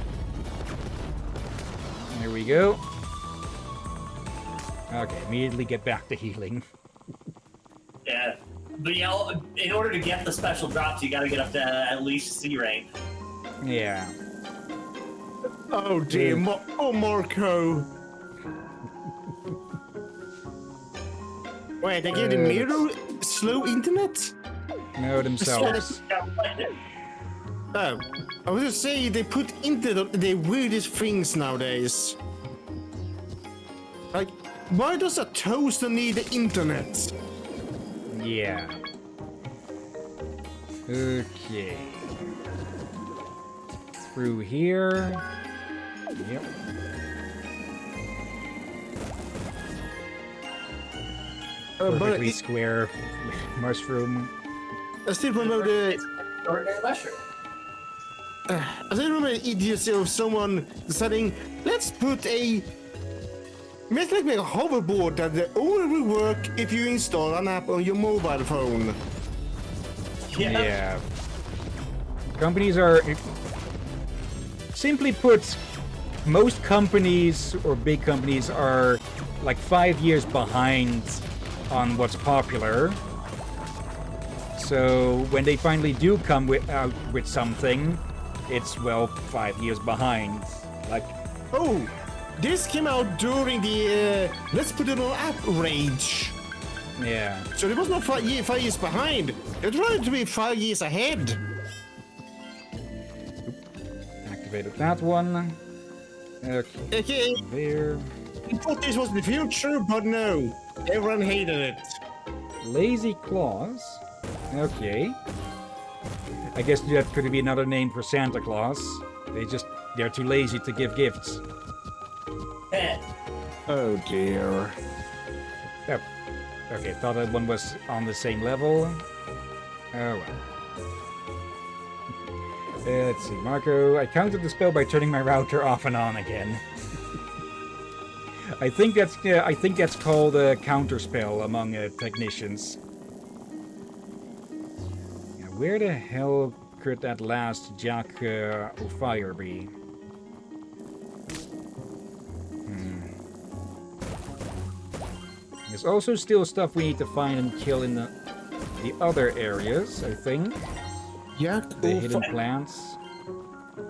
There we go. Okay, immediately get back to healing. Yeah. But yeah, in order to get the special drops, you gotta get up to at least C rank. Yeah. Oh dear, Marco. Wait, they give the mirror slow internet? No, themselves. Oh, I was just saying they put internet on the weirdest things nowadays. Like, why does a toaster need the internet? Yeah. Okay. Through here. Yep. Perfectly square mushroom. I still remember the... Ordinary mushroom. I still remember the idiocy of someone deciding, let's put a... Make like a hoverboard that only will work if you install an app on your mobile phone. Yeah. Companies are... Simply put, most companies or big companies are like 5 years behind on what's popular. So when they finally do come out with something, it's, well, 5 years behind. Like, Oh, this came out during the let's put it on app rage. yeah. So it was not 5 years behind. They're trying to be 5 years ahead. Activated that one. Okay. Okay, There. I thought this was the future, but no. Everyone hated it. Lazy Claus. Okay. I guess that could be another name for Santa Claus. They're too lazy to give gifts. Oh dear. Oh. Okay, thought that one was on the same level. Oh well. Let's see, Marco. I countered the spell by turning my router off and on again. I think that's called a counter spell among technicians. Yeah, where the hell could that last Jack of Fire be? There's also still stuff we need to find and kill in the other areas, I think. Yeah. The hidden plants.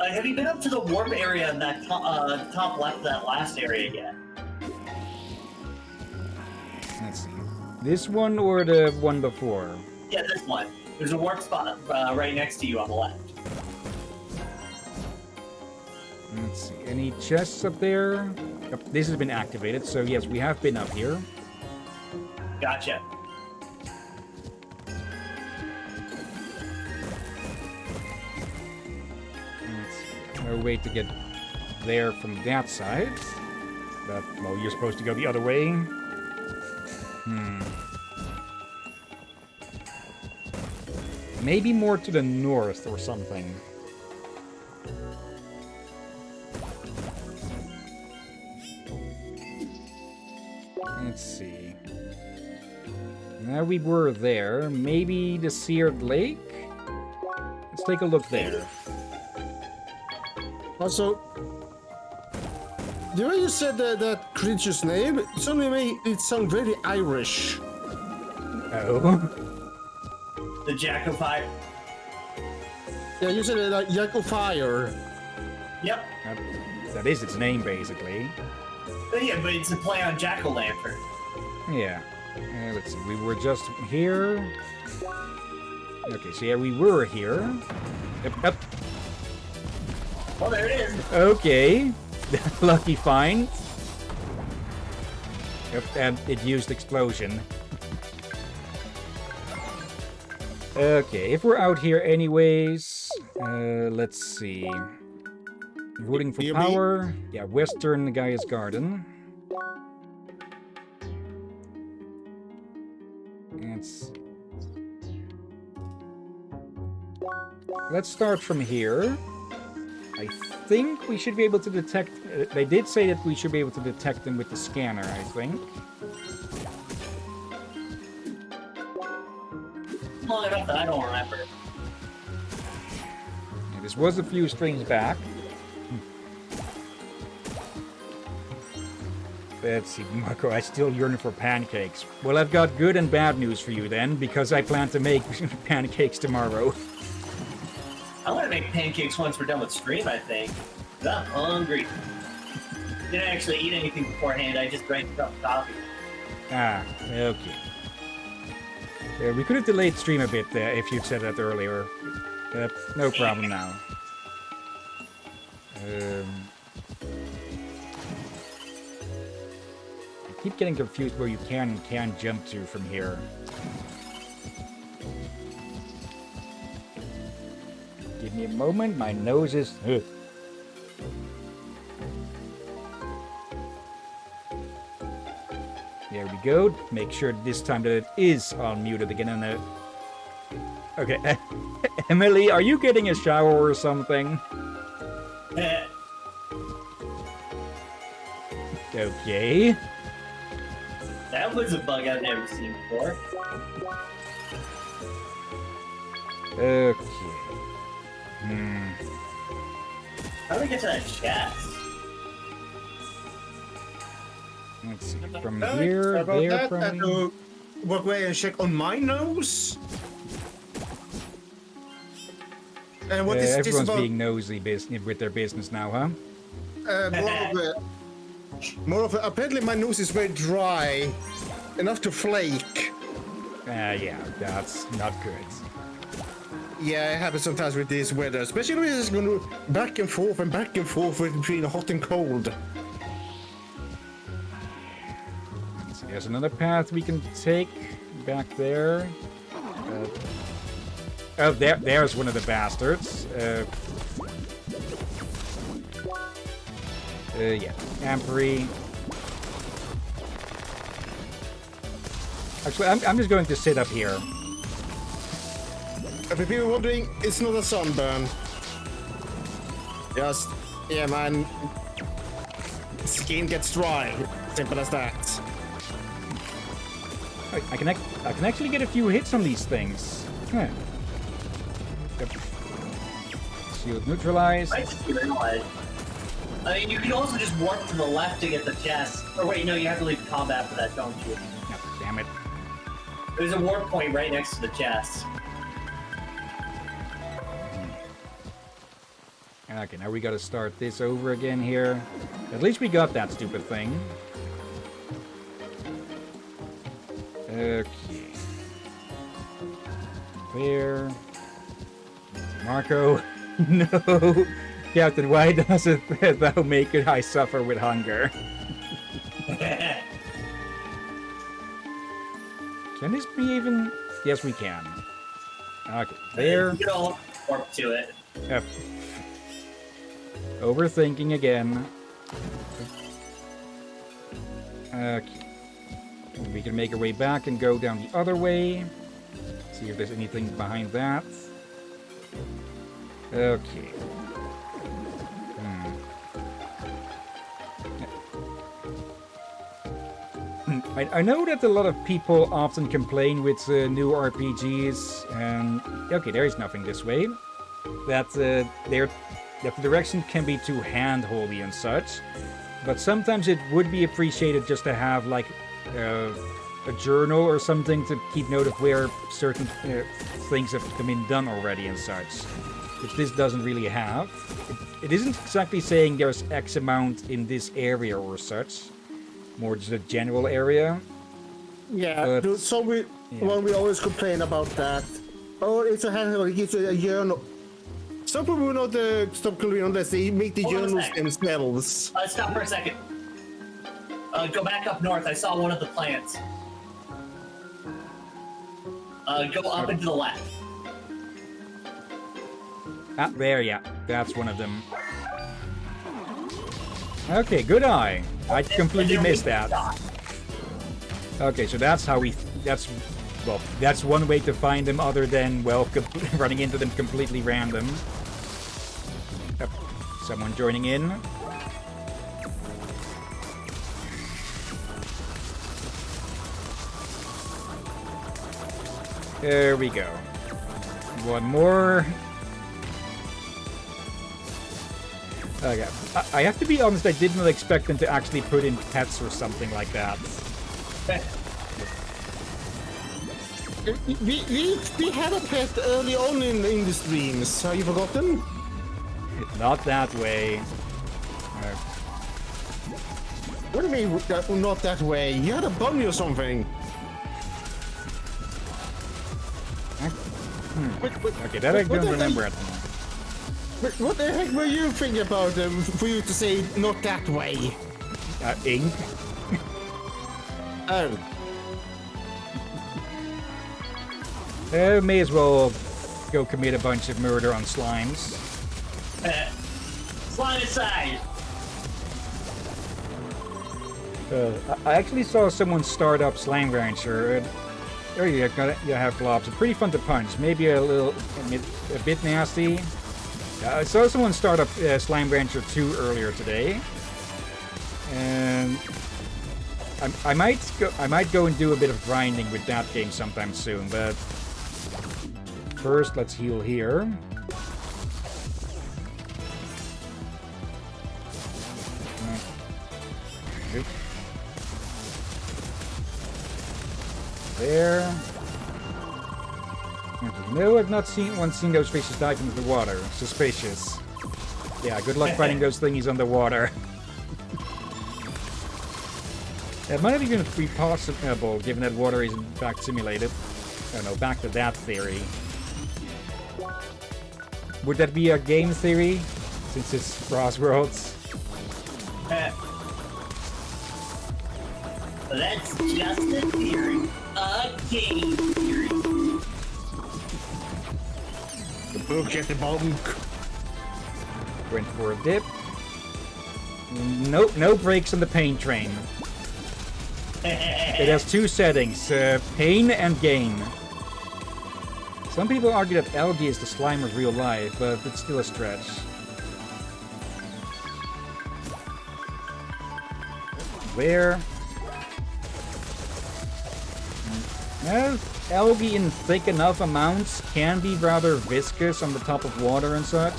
Have you been up to the warp area in that top left of that last area yet? Let's see. This one or the one before? Yeah, this one. There's a warp spot right next to you on the left. Let's see. Any chests up there? Yep, this has been activated, so yes, we have been up here. Gotcha. Let's see. No way to get there from that side. But, well, you're supposed to go the other way. Maybe more to the north or something. Let's see. Now we were there. Maybe the Seared Lake? Let's take a look there. Also, the way you said that creature's name, suddenly made it sound very Irish. Oh? The Jack of Fire. Yeah, you said it like Jack of Fire. Yep. That is its name, basically. Yeah, but it's a play on Jack-o'-lantern. Yeah. Let's see, we were just here. Okay, so yeah, we were here. Yep. Oh, there it is. Okay. Lucky find. Yep, and it used explosion. Okay, if we're out here anyways, let's see. Voting for power. Yeah, Western Gaia's Garden. Let's start from here. I think we should be able to detect... they did say that we should be able to detect them with the scanner, I think. Long enough that I don't remember. Yeah, this was a few strings back. Let's see, Marco, I still yearn for pancakes. Well, I've got good and bad news for you then, because I plan to make pancakes tomorrow. I'm gonna make pancakes once we're done with stream, I think. 'Cause I'm hungry. Didn't actually eat anything beforehand, I just drank a cup of coffee. Ah, okay. We could have delayed stream a bit if you'd said that earlier. No problem now. I keep getting confused where you can and can't jump to from here. Give me a moment, my nose is... There we go. Make sure this time that it is unmuted again. And okay, Emily, are you getting a shower or something? Okay. That was a bug I've never seen before. Okay. How do we get to that chest? Let's see. From here, there, from... Walk away and check on my nose. And what is this everyone's about? being nosy with their business now, huh? More of a, apparently my nose is very dry, enough to flake. Yeah, that's not good. Yeah, it happens sometimes with this weather, especially when it's going back and forth between hot and cold. So there's another path we can take back there. Oh, there's one of the bastards. Yeah, Ampery. Actually, I'm just going to sit up here. For people wondering, it's not a sunburn. Just, yeah, man. Skin gets dry. Simple as that. I can actually get a few hits on these things. Huh. Yep. Shield neutralized. I just realized. I mean, you can also just warp to the left to get the chest. Or wait, no, you have to leave combat for that, don't you? Oh, damn it. There's a warp point right next to the chest. Okay, now we gotta start this over again here. At least we got that stupid thing. Okay. There. Marco. No. Captain, why doesn't thou make it I suffer with hunger? Can this be even? Yes, we can. Okay, there. You can all warp to it. Yep. Overthinking again. Okay. We can make our way back and go down the other way. See if there's anything behind that. Okay. I know that a lot of people often complain with new RPGs, and okay, there is nothing this way. That the direction can be too hand-holdy and such, but sometimes it would be appreciated just to have like a journal or something to keep note of where certain things have been done already and such, which this doesn't really have. It isn't exactly saying there's X amount in this area or such. More just a general area. Yeah, But- the zombie one we always complain about that. Oh, it's a hand, it gives you a journal. Some people will not stop complaining unless they make the Hold on a journals sec. themselves. Stop for a second. Go back up north. I saw one of the plants. Go up and to the left. Ah, there, yeah. That's one of them. Okay, good eye. I completely missed that. Okay, so that's how we... Well, that's one way to find them other than, well, running into them completely random. Yep. Someone joining in. There we go. One more. Okay. I have to be honest, I did not expect them to actually put in pets or something like that. We had a pet early on in the streams. Have you forgotten? Not that way. What do you mean not that way? You had a bunny or something. Okay, that I don't remember at the moment. What the heck were you thinking about for you to say not that way? Ink? Oh. May as well go commit a bunch of murder on slimes. Slime aside. I actually saw someone start up Slime Rancher. Oh, you have globs. Pretty fun to punch. Maybe a bit nasty. I saw someone start up Slime Rancher 2 earlier today, and I might go and do a bit of grinding with that game sometime soon. But first, let's heal here. There. No, I've not seen those fishes dive into the water. Suspicious. Yeah, good luck fighting those thingies underwater. It might even be possible, given that water is in fact simulated. Oh no, back to that theory. Would that be a game theory? Since it's Crossworlds? That's just a theory. A game theory. The book at the bottom. Went for a dip. Nope, no brakes on the pain train. It has two settings, pain and gain. Some people argue that algae is the slime of real life, but it's still a stretch. Where? Well, algae in thick enough amounts can be rather viscous on the top of water and such.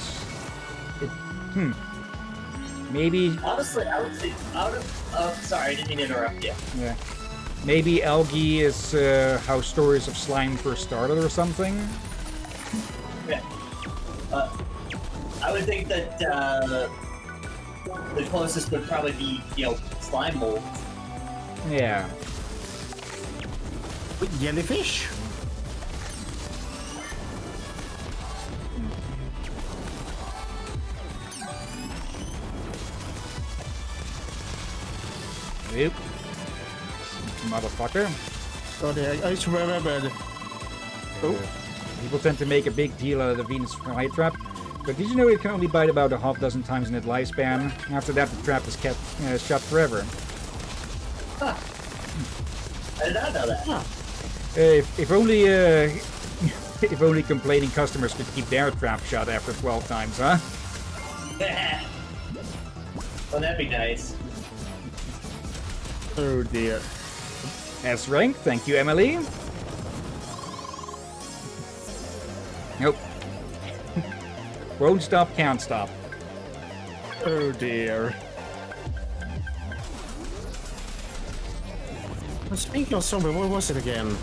Maybe... Honestly, I would say out of... Oh, sorry, I didn't mean to interrupt you. Yeah. Maybe algae is how stories of slime first started or something? Yeah. I would think that the closest would probably be, slime mold. Yeah. With jellyfish? Yep. Motherfucker. Oh, I just remembered. People tend to make a big deal out of the Venus flytrap, but did you know it can only bite about a half dozen times in its lifespan? After that, the trap is kept shut forever. Huh. I did not know that. Huh. If only if only complaining customers could keep their trap shut after 12 times, huh? Well, that'd be nice. Oh dear. S rank, thank you, Emily. Nope. Won't stop, can't stop. Oh dear. Speaking of zombie, what was it again?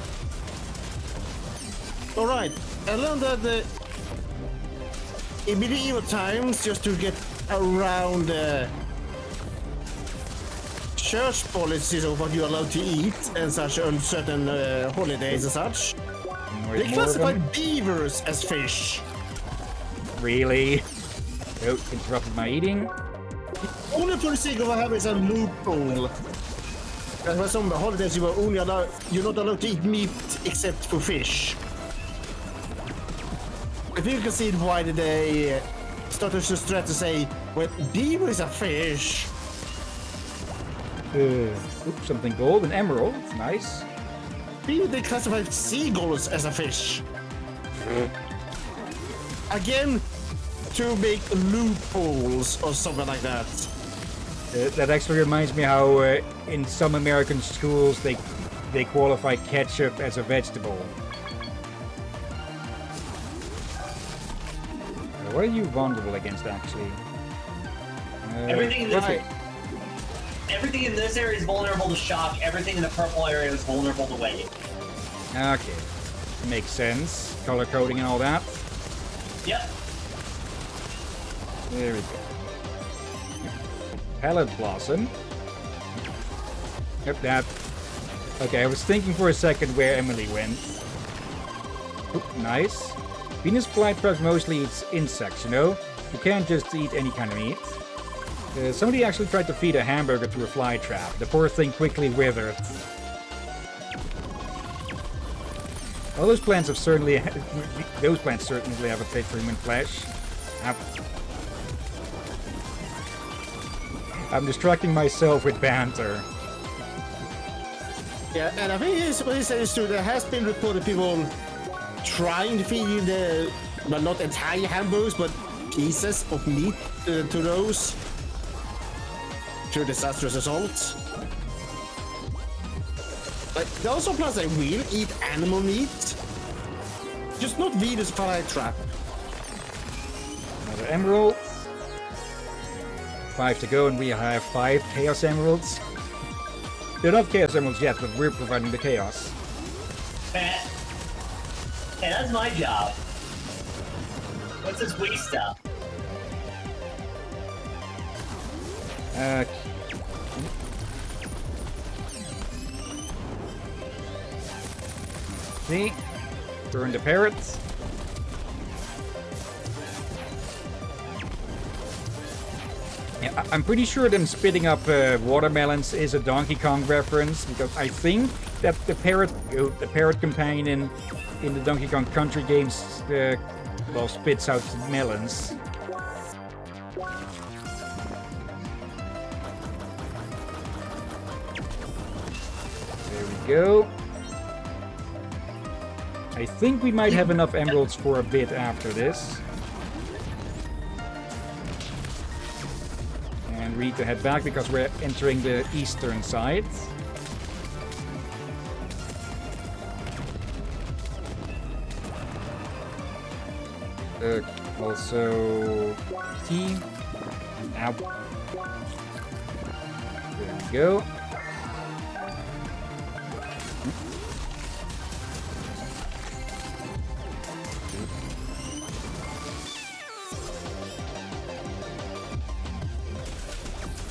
Alright, I learned that in medieval times, just to get around church policies of what you're allowed to eat and such on certain holidays and such. They classify beavers as fish. Really? Oh, interrupted my eating. Only for the sake of having some loophole. That's why some holidays you're not allowed to eat meat except for fish. I think you can see why they started to try to say, well, beaver is a fish. Oops, something gold, an emerald. Nice. Maybe they classify seagulls as a fish. Again, to make loopholes or something like that. That actually reminds me how in some American schools they qualify ketchup as a vegetable. What are you vulnerable against, actually? Everything in this everything in this area is vulnerable to shock. Everything in the purple area is vulnerable to wave. Okay, makes sense. Color coding and all that. Yep. There we go. Palette blossom. Yep, that. Okay, I was thinking for a second where Emily went. Oop, nice. Venus flytrap mostly eats insects, you know? You can't just eat any kind of meat. Somebody actually tried to feed a hamburger to a fly trap. The poor thing quickly withered. All those plants have certainly... those plants certainly have a taste for human flesh. I'm distracting myself with banter. Yeah, and I think what he said is true. There has been reported people trying to feed the, well, not entire hamburgers, but pieces of meat to those. To disastrous results. Like, there are also plants that will eat animal meat. Just not Venus flytrap. Another emerald. 5 to go, and we have 5 chaos emeralds. They're not chaos emeralds yet, but we're providing the chaos. Hey, that's my job. What's this wee stuff? See? Burn the parrots. Yeah, I'm pretty sure them spitting up watermelons is a Donkey Kong reference, because I think that the parrot companion in the Donkey Kong Country games, well, spits out melons. There we go. I think we might have enough emeralds for a bit after this. And we need to head back because we're entering the eastern side. Also... T. Ow. There we go.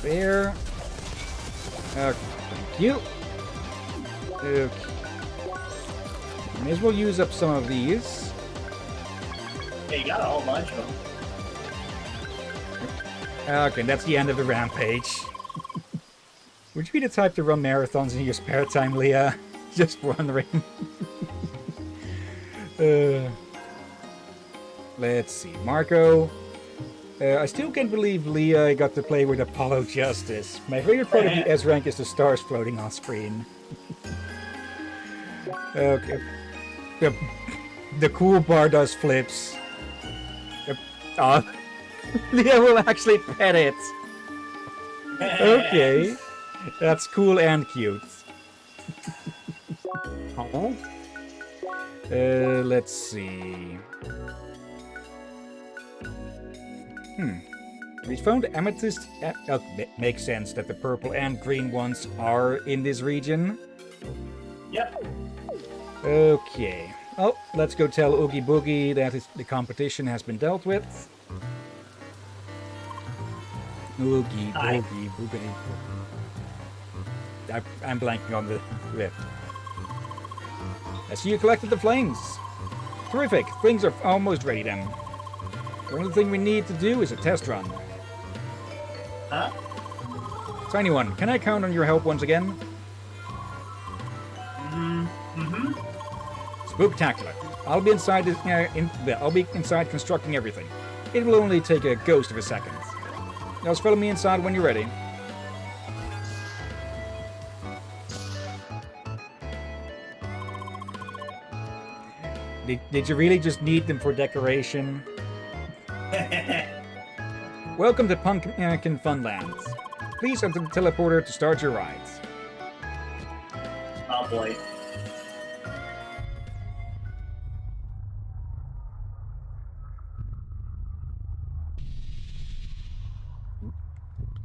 There. Okay, thank you. Okay. May as well use up some of these. Hey, you got a whole bunch of them. Okay, that's the end of the rampage. Would you be the type to run marathons in your spare time, Leah? Just wondering. Let's see. Marco. I still can't believe Leah got to play with Apollo Justice. My favorite part of the S rank is the stars floating on screen. Okay. The cool bar does flips. Leah will actually pet it. Okay. That's cool and cute. Let's see. We found amethyst. Makes sense that the purple and green ones are in this region. Yep. Okay. Oh, let's go tell Oogie Boogie that the competition has been dealt with. Oogie Boogie Boogity. I'm blanking on the lift. I see you collected the flames. Terrific. Things are almost ready then. The only thing we need to do is a test run. Huh? Tiny One, can I count on your help once again? Mm-hmm. Spooktacular. I'll be inside. I'll be inside constructing everything. It will only take a ghost of a second. Just follow me inside when you're ready. Did you really just need them for decoration? Welcome to Pumpkin Funlands. Please enter the teleporter to start your rides. Oh boy.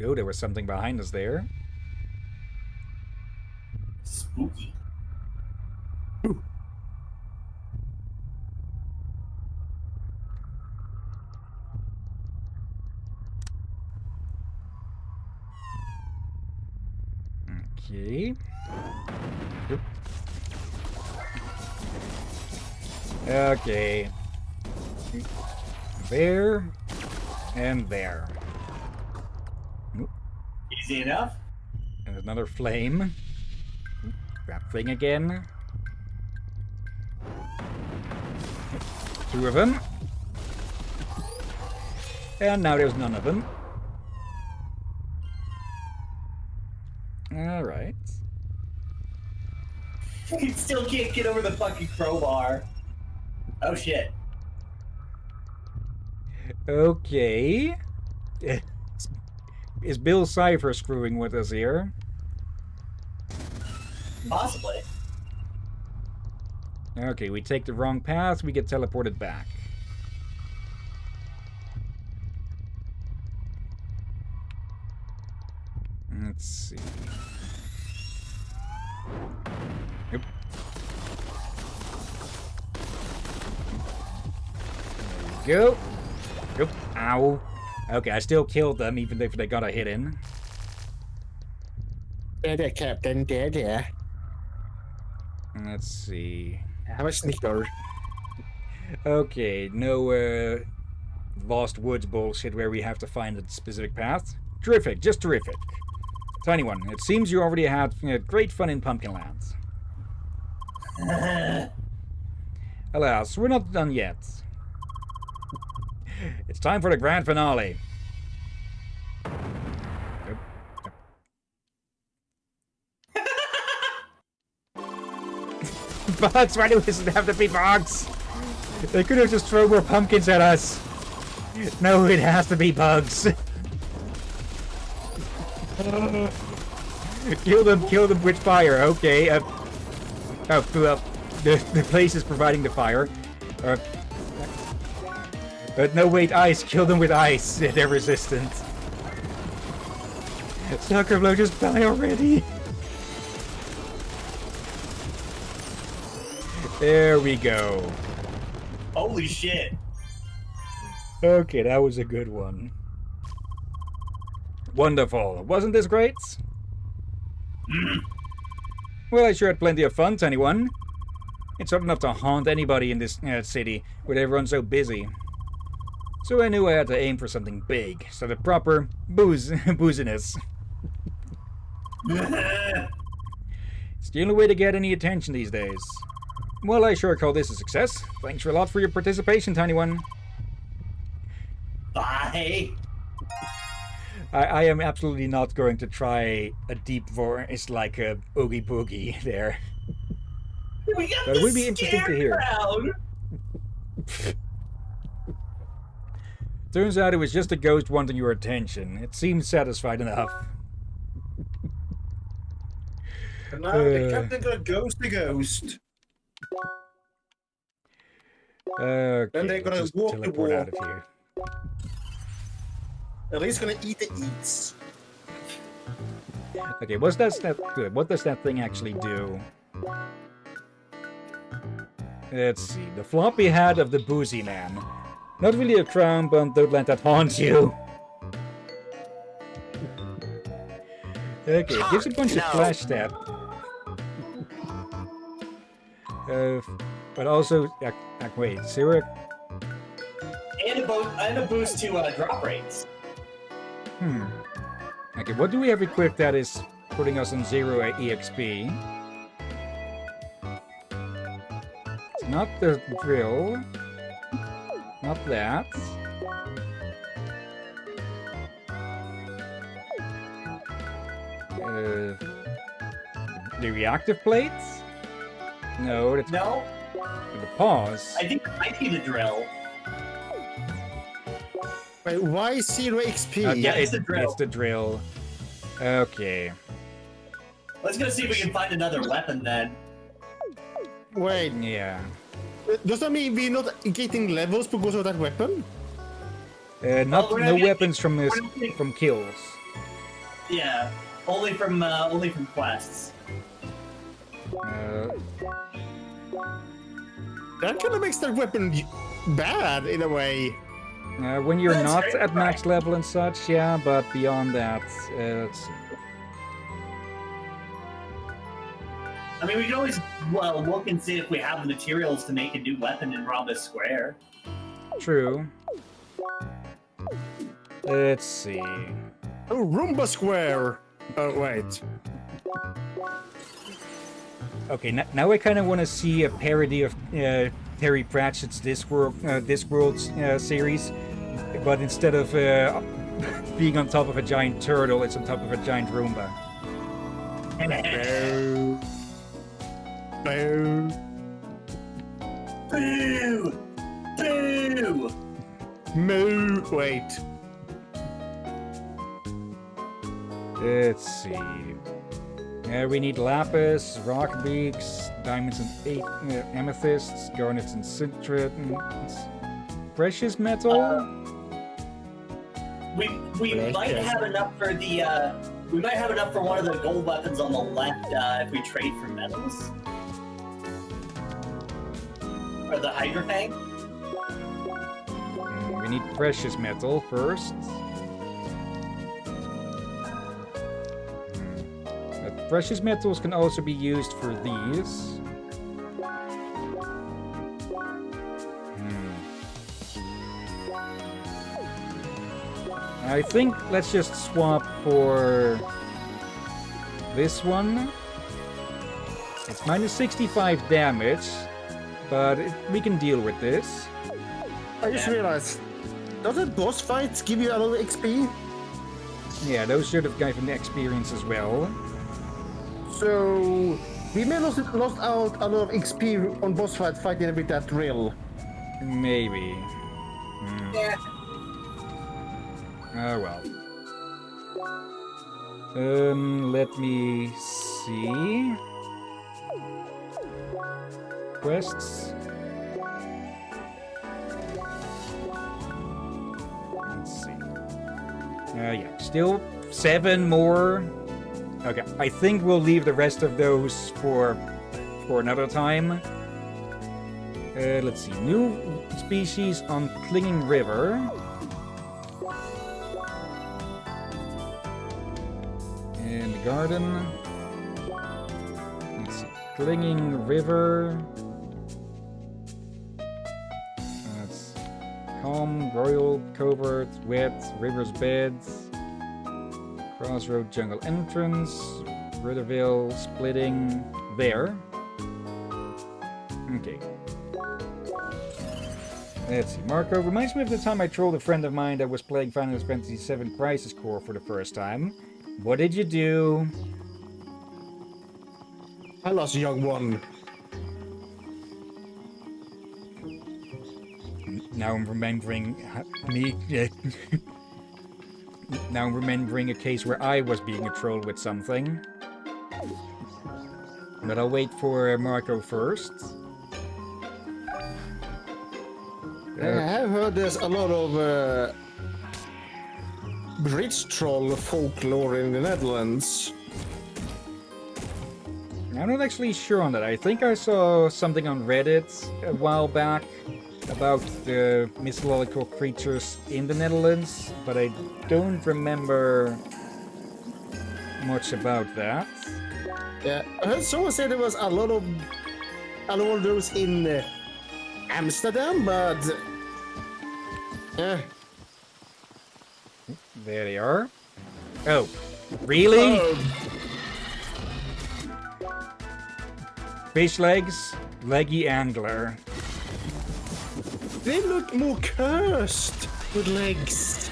Oh, there was something behind us there. Spooky. Okay. Oop. Okay. There. And there. Oop. Easy enough. And another flame. Oop. That thing again. Two of them. And now there's none of them. Alright. You still can't get over the fucking crowbar. Oh shit. Okay. Is Bill Cipher screwing with us here? Possibly. Okay, we take the wrong path, we get teleported back. Let's see. Yep. There we go. Yep. Ow. Okay, I still killed them, even if they got a hit in. There, Captain. There. Let's see. Have a snicker. Okay, no Lost Woods bullshit where we have to find a specific path. Terrific, just terrific. Tiny One, it seems you already had great fun in Pumpkinland. Alas, we're not done yet. It's time for the grand finale. Bugs, why does it have to be bugs? They could have just thrown more pumpkins at us. No, it has to be bugs. Kill them with fire. Okay. Oh, well, the place is providing the fire. But no, wait, ice. Kill them with ice. They're resistant. Sucker Blow, just die already. There we go. Holy shit. Okay, that was a good one. Wonderful. Wasn't this great? Well, I sure had plenty of fun, Tiny One. It's hard enough to haunt anybody in this city where everyone's so busy. So I knew I had to aim for something big, so the proper booziness. It's the only way to get any attention these days. Well, I sure call this a success. Thanks a lot for your participation, Tiny One. Bye. I am absolutely not going to try a deep voice like a Oogie Boogie there. We got But it would be interesting to hear. Turns out it was just a ghost wanting your attention. It seems satisfied enough. And now the captain got the ghost. Okay, Then they're gonna just walk the teleport out walk. of here. At least gonna eat the eats. Okay, what does that thing actually do? Let's see. The floppy hat of the Boozy Man. Not really a crown, but don't let that haunt you. Okay, it gives a bunch of No. flash stat. But also, wait, 0. And a boost to drop rates. Okay, what do we have equipped that is putting us on 0 EXP? It's not the drill. Not that. The reactive plates? No, that's No, the pause. I think it might be the drill. Wait, why 0 XP? Yeah, it's the drill. It's the drill. Okay. Let's go see if we can find another weapon then. Wait, Yeah. does that mean we're not getting levels because of that weapon? we're No not getting- weapons from we're not getting- from kills. Yeah, only from quests. That kind of makes that weapon bad in a way. When you're That's not right, at max right. level and such, yeah, but beyond that, let's see. I mean, we can always look and see if we have the materials to make a new weapon in Rhombus Square. True. Let's see. Oh, Roomba Square! Oh, wait. Okay, now I kind of want to see a parody of Terry Pratchett's Discworld series, but instead of being on top of a giant turtle, it's on top of a giant Roomba. Boo! Boo! Boo! Moo! Wait. Let's see. We need lapis, rock beaks, diamonds and amethysts, garnets and citrate, precious metal. We might have enough for the we might have enough for one of the gold weapons on the left if we trade for metals. Or the Hydra Fang. We need precious metal first. But precious metals can also be used for these. I think let's just swap for this one. It's minus 65 damage, but we can deal with this. I just realized, doesn't boss fights give you a lot of XP? Yeah, those should have given the experience as well. So we may lost out a lot of XP on boss fight fighting with that drill. Maybe. Yeah. Oh well. Let me see. Quests. Let's see. Yeah, still 7 more. Okay, I think we'll leave the rest of those for another time. Let's see. New species on Clinging River. In the garden. Let's see. Clinging River. That's calm, royal, covert, wet, river's beds. Crossroad jungle entrance. Riverville splitting there. Okay. Let's see. Marco reminds me of the time I trolled a friend of mine that was playing Final Fantasy VII Crisis Core for the first time. What did you do? I lost a young one. Now I'm remembering me. Now I'm remembering a case where I was being a troll with something. But I'll wait for Marco first. I have heard there's a lot of bridge troll folklore in the Netherlands. I'm not actually sure on that. I think I saw something on Reddit a while back about the mythological creatures in the Netherlands, but I don't remember much about that. Yeah, I heard someone say there was a lot of those in Amsterdam, but There they are. Oh, really? Fish legs, leggy angler. They look more cursed with legs.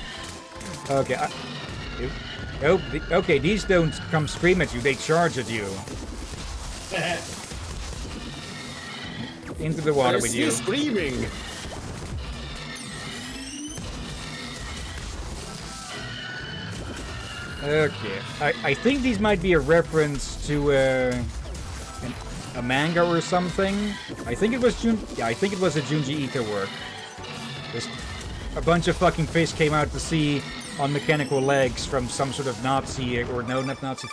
Okay. Okay, these don't come scream at you, they charge at you. Into the water with you. Screaming. Okay. I think these might be a reference to a manga or something. I think it was I think it was a Junji Ito work. Just a bunch of fucking fish came out to sea on mechanical legs from some sort of Nazi, or no, not Nazi,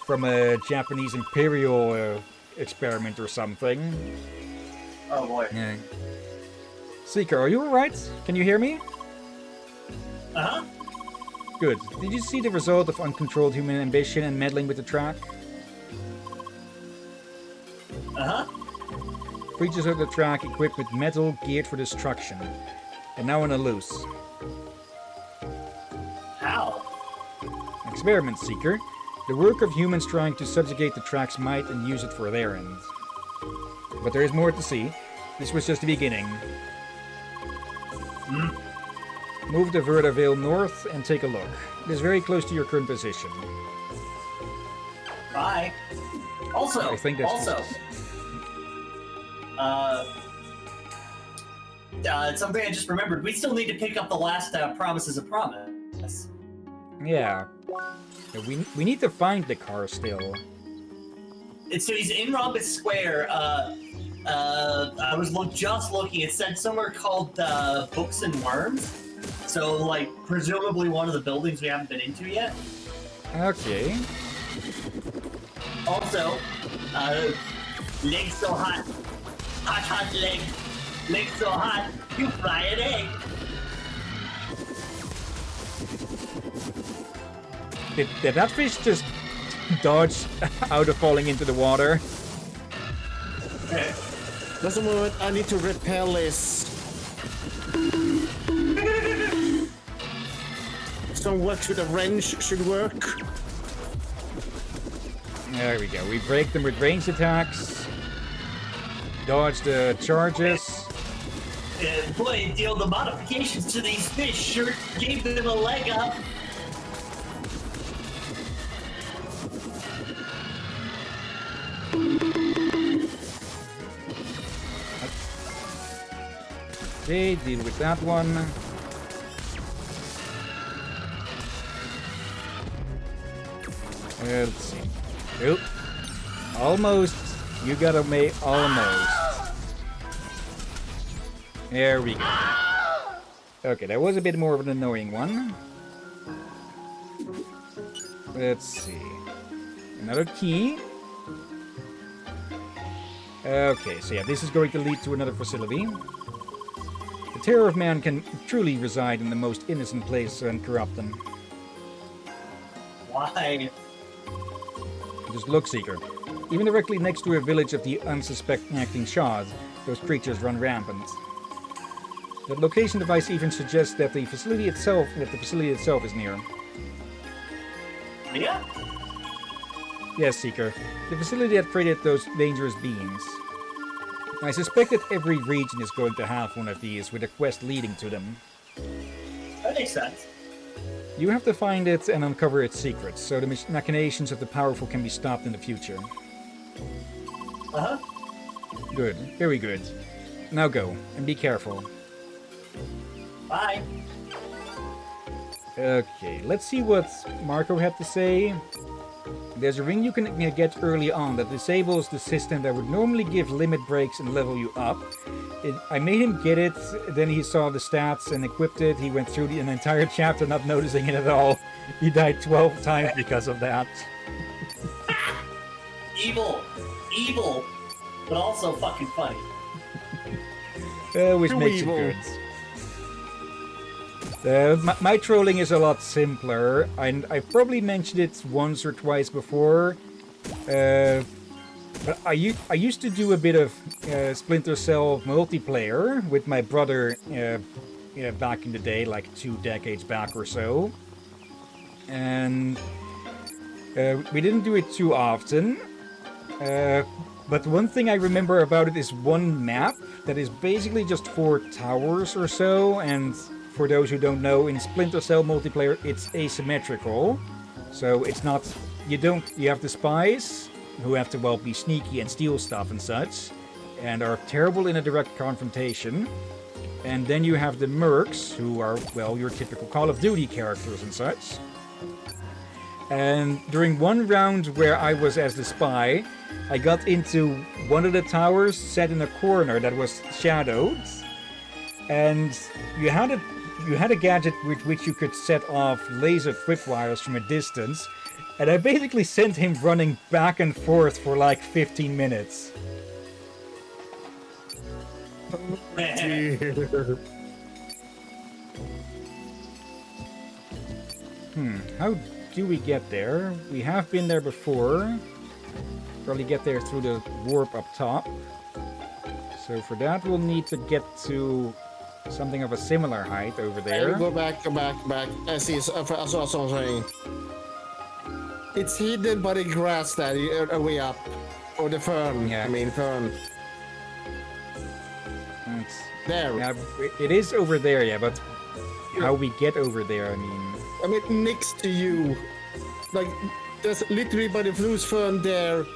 from a Japanese imperial experiment or something. Oh boy. Yeah. Seeker, are you alright? Can you hear me? Uh-huh. Good. Did you see the result of uncontrolled human ambition and meddling with the track? Uh-huh. Creatures of the track equipped with metal geared for destruction. And now on a loose. How? Experiment Seeker. The work of humans trying to subjugate the track's might and use it for their ends. But there is more to see. This was just the beginning. Move the Verda Vale north and take a look. It is very close to your current position. Bye. Also, I think that's something I just remembered. We still need to pick up the last Promise is a Promise. Yeah. We need to find the car still. So he's in Rhombus Square. I was just looking. It said somewhere called Books and Worms. So, like, presumably one of the buildings we haven't been into yet. Okay. Also, legs so hot. Hot leg. Legs so hot, you fry an egg. Did that fish just dodge out of falling into the water? Just a moment, I need to repel this. Some works with a wrench should work. There we go. We break them with ranged attacks. Dodge the charges. Boy, the modifications to these fish sure gave them a leg up. Okay, deal with that one. Let's see. Oop. Almost. You gotta make almost. There we go. Okay, that was a bit more of an annoying one. Let's see. Another key. Okay, so yeah, this is going to lead to another facility. The terror of man can truly reside in the most innocent place and corrupt them. Why? Just look, Seeker. Even directly next to a village of the unsuspecting Shaws, those creatures run rampant. The location device even suggests that the facility itself is near. Yeah? Yes, Seeker. The facility that created those dangerous beings. I suspect that every region is going to have one of these, with a quest leading to them. That makes sense. You have to find it and uncover its secrets, so the machinations of the powerful can be stopped in the future. Uh-huh. Good. Very good. Now go, and be careful. Bye. Okay, let's see what Marco had to say. There's a ring you can get early on that disables the system that would normally give limit breaks and level you up. I made him get it, then he saw the stats and equipped it. He went through an entire chapter not noticing it at all. He died 12 times because of that. Evil, but also fucking funny. Which Too makes evil. it good. My trolling is a lot simpler, and I've probably mentioned it once or twice before. But I used to do a bit of Splinter Cell multiplayer with my brother back in the day, like 2 decades back or so. And we didn't do it too often. But one thing I remember about it is one map that is basically just 4 towers or so. And for those who don't know, in Splinter Cell multiplayer, it's asymmetrical. So it's not... You have the spies, who have to, well, be sneaky and steal stuff and such, and are terrible in a direct confrontation. And then you have the mercs, who are, well, your typical Call of Duty characters and such. And during one round where I was as the spy, I got into one of the towers set in a corner that was shadowed. And you had a gadget with which you could set off laser tripwires from a distance. And I basically sent him running back and forth for like 15 minutes. How do we get there? We have been there before. Probably get there through the warp up top. So for that we'll need to get to something of a similar height over there. Go back. I see, I saw something. It's hidden by the grass that way up. Or the fern. Yeah. I mean, fern. It's, There. yeah, it is over there, yeah, but how we get over there, I mean, next to you. Like, there's literally by the blue fern there.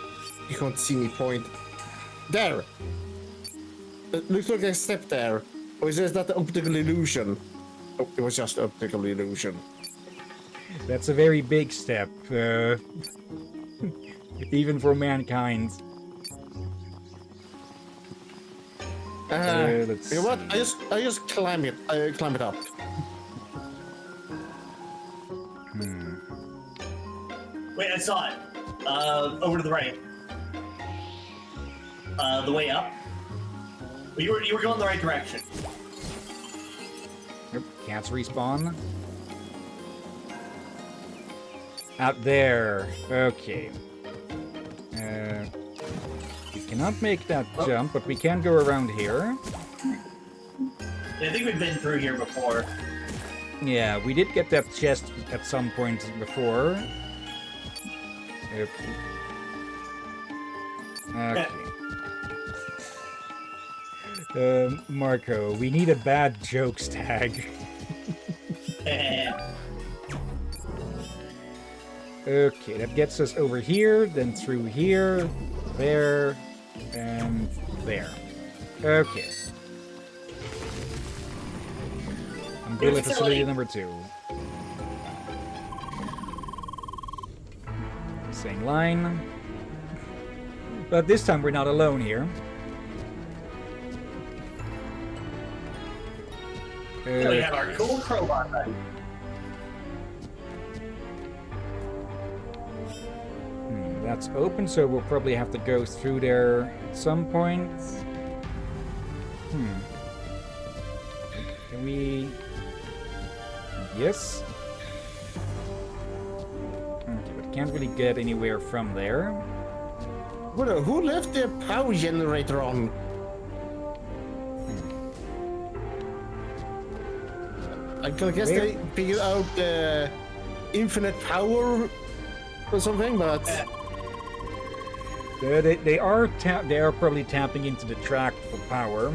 You can't see me point. There. It looks like a step there. Or is that the optical illusion? Oh, it was just optical illusion. that's a very big step, even for mankind. Let's You know what? see. I just climb it. I climb it up. Wait, I saw it. Over to the right. The way up. You were going the right direction. Yep, cats respawn. Out there. Okay. We cannot make that jump, but we can go around here. Yeah, I think we've been through here before. Yeah, we did get that chest at some point before. Yep. Okay. Marco, we need a bad jokes tag. Okay, that gets us over here, then through here, there, and there. Okay. Umbrella facility number 2. Same line. But this time we're not alone here. We have our cool crowbar buddy. That's open, so we'll probably have to go through there at some point. Can we... Yes. Okay, but can't really get anywhere from there. Who left the power generator on? I guess they figured out the infinite power or something, but they are probably tapping into the track for power.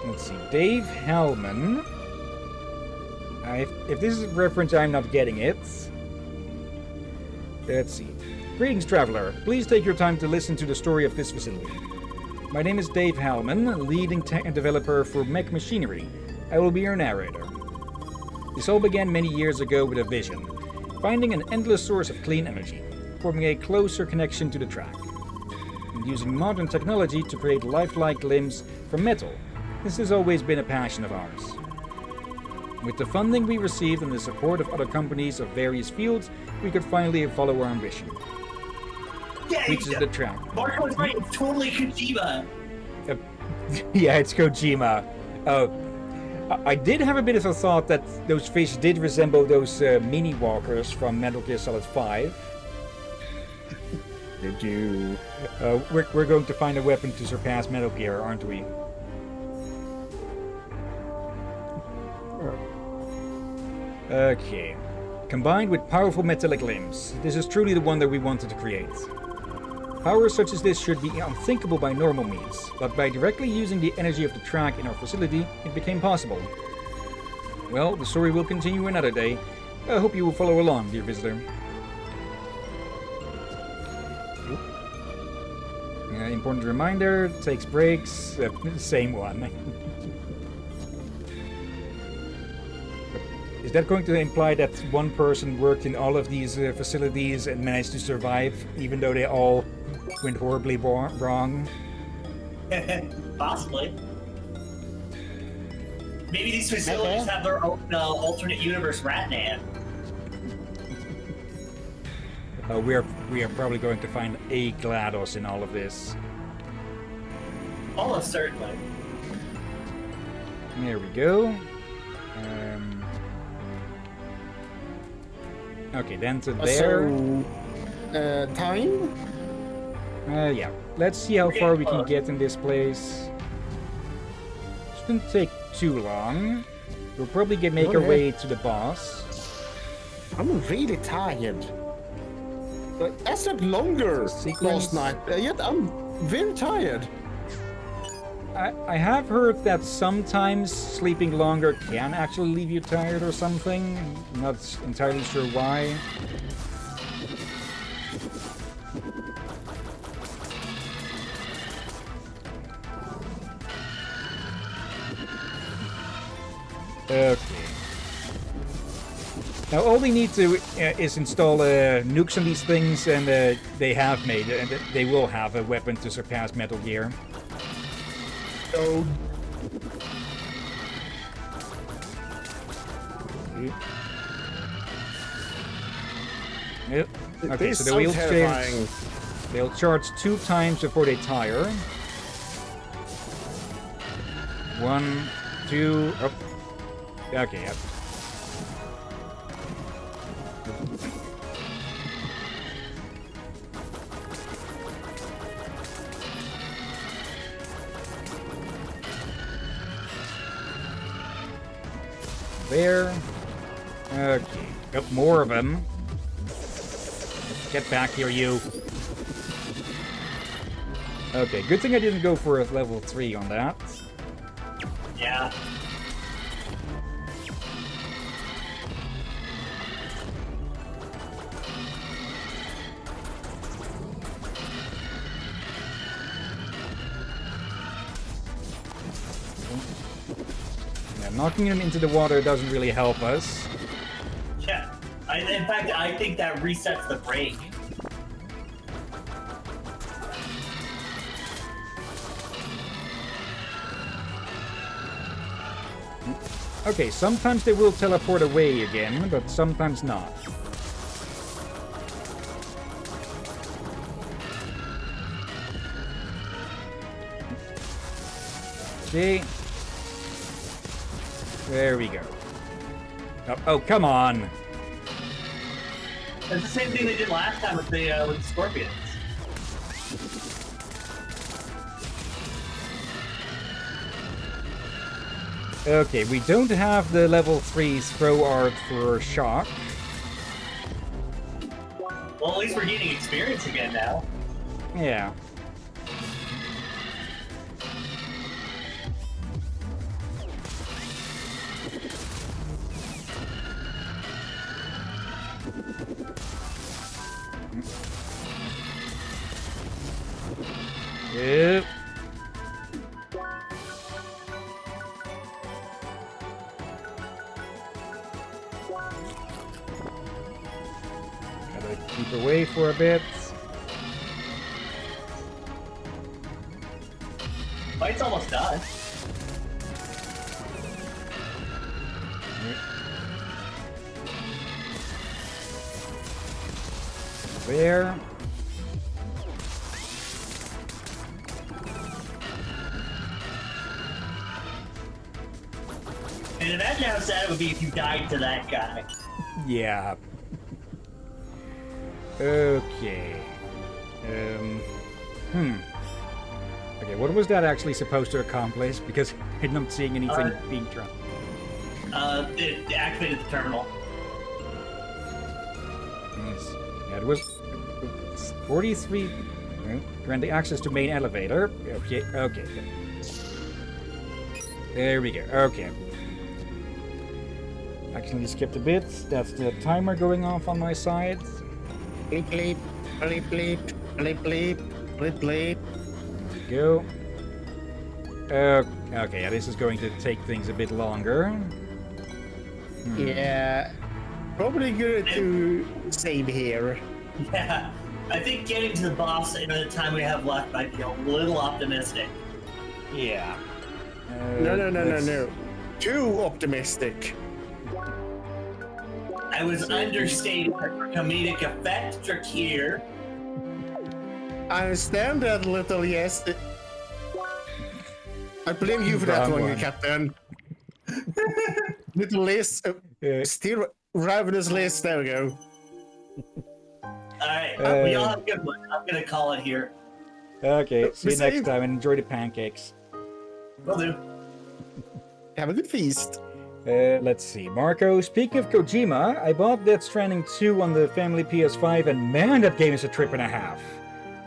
Let's see, Dave Hellman. If this is a reference, I'm not getting it. Let's see. Greetings, traveler. Please take your time to listen to the story of this facility. My name is Dave Hellman, leading tech developer for Mech Machinery. I will be your narrator. This all began many years ago with a vision, finding an endless source of clean energy, forming a closer connection to the track, and using modern technology to create lifelike limbs from metal. This has always been a passion of ours. With the funding we received and the support of other companies of various fields, we could finally follow our ambition. Yeah, Which is the track. Marco was right. It's totally Kojima. Yeah, it's Kojima. Oh, I did have a bit of a thought that those fish did resemble those mini walkers from Metal Gear Solid 5. They do. We're going to find a weapon to surpass Metal Gear, aren't we? Okay. Combined with powerful metallic limbs, this is truly the wonder we wanted to create. Power such as this should be unthinkable by normal means, but by directly using the energy of the track in our facility, it became possible. Well, the story will continue another day. I hope you will follow along, dear visitor. Important reminder, takes breaks, same one. Is that going to imply that one person worked in all of these facilities and managed to survive, even though they all went horribly wrong? Possibly. Maybe these facilities have their own alternate universe Ratman. We are probably going to find a GLaDOS in all of this. Almost certainly. There we go. Okay, then to there. So, time? Yeah. Let's see how far we can get in this place. Shouldn't take too long. We'll probably make our way to the boss. I'm really tired. I slept longer last night, yet I'm very tired. I have heard that sometimes sleeping longer can actually leave you tired or something. Not entirely sure why. Okay. Now all they need to is install nukes on these things, and they have made it, and they will have a weapon to surpass Metal Gear. So, yep. Okay, this so is so terrifying. they'll charge 2 times before they tire. 1, 2, up. Okay, yep. There. Okay. Got more of them. Get back here, you. Okay, good thing I didn't go for a level 3 on that. Yeah. Knocking them into the water doesn't really help us. Yeah. In fact, I think that resets the break. Okay, sometimes they will teleport away again, but sometimes not. Okay. There we go. Oh, come on! It's the same thing they did last time with the scorpions. Okay, we don't have the level 3 throw art for shock. Well, at least we're gaining experience again now. Yeah. Yep. Gotta keep away for a bit. Fight's almost done. There. mean, imagine how sad it would be if you died to that guy. Yeah. Okay. Okay, what was that actually supposed to accomplish? Because I'm not seeing anything being tried. It activated the terminal. Yes. Yeah, it was 43. Granting access to main elevator. Okay, okay. There we go. Okay. Actually skipped a bit. That's the timer going off on my side. Bleep, bleep, bleep, bleep, bleep, bleep, bleep, bleep. Go. Okay, yeah, this is going to take things a bit longer. Yeah. Probably good to save here. Yeah. I think getting to the boss in the time we have left might be a little optimistic. Yeah. No. Too optimistic. I was understating for comedic effect, Drakir. I understand that little, yes. I blame you for that Wrong one, one. Captain. Little Liz, still ravenous Liz, there we go. Alright, we all have a good one. I'm gonna call it here. Okay, see you Save. next time and enjoy the pancakes. Will do. Have a good feast. Let's see. Marco, speaking of Kojima, I bought Death Stranding 2 on the family PS5 and man, that game is a trip and a half.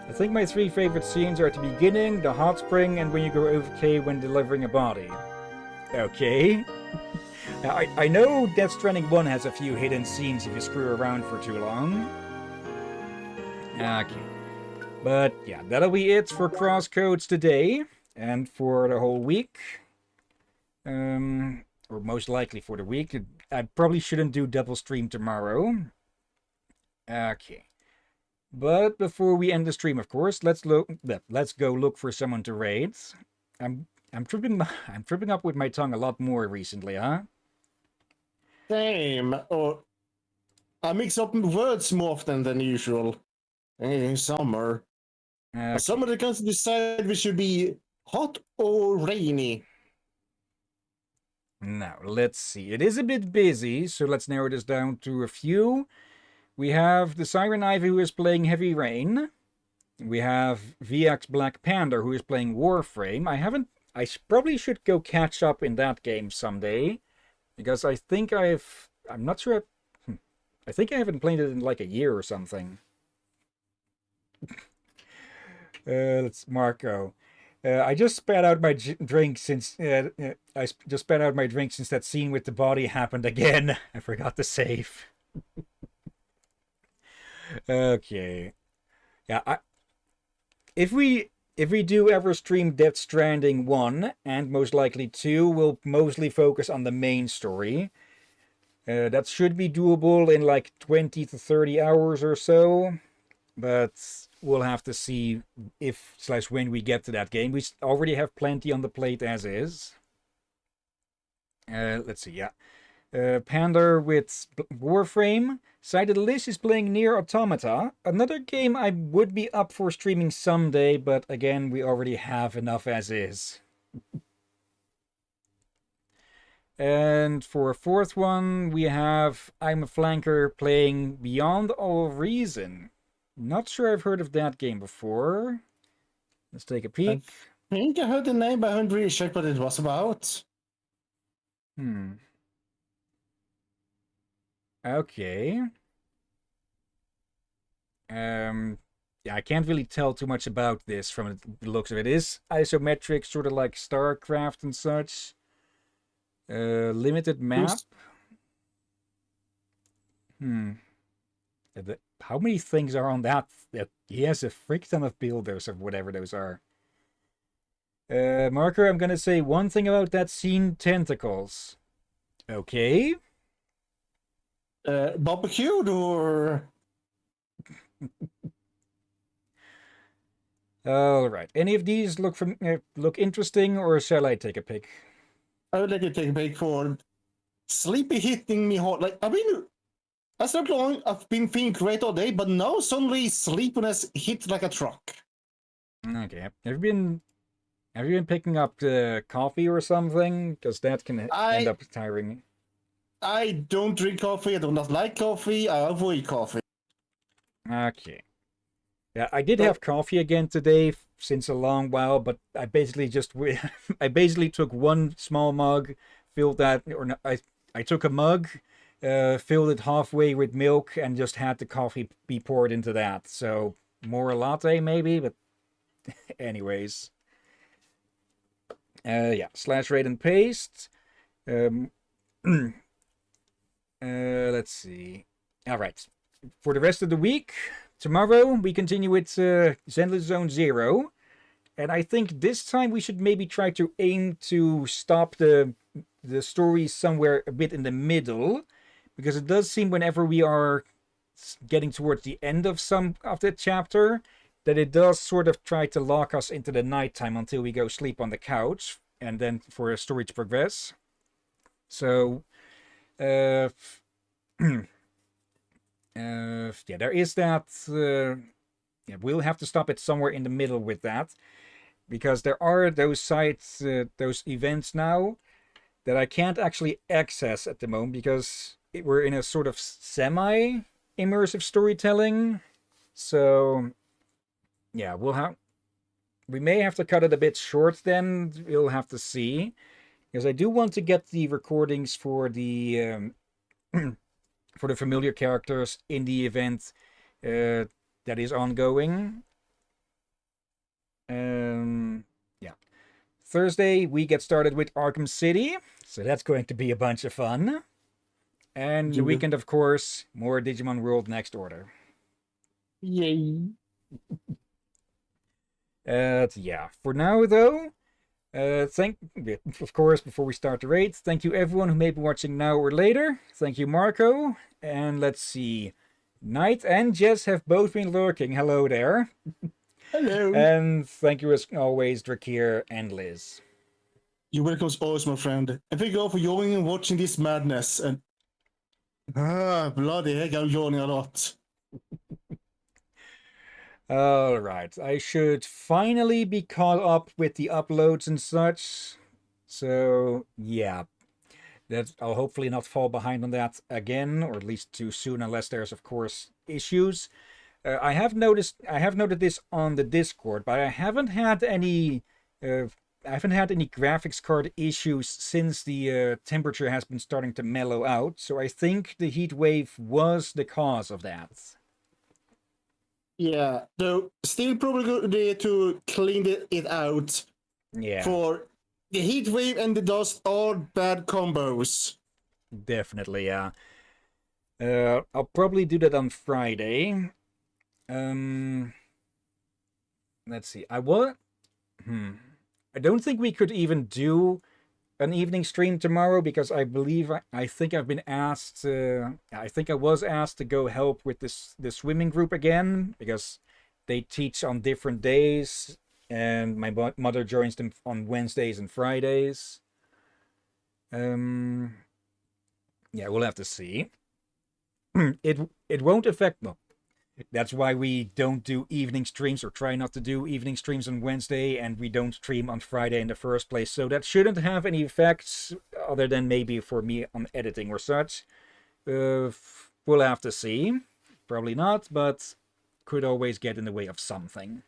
I think my 3 favorite scenes are at the beginning, the hot spring, and when you go AFK when delivering a body. Okay. Now, I know Death Stranding 1 has a few hidden scenes if you screw around for too long. Okay. But yeah, that'll be it for CrossCodes today and for the whole week. Or most likely for the week. I probably shouldn't do double stream tomorrow. Okay. But before we end the stream, of course, let's go look for someone to raid. I'm tripping up with my tongue a lot more recently, huh? Same. Or I mix up words more often than usual. Hey, summer. Okay. Summer they can decide if it should be hot or rainy. Now, let's see. It is a bit busy, so let's narrow this down to a few. We have the Siren Ivy who is playing Heavy Rain. We have VX Black Panda who is playing Warframe. I probably should go catch up in that game someday. Because I think I'm not sure. I think I haven't played it in like a year or something. Let's Marco. I just spat out my drink since just spat out my drink since that scene with the body happened again. I forgot to save. Okay. Yeah, if we do ever stream Death Stranding 1 and most likely 2, we'll mostly focus on the main story. That should be doable in like 20 to 30 hours or so. But we'll have to see if/when we get to that game. We already have plenty on the plate as is. Let's see, yeah. Panda with Warframe. Cited Liz is playing Nier Automata. Another game I would be up for streaming someday, but again, we already have enough as is. And for a fourth one, we have I'm a Flanker playing Beyond All Reason. Not sure I've heard of that game before. Let's take a peek. I think I heard the name, but I haven't really checked what it was about. Okay. Yeah, I can't really tell too much about this from the looks of it. It is isometric, sort of like StarCraft and such. Limited map. How many things are on that? He has a frick ton of builders of whatever those are. Marker, I'm gonna say one thing about that scene, tentacles. Okay. Barbecued or... All right. Any of these look interesting, or shall I take a pick? I would like to take a break for sleepy hitting me hard. Like, I've been feeling great all day, but now suddenly sleepiness hit like a truck. Okay. Have you been Have you been picking up coffee or something? Because that can end up tiring. I don't drink coffee. I do not like coffee. I avoid coffee. Okay. Yeah, I did have coffee again today since a long while, but I basically I basically took one small mug, filled that, or no, I took a mug, filled it halfway with milk, and just had the coffee be poured into that. So more a latte maybe, but anyways. Yeah, slash rate and paste. Let's see. All right. For the rest of the week, tomorrow we continue with Zenless Zone 0. And I think this time we should maybe try to aim to stop the story somewhere a bit in the middle. Because it does seem whenever we are getting towards the end of some of the chapter, that it does sort of try to lock us into the nighttime until we go sleep on the couch. And then for a story to progress. So, yeah, there is that. Yeah, we'll have to stop it somewhere in the middle with that, because there are those sites, those events now, that I can't actually access at the moment because we're in a sort of semi-immersive storytelling. So, yeah, we may have to cut it a bit short. Then we'll have to see. Because I do want to get the recordings for the for the familiar characters in the event that is ongoing. Yeah. Thursday we get started with Arkham City, so that's going to be a bunch of fun. And the weekend, of course, more Digimon World Next Order. Yay! Yeah. For now, though. Of course, before we start the raid, thank you everyone who may be watching now or later. Thank you, Marco. And let's see. Knight and Jess have both been lurking. Hello there. Hello. And thank you as always, Drakir and Liz. You're welcome as always, my friend. And thank you all for yawning and watching this madness. And bloody heck, I'm yawning a lot. All right, I should finally be caught up with the uploads and such. So, yeah, I'll hopefully not fall behind on that again, or at least too soon, unless there's, of course, issues. I have noted this on the Discord, but I haven't had any graphics card issues since the temperature has been starting to mellow out. So I think the heat wave was the cause of that. Yeah, so still probably good to clean it out. Yeah. For the heat wave and the dust are bad combos. Definitely, yeah. I'll probably do that on Friday. Let's see. I don't think we could even do an evening stream tomorrow because I think I've been asked. I think I was asked to go help with this swimming group again because they teach on different days, and my mother joins them on Wednesdays and Fridays. Yeah, we'll have to see. It won't affect. Well, that's why we don't do evening streams, or try not to do evening streams on Wednesday, and we don't stream on Friday in the first place. So that shouldn't have any effects, other than maybe for me on editing or such. We'll have to see. Probably not, but could always get in the way of something.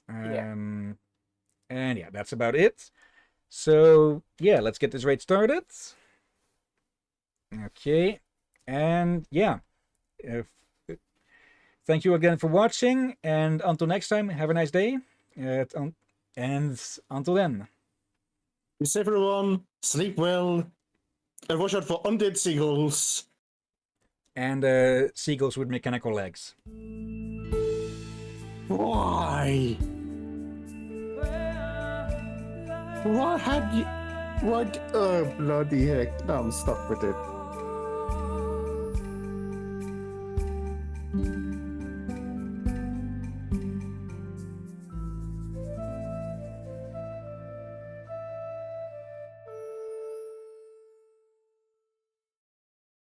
And yeah, that's about it. So yeah, let's get this raid started. Okay. And yeah, thank you again for watching, and until next time, have a nice day, and until then. Be safe, everyone, sleep well, and watch out for undead seagulls. And seagulls with mechanical legs. Why? What had you... What? Oh, bloody heck, now I'm stuck with it.